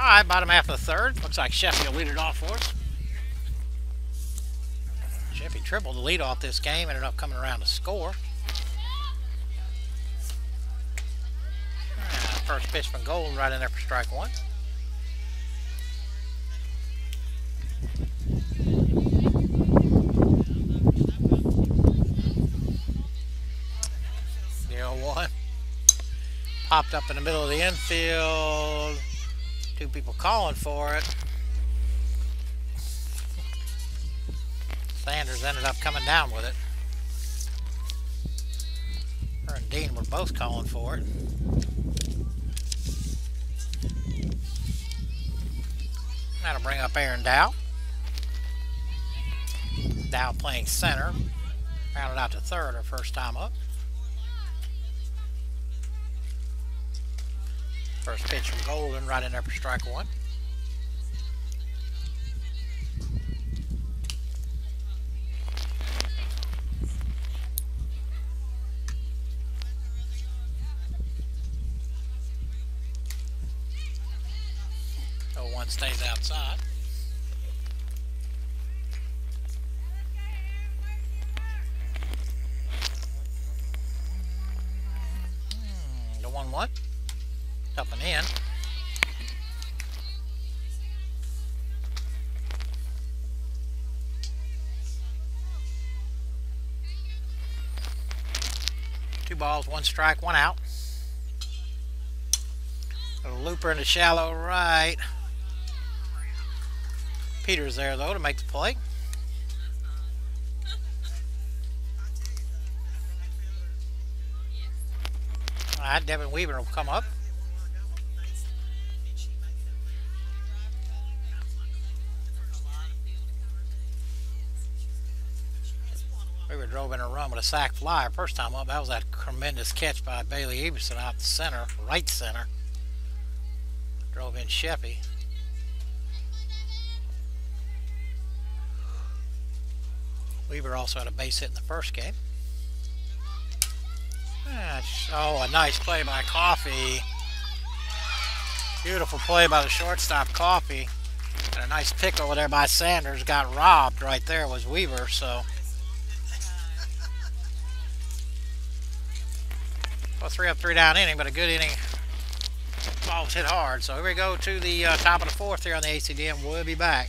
All right, bottom half of the third. Looks like Sheffield lead it off for us. Shippy tripled the lead off this game, ended up coming around to score. First pitch from Golden right in there for strike one. The 0-1. Popped up in the middle of the infield. Two people calling for it. Sanders ended up coming down with it. Her and Dean were both calling for it. That'll bring up Aaron Dow. Dow playing center. Rounded out to third her first time up. First pitch from Golden right in there for strike one. One stays outside. The 1-1. Up and in. Two balls, one strike, one out. A looper in the shallow right. Peter's there though to make the play. All right, Devin Weaver will come up. Weaver drove in a run with a sac fly first time up. That was that tremendous catch by Bailey Everson out in center, right center. Drove in Sheppy. Weaver also had a base hit in the first game. Oh, a nice play by Coffey. Beautiful play by the shortstop, Coffey. And a nice pick over there by Sanders. Got robbed right there was Weaver, so. Well, 3 up, 3 down inning, but a good inning. Ball was hit hard. So here we go to the top of the fourth here on the ACDM. We'll be back.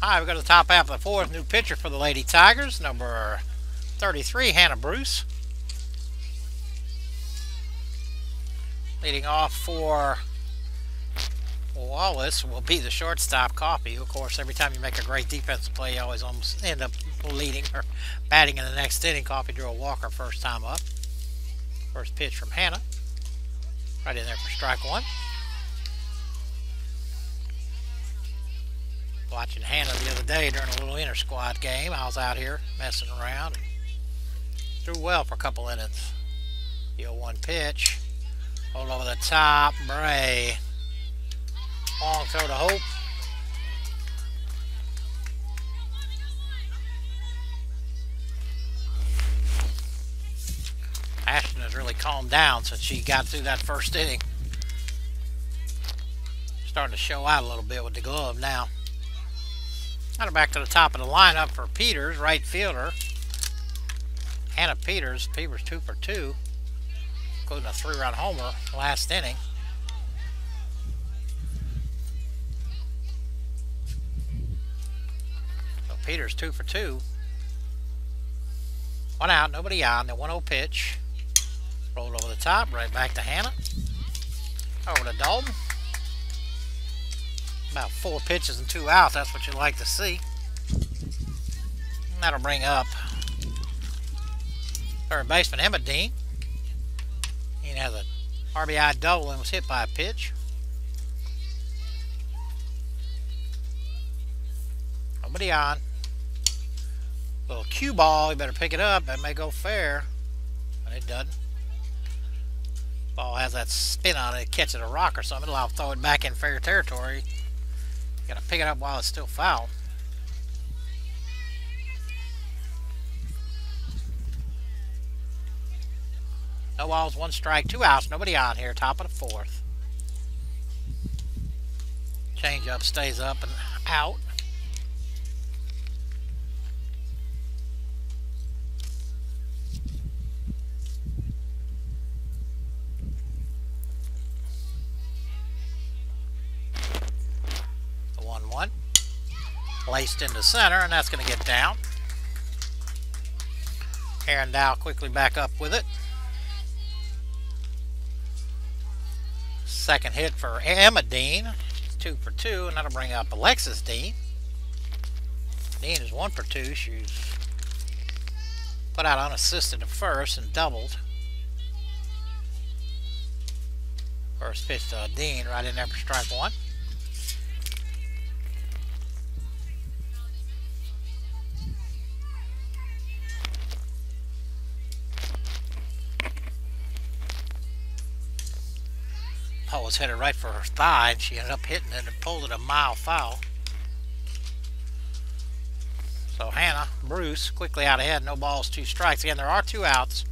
All right, we go to the top half of the fourth. New pitcher for the Lady Tigers, number 33, Hannah Bruce. Leading off for Wallace will be the shortstop, Coffey. Of course, every time you make a great defensive play, you always almost end up leading or batting in the next inning. Coffey drew a walker first time up. First pitch from Hannah. Right in there for strike one. Watching Hannah the other day during a little inter-squad game. I was out here messing around and threw well for a couple innings. The 0-1 pitch. Hold over the top. Bray. Long throw to Hope. Ashton has really calmed down since she got through that first inning. starting to show out a little bit with the glove now. Now back to the top of the lineup for Peters, right fielder. Hannah Peters. Peters 2 for 2, including a 3-run homer last inning. So Peters 2 for 2. 1 out, nobody on. The 1-0 pitch. Rolled over the top, right back to Hannah. Over to Dalton. About 4 pitches and 2 outs. That's what you like to see. And that'll bring up third baseman Emma Dean. He has a RBI double and was hit by a pitch. Nobody on. Little cue ball. You better pick it up. That may go fair, but it doesn't. Ball has that spin on it. It catches a rock or something. It'll throw it back in fair territory. You gotta pick it up while it's still foul. No balls, 1 strike, 2 outs. Nobody on here. Top of the 4th. Change up stays up and out. The 1-1. Laced into center, and that's going to get down. Aaron Dow quickly back up with it. Second hit for Emma Dean. 2 for 2, and that'll bring up Alexis Dean. Dean is 1 for 2. She's put out unassisted at first and doubled. First pitch to Dean, right in there for strike 1. Paul was headed right for her thigh, and she ended up hitting it and pulled it a mile foul. So Hannah Bruce quickly out ahead, no balls, 2 strikes. Again, there are 2 outs.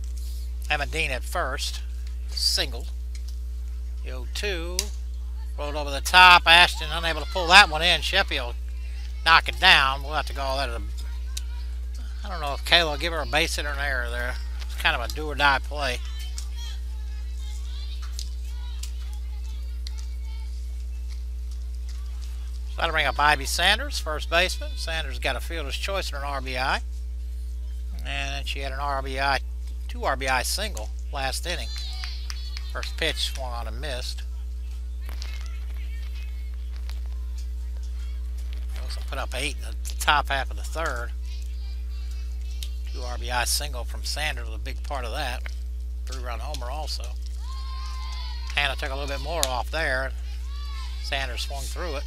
Emma Dean at first, singled. The 0-2, rolled over the top. Ashton unable to pull that one in. Sheffield knock it down. We'll have to call that I don't know if Kayla will give her a base hit or an error there. It's kind of a do or die play. That'll bring up Ivy Sanders, first baseman. Sanders got a fielder's choice and an RBI. And she had an RBI, 2 RBI single last inning. First pitch swung on and missed. Also put up 8 in the top half of the 3rd. 2 RBI single from Sanders was a big part of that. 3-run homer also. Hannah took a little bit more off there. Sanders swung through it.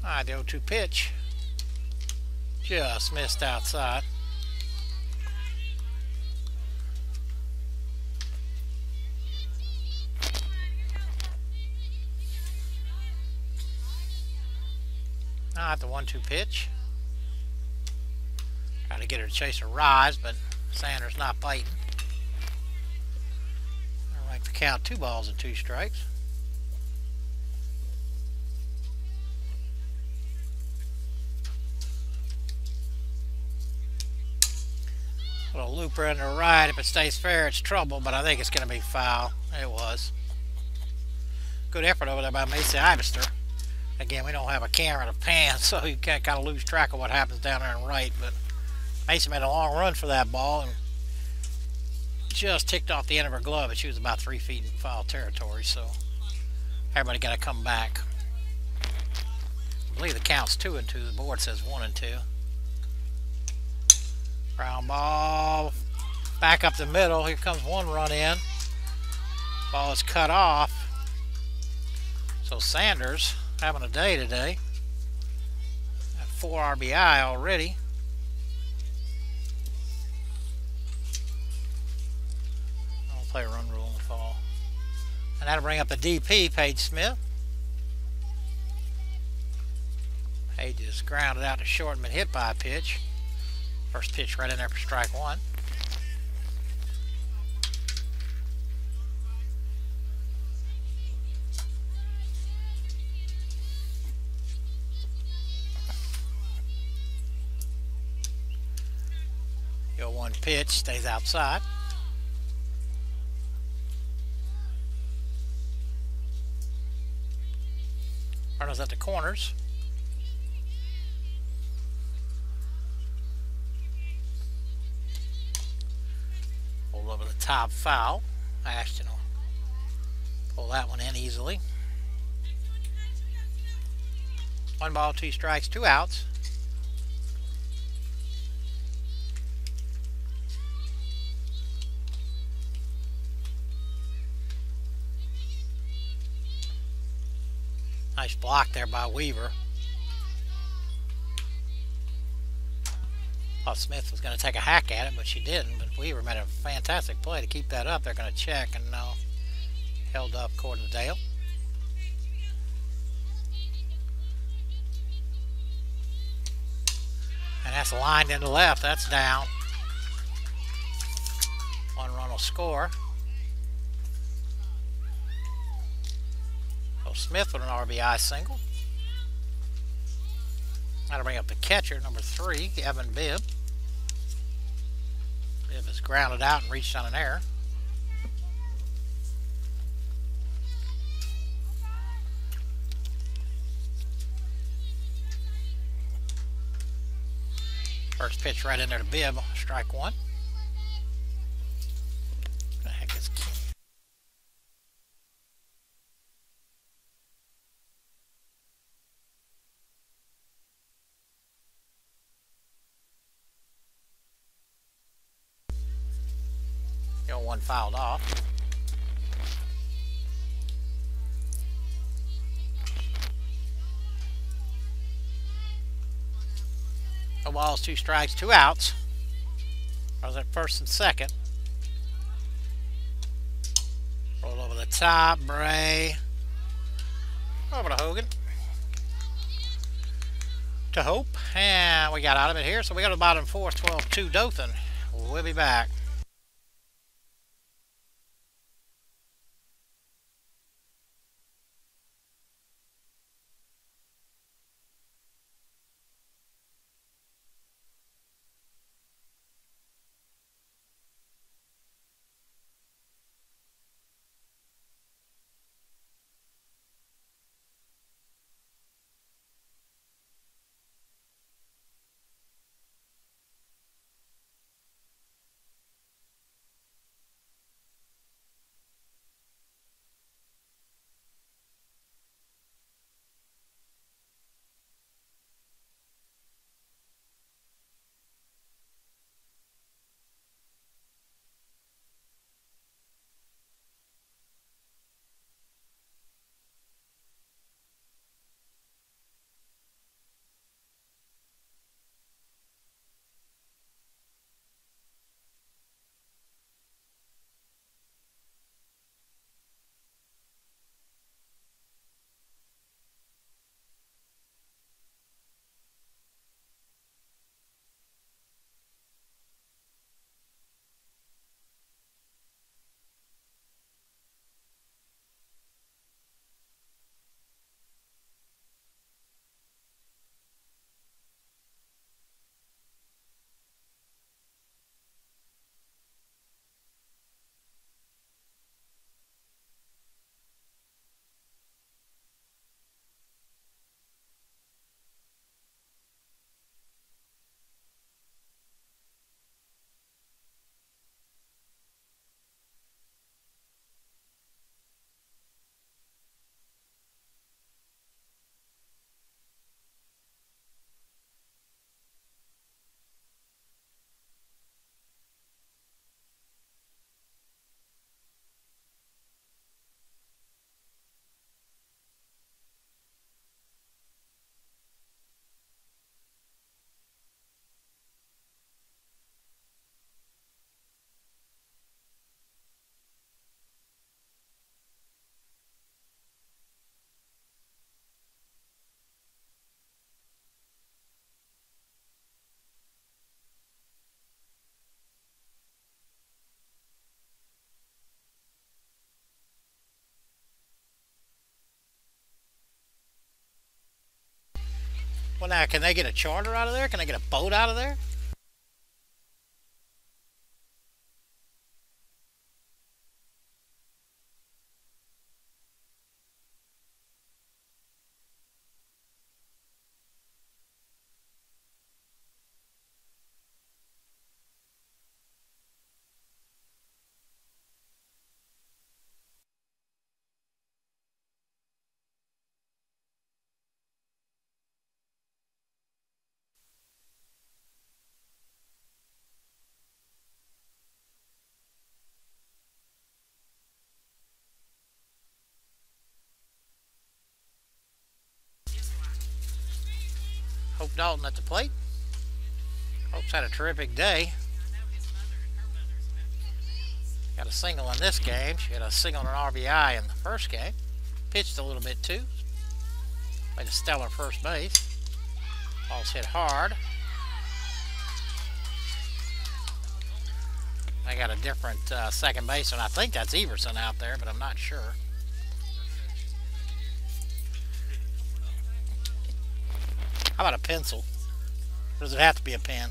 Alright, the 0-2 pitch. Just missed outside. Alright, the 1-2 pitch. Try to get her to chase a rise, but Sanders not biting. I like the count, 2 balls and 2 strikes. Little looper in the right. If it stays fair, it's trouble, but I think it's going to be foul. It was. Good effort over there by Macy Ivester. Again, we don't have a camera to pan, so you can't kind of lose track of what happens down there in right. But Macy made a long run for that ball and just ticked off the end of her glove, and she was about 3 feet in foul territory. So everybody got to come back. I believe the count's 2-2. The board says 1-2. Ground ball back up the middle. Here comes 1 run in. Ball is cut off. So Sanders having a day today. At 4 RBI already. I'll play a run rule in the fall. And that'll bring up the DP, Paige Smith. Paige is grounded out to short and been hit by a pitch. First pitch right in there for strike one. Go one pitch, stays outside. Runners at the corners. Hold over the top, foul. Ashton will pull that one in easily. 1 ball, 2 strikes, 2 outs. Nice block there by Weaver. Thought Smith was going to take a hack at it, but she didn't. But Weaver made a fantastic play to keep that up. They're going to check, and now held up according to Dale. And that's lined into left. That's down. 1 run will score. So Smith with an RBI single. That'll bring up the catcher, number 3, Evan Bibb. Bibb is grounded out and reached on an error. First pitch right in there to Bibb, strike one. What the heck is King? One fouled off. No balls, 2 strikes, 2 outs. I was at first and second. Roll over the top, Bray. Over to Hogan. To Hope. And we got out of it here. So we got a bottom 4th, 12-2 Dothan. We'll be back. now, can they get a charter out of there? Can they get a boat out of there? Hope Dalton at the plate. Hope's had a terrific day. Got a single in this game. She had a single and an RBI in the first game. Pitched a little bit too. Played a stellar first base. Ball's hit hard. I got a different second baseman. I think that's Everson out there, but I'm not sure. How about a pencil? Or does it have to be a pen?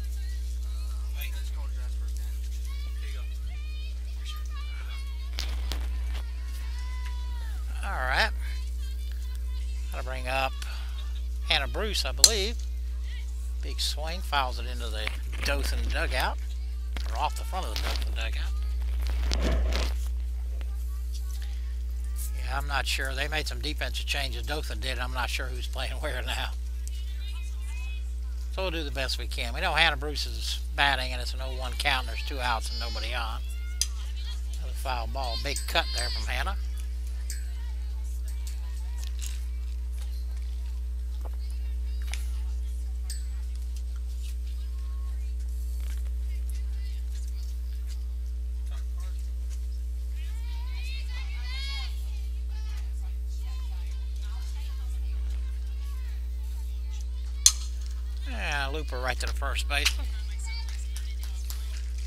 Alright. Gotta bring up Hannah Bruce, I believe. Big swing, fouls it into the Dothan dugout. Or off the front of the Dothan dugout. Yeah, I'm not sure. They made some defensive changes. Dothan did. I'm not sure who's playing where now. So we'll do the best we can. We know Hannah Bruce is batting, and it's an 0-1 count, and there's 2 outs and nobody on. Another foul ball. Big cut there from Hannah. Looper right to the first baseman.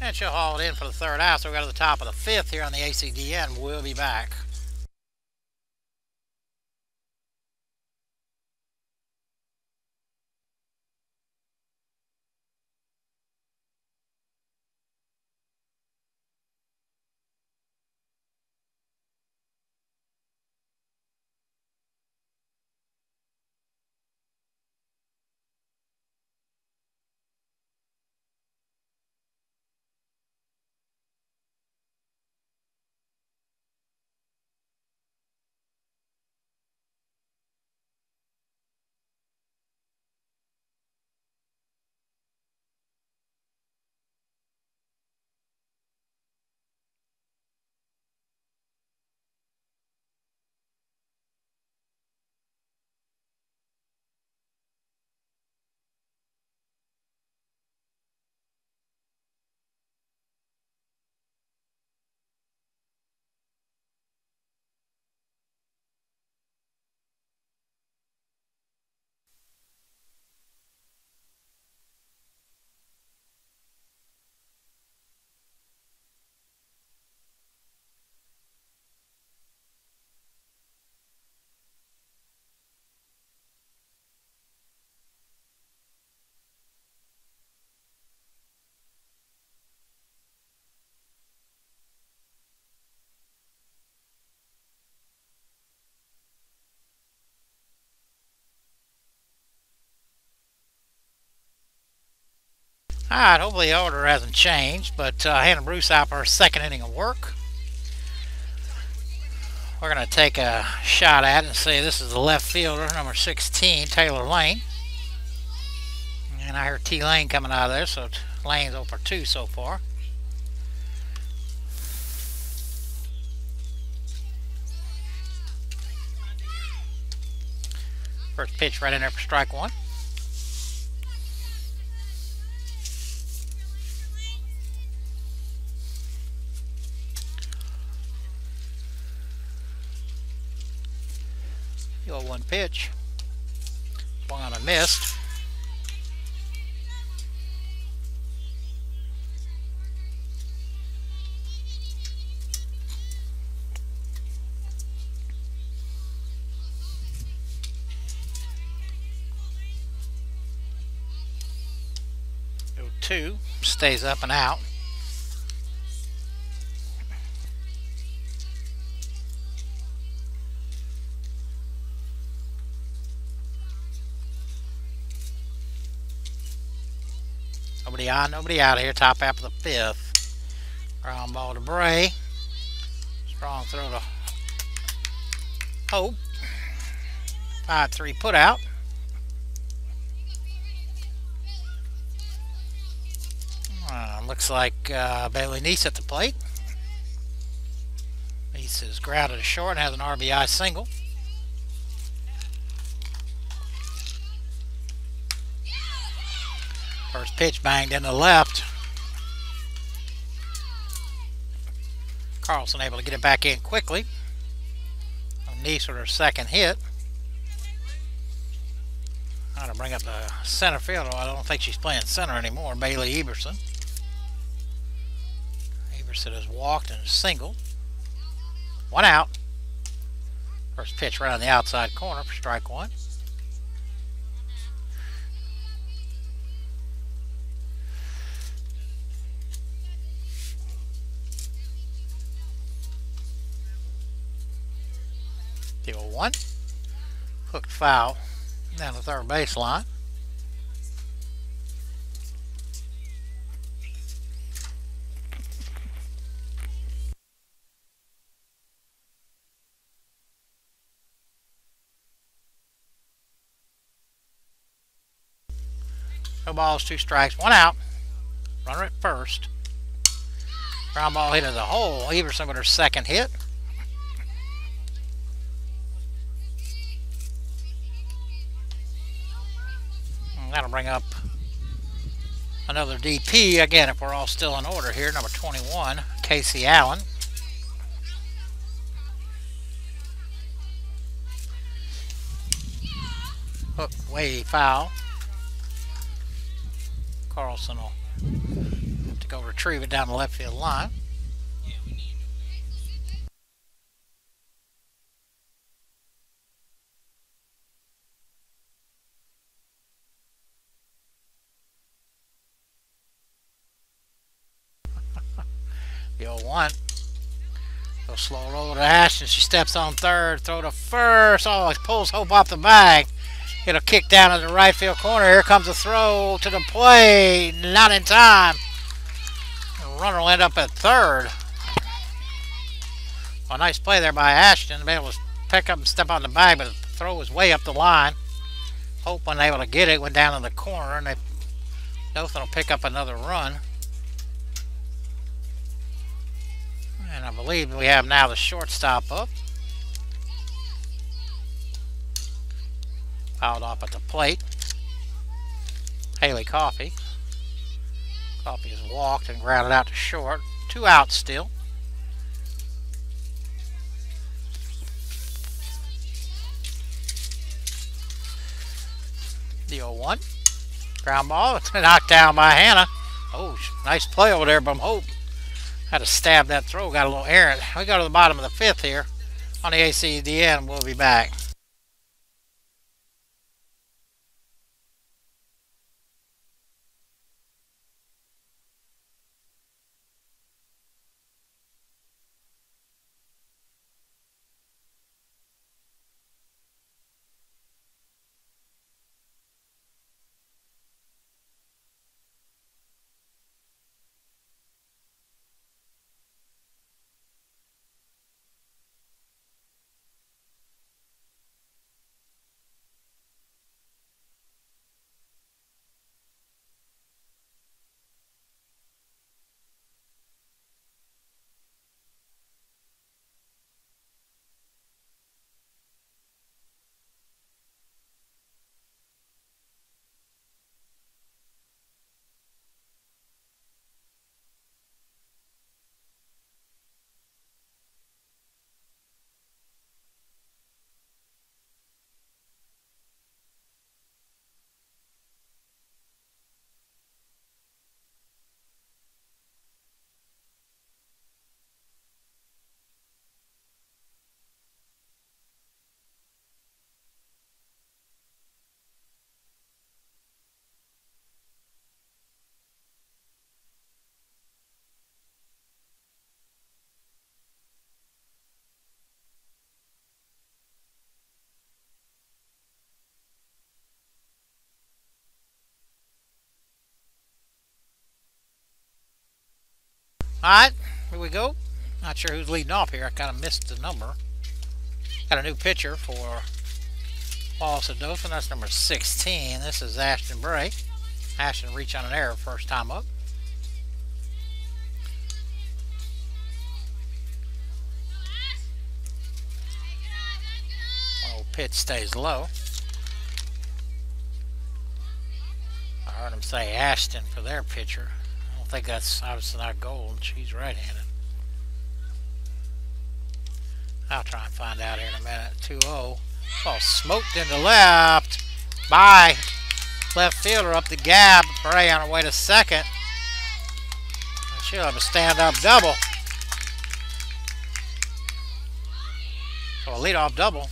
And she'll haul it in for the 3rd out. So we go to the top of the 5th here on the ACDN. We'll be back. Alright, hopefully the order hasn't changed, but Hannah Bruce out for her 2nd inning of work. We're going to take a shot at it and say this is the left fielder, number 16, Taylor Lane. And I hear T. Lane coming out of there, so Lane's 0 for 2 so far. First pitch right in there for strike 1. The 0-1 pitch. Swung on and missed. 2. Stays up and out. Nobody on, nobody out here. Top half of the 5th. Ground ball to Bray. Strong throw to Hope. 5-3 put out. Looks like Bailey Neese at the plate. Neese is grounded to short and has an RBI single. First pitch banged in the left. Carlson able to get it back in quickly. Neese with her second hit. I'm going to bring up the center fielder. I don't think she's playing center anymore. Bailey Eberson. Eberson has walked and singled. 1 out. First pitch right on the outside corner for strike 1. The 0-1. Hooked foul down the third baseline. No balls, 2 strikes, 1 out. Runner at first. Ground ball hit in the hole. Everson with her second hit. And that'll bring up another DP. Again, if we're all still in order here, number 21, Casey Allen. Hook way foul. Carlson will have to go retrieve it down the left field line. The 0-1. Go slow roll to Ashton. She steps on third. Throw to first. Oh, it pulls Hope off the bag. It'll kick down in the right field corner. Here comes a throw to the plate. Not in time. The runner will end up at third. Well, nice play there by Ashton. Man was pick up and step on the bag, but the throw was way up the line. Hope unable to get it. Went down in the corner, and Dothan will pick up another run. And I believe we have now the shortstop up. Fouled off at the plate. Haley Coffey. Coffey has walked and grounded out to short. 2 outs still. The 0-1. Ground ball. It's been knocked down by Hannah. Oh, nice play over there from Hope. Had to stab that throw. Got a little errant. We go to the bottom of the 5th here on the ACDN. We'll be back. Alright, here we go. Not sure who's leading off here. I kind of missed the number. Got a new pitcher for Wallace-Dothan. That's number 16. This is Ashton Bray. Ashton reached on an error first time up. Old pitch stays low. I heard him say Ashton for their pitcher. I don't think that's obviously not Gold. She's right-handed. I'll try and find out here in a minute. 2-0. Oh, smoked into left by left fielder up the gap. Bray on her way to second. She'll have a stand-up double. So a leadoff double.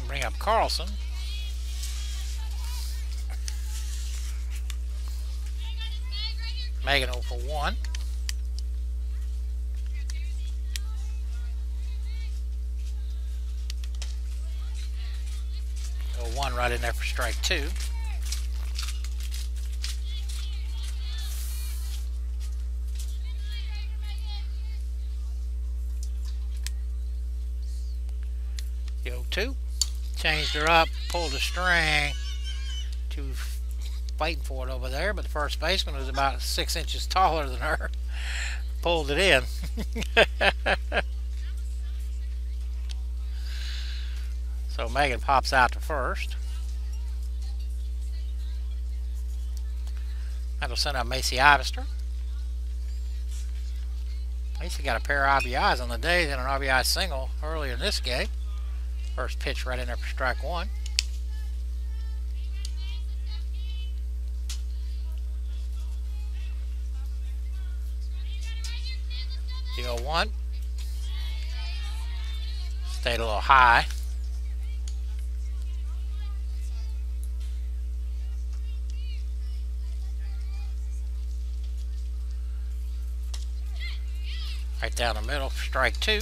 Bring up Carlson. Megan 0 for 1. Go 1 right in there for strike 2. Go 2. Changed her up, pulled a string. Two waiting for it over there, but the first baseman was about 6 inches taller than her. Pulled it in. So Megan pops out to first. That'll send up Macy Ivester. Macy got a pair of RBIs on the day, then an RBI single earlier in this game. First pitch right in there for strike 1. The 0-1. Stayed a little high. Right down the middle for strike 2.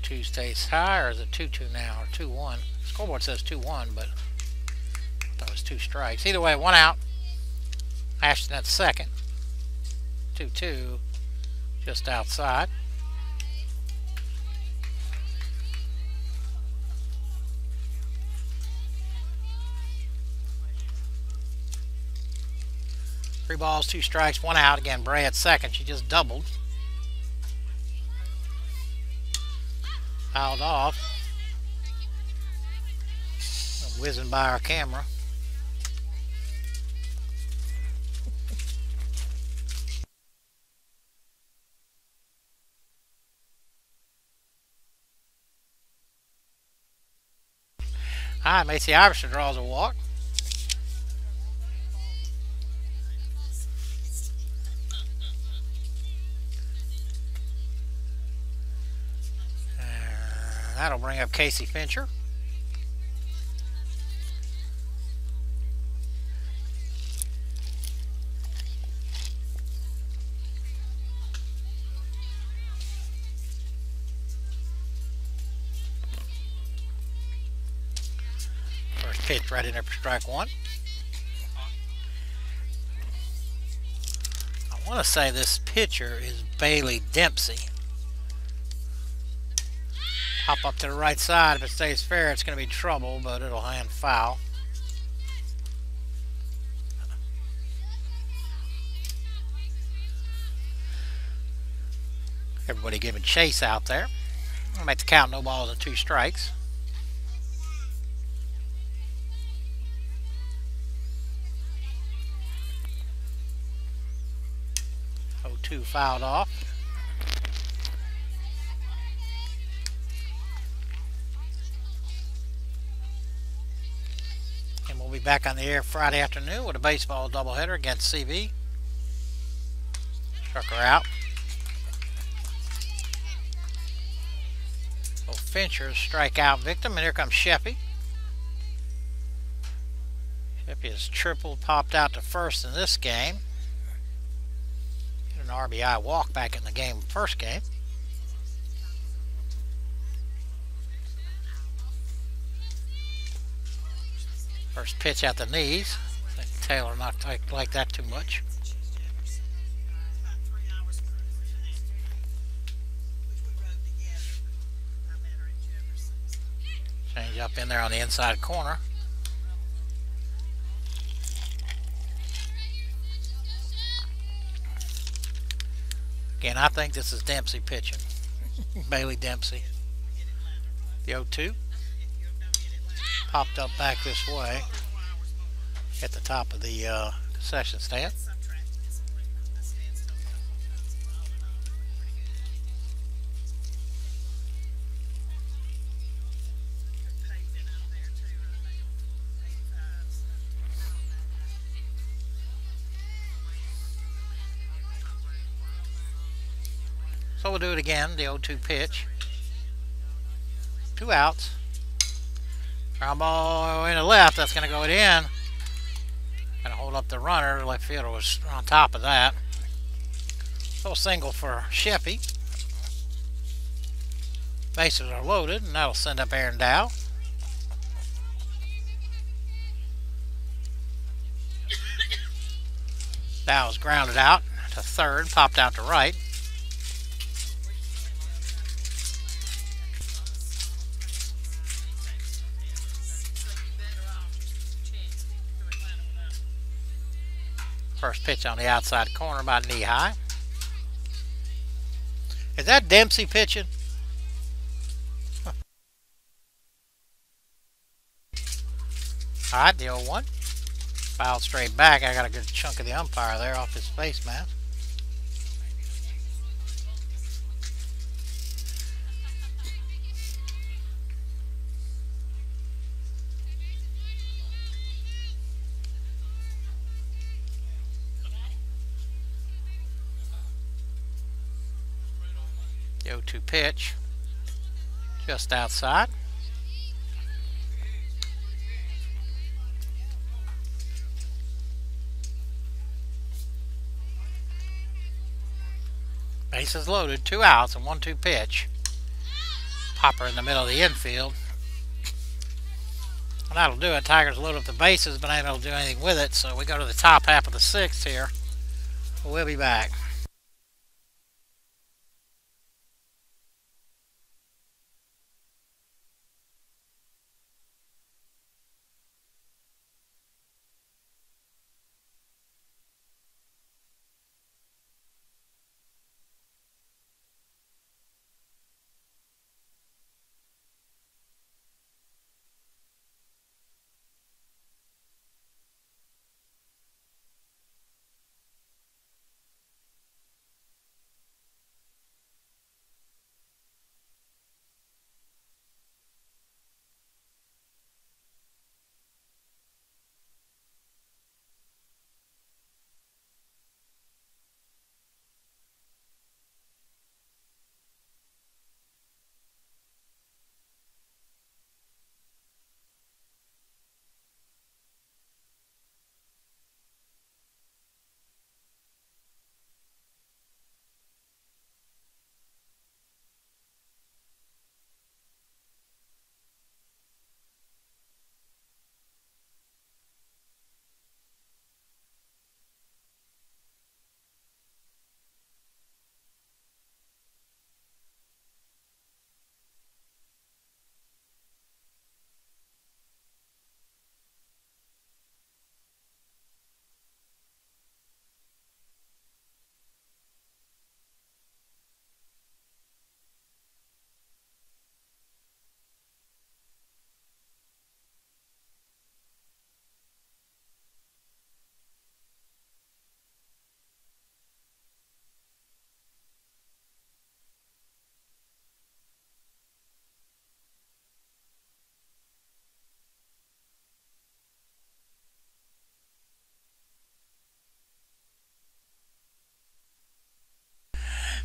Two stays high, or is it 2-2 now, or 2-1? Scoreboard says 2-1, but I thought it was 2 strikes. Either way, 1 out. Ashton at second. 2-2, just outside. Three balls, 2 strikes, 1 out. Again, Bray at second. She just doubled. Fouled off. Whizzing by our camera. Alright, Macy Iverson draws a walk. That'll bring up Casey Fincher. First pitch right in there for strike 1. I want to say this pitcher is Bailey Dempsey. Hop up to the right side. If it stays fair, it's going to be trouble, but it'll hand foul. Everybody giving chase out there. I'll make the count, no balls and 2 strikes. Oh, 2 fouled off. And we'll be back on the air Friday afternoon with a baseball doubleheader against CV. Struck her out. Fincher's strikeout victim, and here comes Sheppy. Sheppy has triple popped out to first in this game. Hit an RBI walk back in the game, first game. First pitch at the knees. I think Taylor not like that too much. Change up in there on the inside corner. Again, I think this is Dempsey pitching. Bailey Dempsey. The 0-2. Popped up back this way at the top of the concession stand. So we'll do it again, the 0-2 pitch. 2 outs. Ground ball in the left, that's going to go in. Going to hold up the runner. The left fielder was on top of that. So a single for Sheppy. Bases are loaded, and that'll send up Aaron Dow. Dow is grounded out to third, popped out to right. First pitch on the outside corner by knee high. Is that Dempsey pitching? Huh. Alright, the 0-1. Fouled straight back. I got a good chunk of the umpire there off his face mask. The 0-2 pitch, just outside. Bases loaded, 2 outs, and 1-2 pitch. Popper in the middle of the infield. And that'll do it. Tigers load up the bases, but ain't able to do anything with it. So we go to the top half of the 6th here. We'll be back.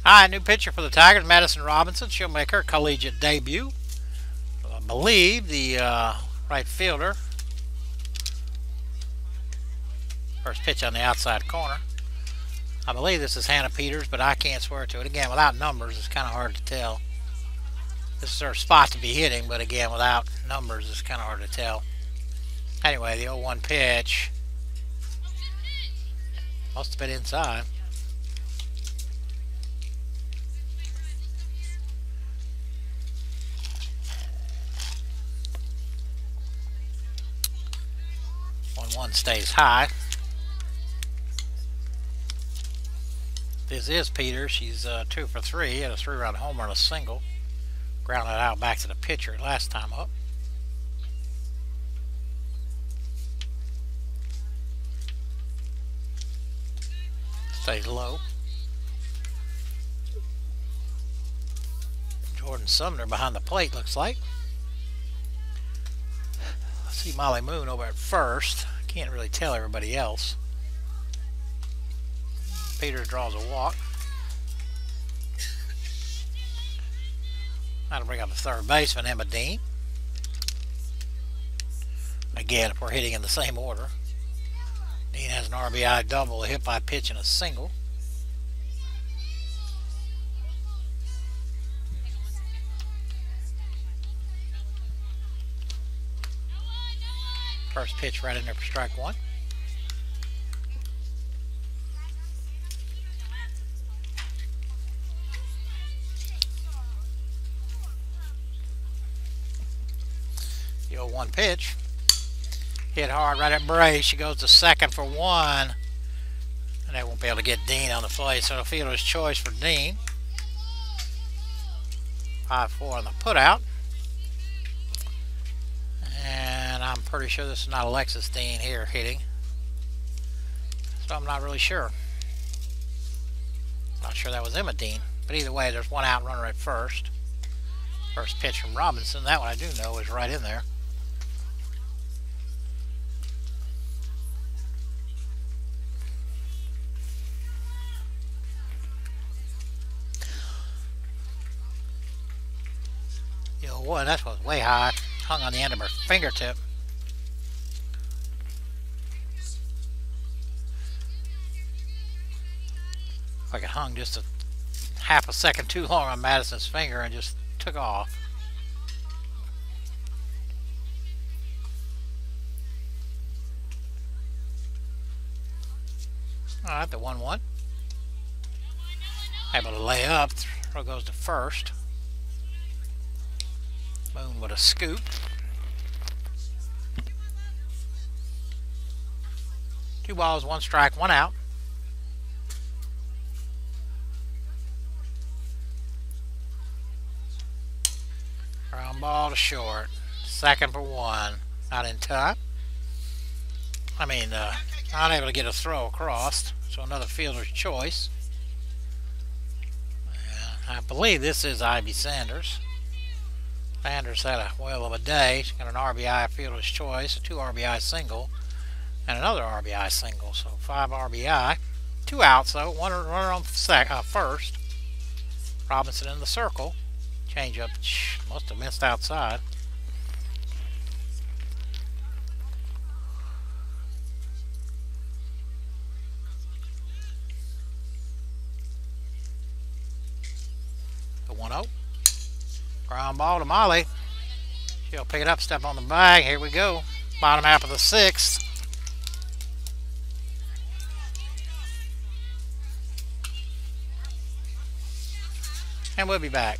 Hi, new pitcher for the Tigers, Madison Robinson, she'll make her collegiate debut. believe the right fielder. First pitch on the outside corner. I believe this is Hannah Peters, but I can't swear to it. Again, without numbers, it's kind of hard to tell. This is her spot to be hitting, but again, without numbers, it's kind of hard to tell. Anyway, the 0-1 pitch must have been inside. One stays high. This is Peters. She's 2 for 3. Had a 3-run homer and a single. Grounded out back to the pitcher last time up. Stays low. Jordan Sumner behind the plate, looks like. Let's see Molly Moon over at first. Can't really tell everybody else. Peters draws a walk. That'll bring up the third baseman, Emma Dean. Again, if we're hitting in the same order. Dean has an RBI double, a hit by pitch, and a single. First pitch right in there for strike one. The 0-1 pitch. Hit hard right at Bray. She goes to second for one. And they won't be able to get Dean on the plate, so the fielder's choice for Dean. 5-4 on the putout. And I'm pretty sure this is not Alexis Dean here hitting. So I'm not really sure. Not sure that was Emma Dean. But either way, there's one out, runner at first. First pitch from Robinson. That one I do know is right in there. The 0-1, that was way high. Hung on the end of her fingertip. Like it hung just a half a second too long on Madison's finger and just took off. Alright, the 1-1. Able to lay up. Throw goes to first. Moon with a scoop. Two balls, one strike, one out. Ground ball to short. Second for one. Not in time. Not able to get a throw across. So another fielder's choice. I believe this is Ivy Sanders. Sanders had a whale of a day. She's got an RBI fielder's choice, a 2 RBI single, and another RBI single. So 5 RBI. 2 outs though. One runner on first. Robinson in the circle. Changeup must have missed outside. The 1-0. Ground ball to Molly. She'll pick it up, step on the bag. Here we go. Bottom half of the 6th. And we'll be back.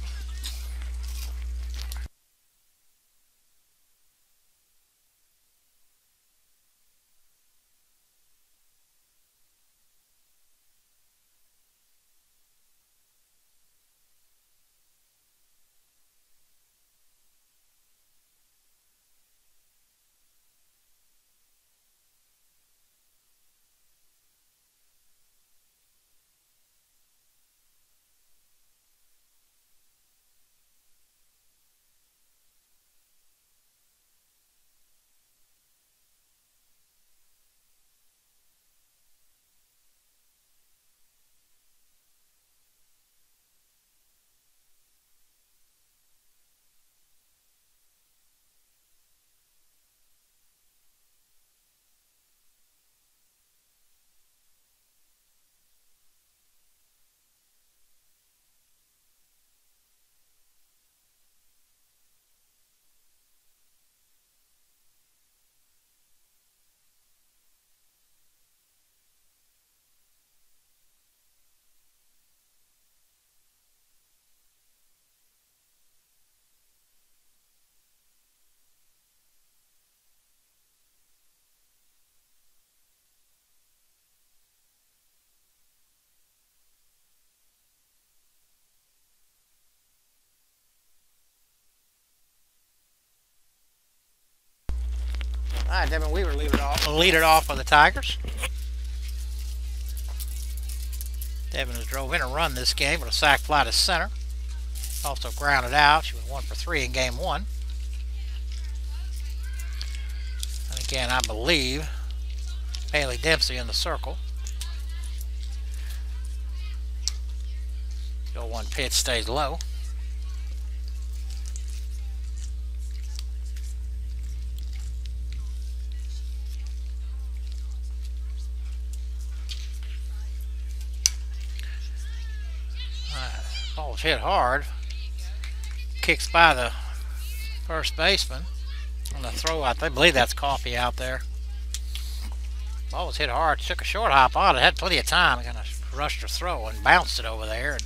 Alright, Devin Weaver lead it off for the Tigers. Devin has drove in a run this game with a sac fly to center. Also grounded out. She was 1 for 3 in game 1. And again, I believe Bailey Dempsey in the circle. The 0-1 pitch stays low. Ball's hit hard. Kicks by the first baseman on the throw out. I believe that's Coffee out there. Ball was hit hard. Took a short hop on it. Had plenty of time. Kind of rushed her throw and bounced it over there.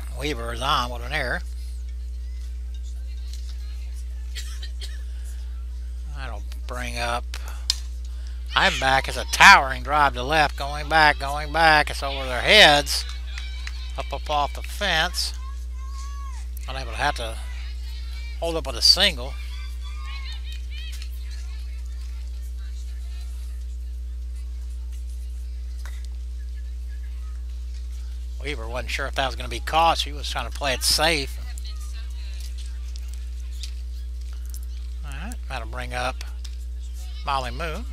And Weaver is on with an error. That'll bring up. I'm back. It's a towering drive to left. Going back. It's over their heads. Up off the fence. Unable to have to hold up with a single. Weaver wasn't sure if that was going to be caught. She was trying to play it safe. Alright, that'll bring up Molly Moon.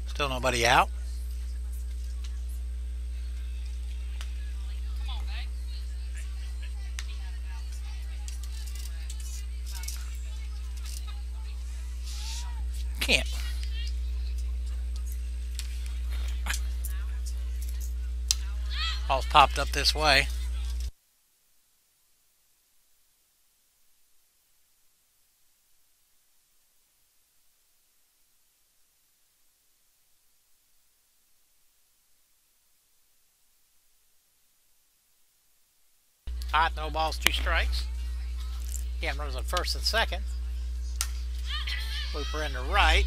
Still nobody out. Can't. Ball's popped up this way. Hot, no balls, 2 strikes. Again, runners on first and second. Looper into right.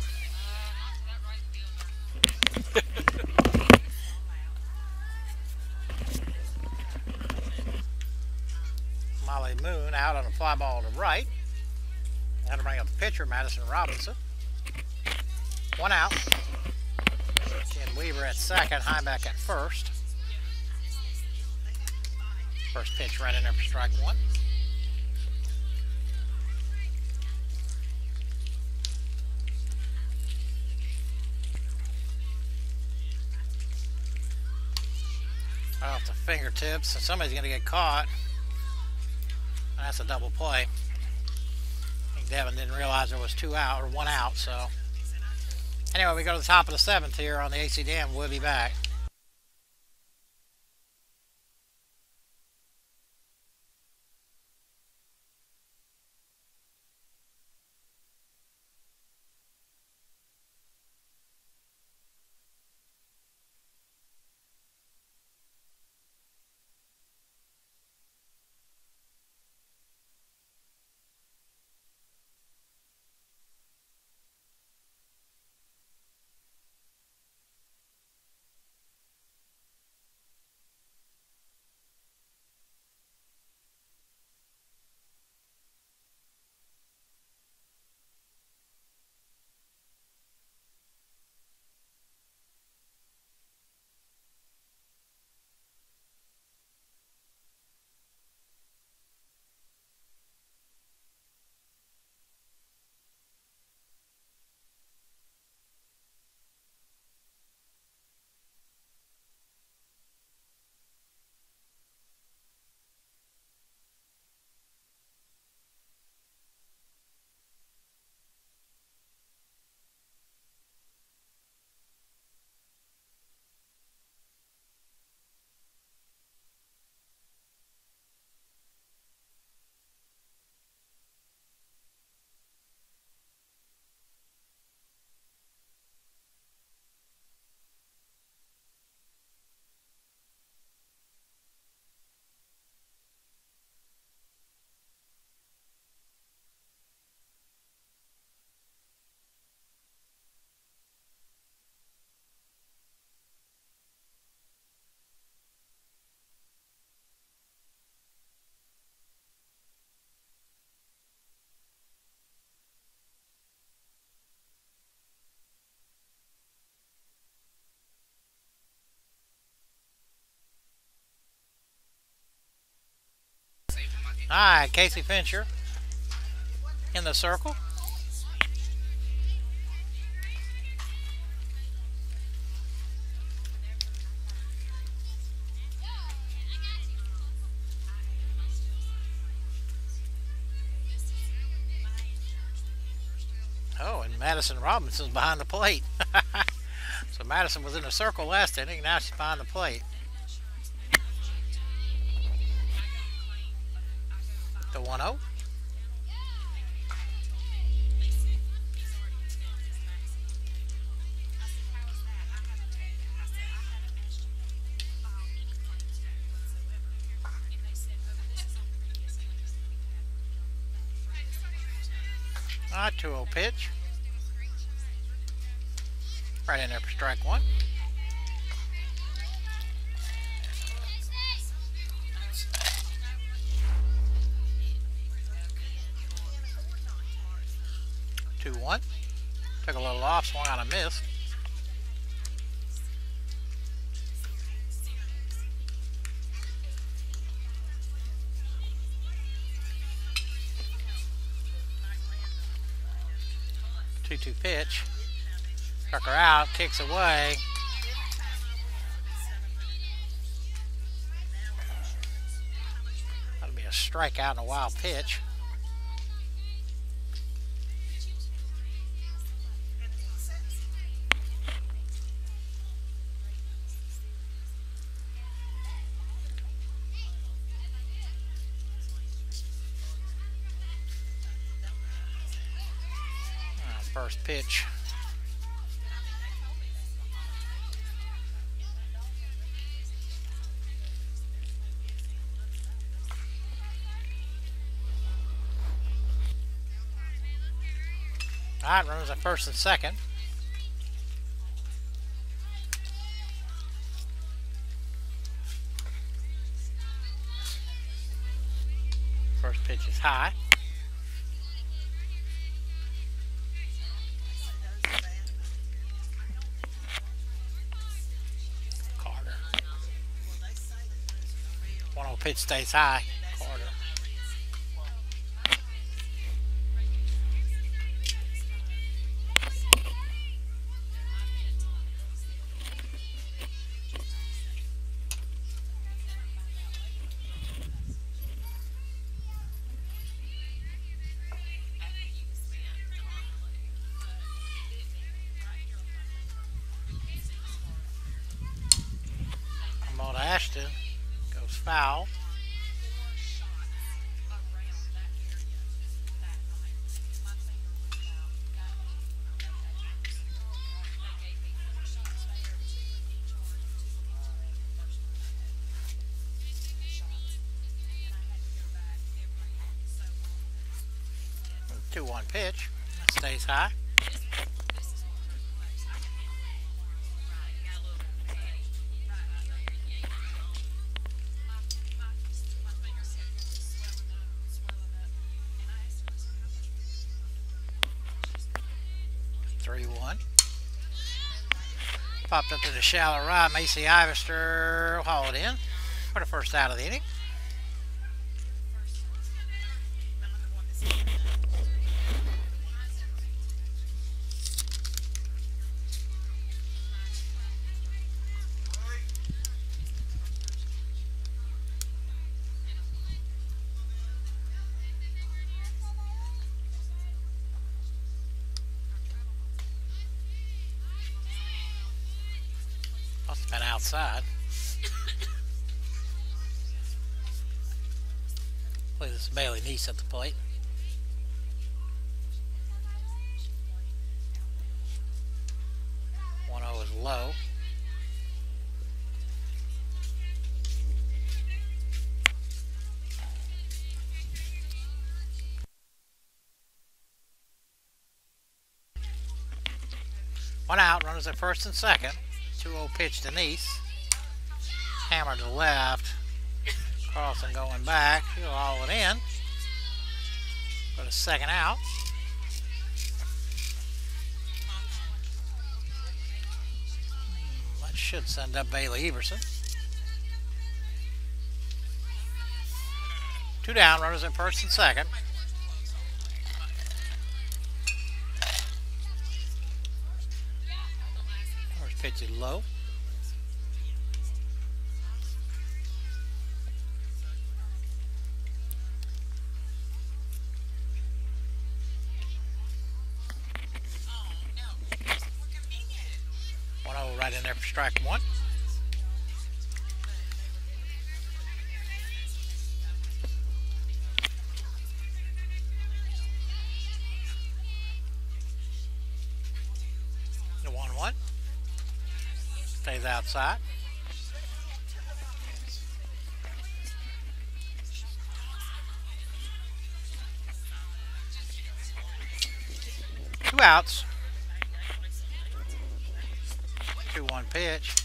Molly Moon out on a fly ball to right. That'll bring up the pitcher, Madison Robinson. 1 out. Ken Weaver at second, Highback at first. First pitch right in there for strike 1. Off the fingertips, and somebody's going to get caught. And that's a double play. I think Devin didn't realize there was 2 out, or 1 out, so. Anyway, we go to the top of the 7th here on the AC Dam. We'll be back. Alright, Casey Fincher in the circle. Oh, and Madison Robinson's behind the plate. So Madison was in the circle last inning, now she's behind the plate. The 1-0. Alright, 2-0 pitch. Right in there for strike one. Two one. Took a little off, swung on a miss. Two pitch. Struck her out, kicks away. That'll be a strikeout and a wild pitch. First pitch. All right, runners at first and second. First pitch is high. Carter. 1-0 pitch stays high. Carter. Ashton goes foul. Two-one pitch. That stays high. Popped up to the shallow right. Macy Ivester will haul it in for the first out of the inning. Been outside. Look, this is Bailey Neese at the plate. One zero is low. One out, runners at first and second. 2-0 pitch to Neese. Hammer to left. Carlson going back. He'll haul it in for the second out. That should send up Bailey Everson. Two down, runners at first and second. First pitch is low. Right in there for strike one. The 1-1 stays outside. Two outs. 2-1 pitch.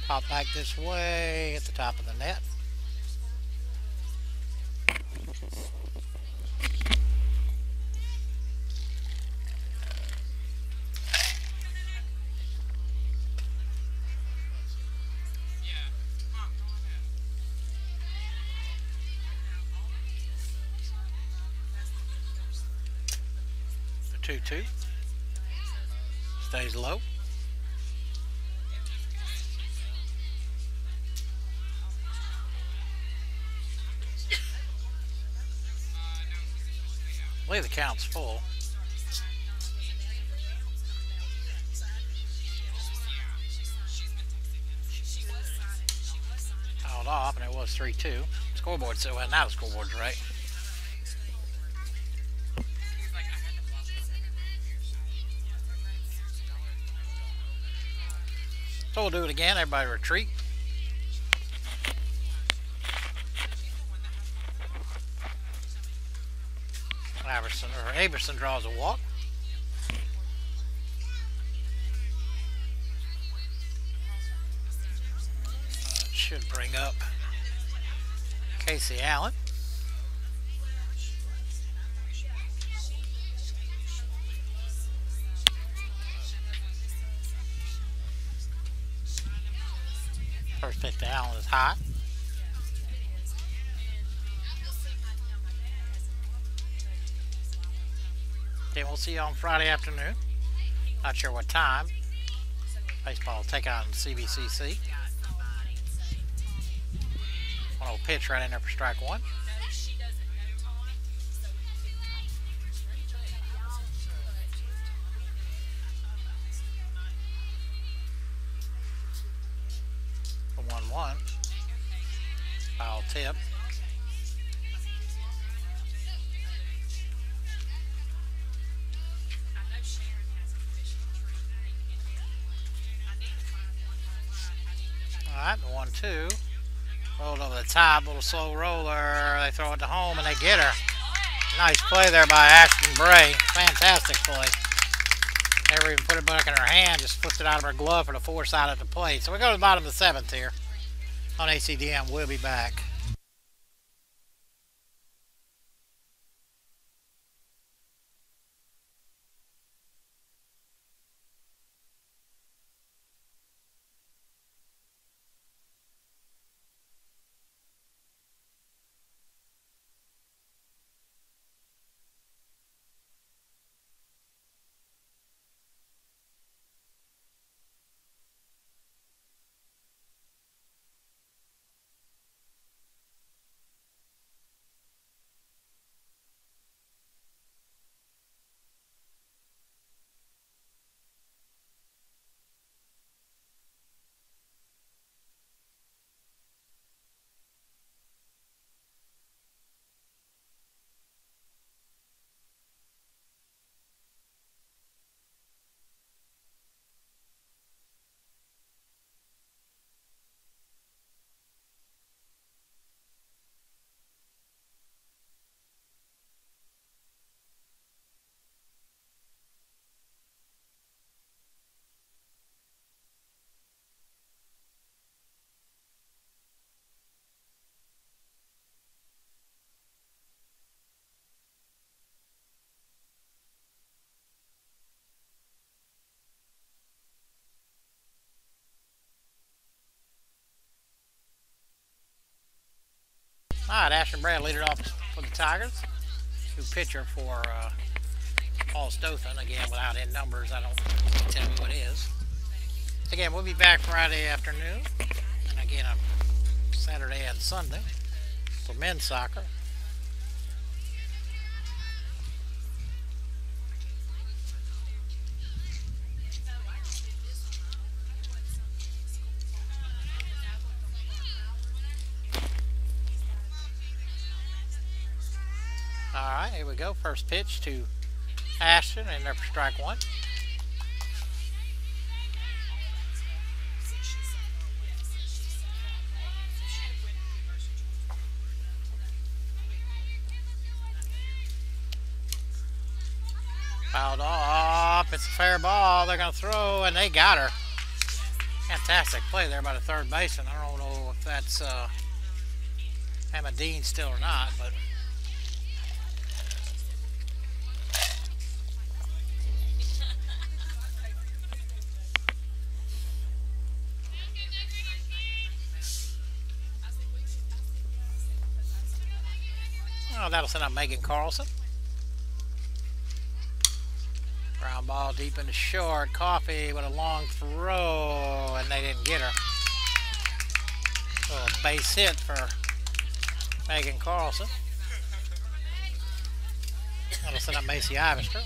Pop back this way at the top of the net. The 2-2 stays low. I believe the count's full. Held off, and it was 3-2. Scoreboard, so well, now the scoreboard's right. So we'll do it again. Everybody retreat. Aberson draws a walk. Should bring up Casey Allen. First pitch to Allen is high. Okay, we'll see you on Friday afternoon. Not sure what time. Baseball will take on CBCC. 1-0 pitch right in there for strike one. The 1-1. Foul tip. Alright, the 1-2. Rolled over the top, little slow roller. They throw it to home and they get her. Nice play there by Ashton Bray. Fantastic play. Never even put it back in her hand, just flipped it out of her glove for the foresight at the plate. So we go to the bottom of the seventh here on ACDM. We'll be back. All right, Ashton Brad lead it off for the Tigers. New pitcher for Wallace-Dothan. Again, without any numbers, I don't tell me what it is. Again, we'll be back Friday afternoon. And again, on Saturday and Sunday for men's soccer. Alright, here we go. First pitch to Ashton, and there for strike one. Fouled off. It's a fair ball. They're going to throw, and they got her. Fantastic play there by the third baseman. I don't know if that's Emma Dean still or not, but oh, that'll send up Megan Carlson. Ground ball deep into short. Coffee with a long throw, and they didn't get her. So a base hit for Megan Carlson. That'll send up Macy Ivester.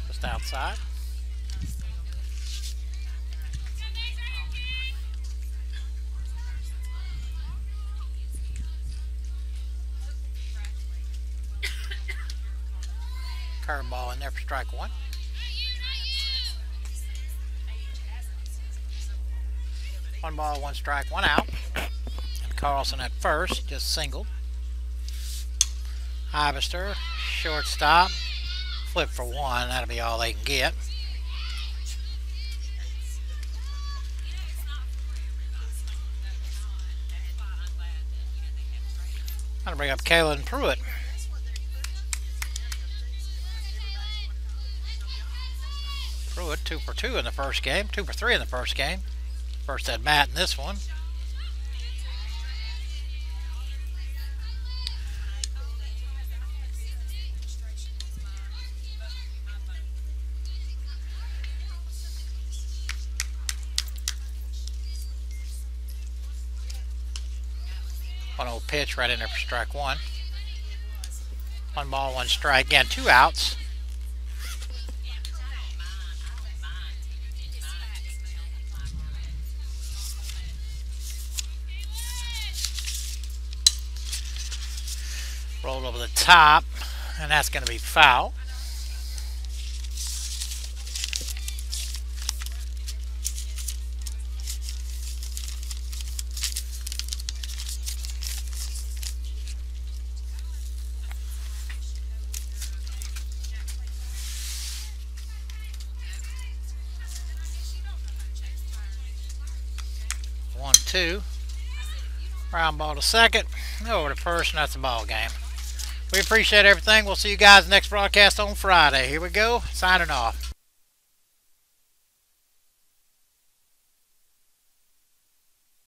Just outside. Curveball in there for strike one. One ball, one strike, one out. And Carlson at first, just singled. Ivester, shortstop. Flip for one, that'll be all they can get. I'm going to bring up Kaylin Pruitt. Pruitt 2 for 2 in the first game, 2 for 3 in the first game. First at bat in this one. One old pitch right in there for strike one. One ball, one strike. Again, two outs. Rolled over the top, and that's going to be foul. One, two. Ground ball to second. Over to first, and that's a ball game. We appreciate everything. We'll see you guys next broadcast on Friday. Here we go. Signing off.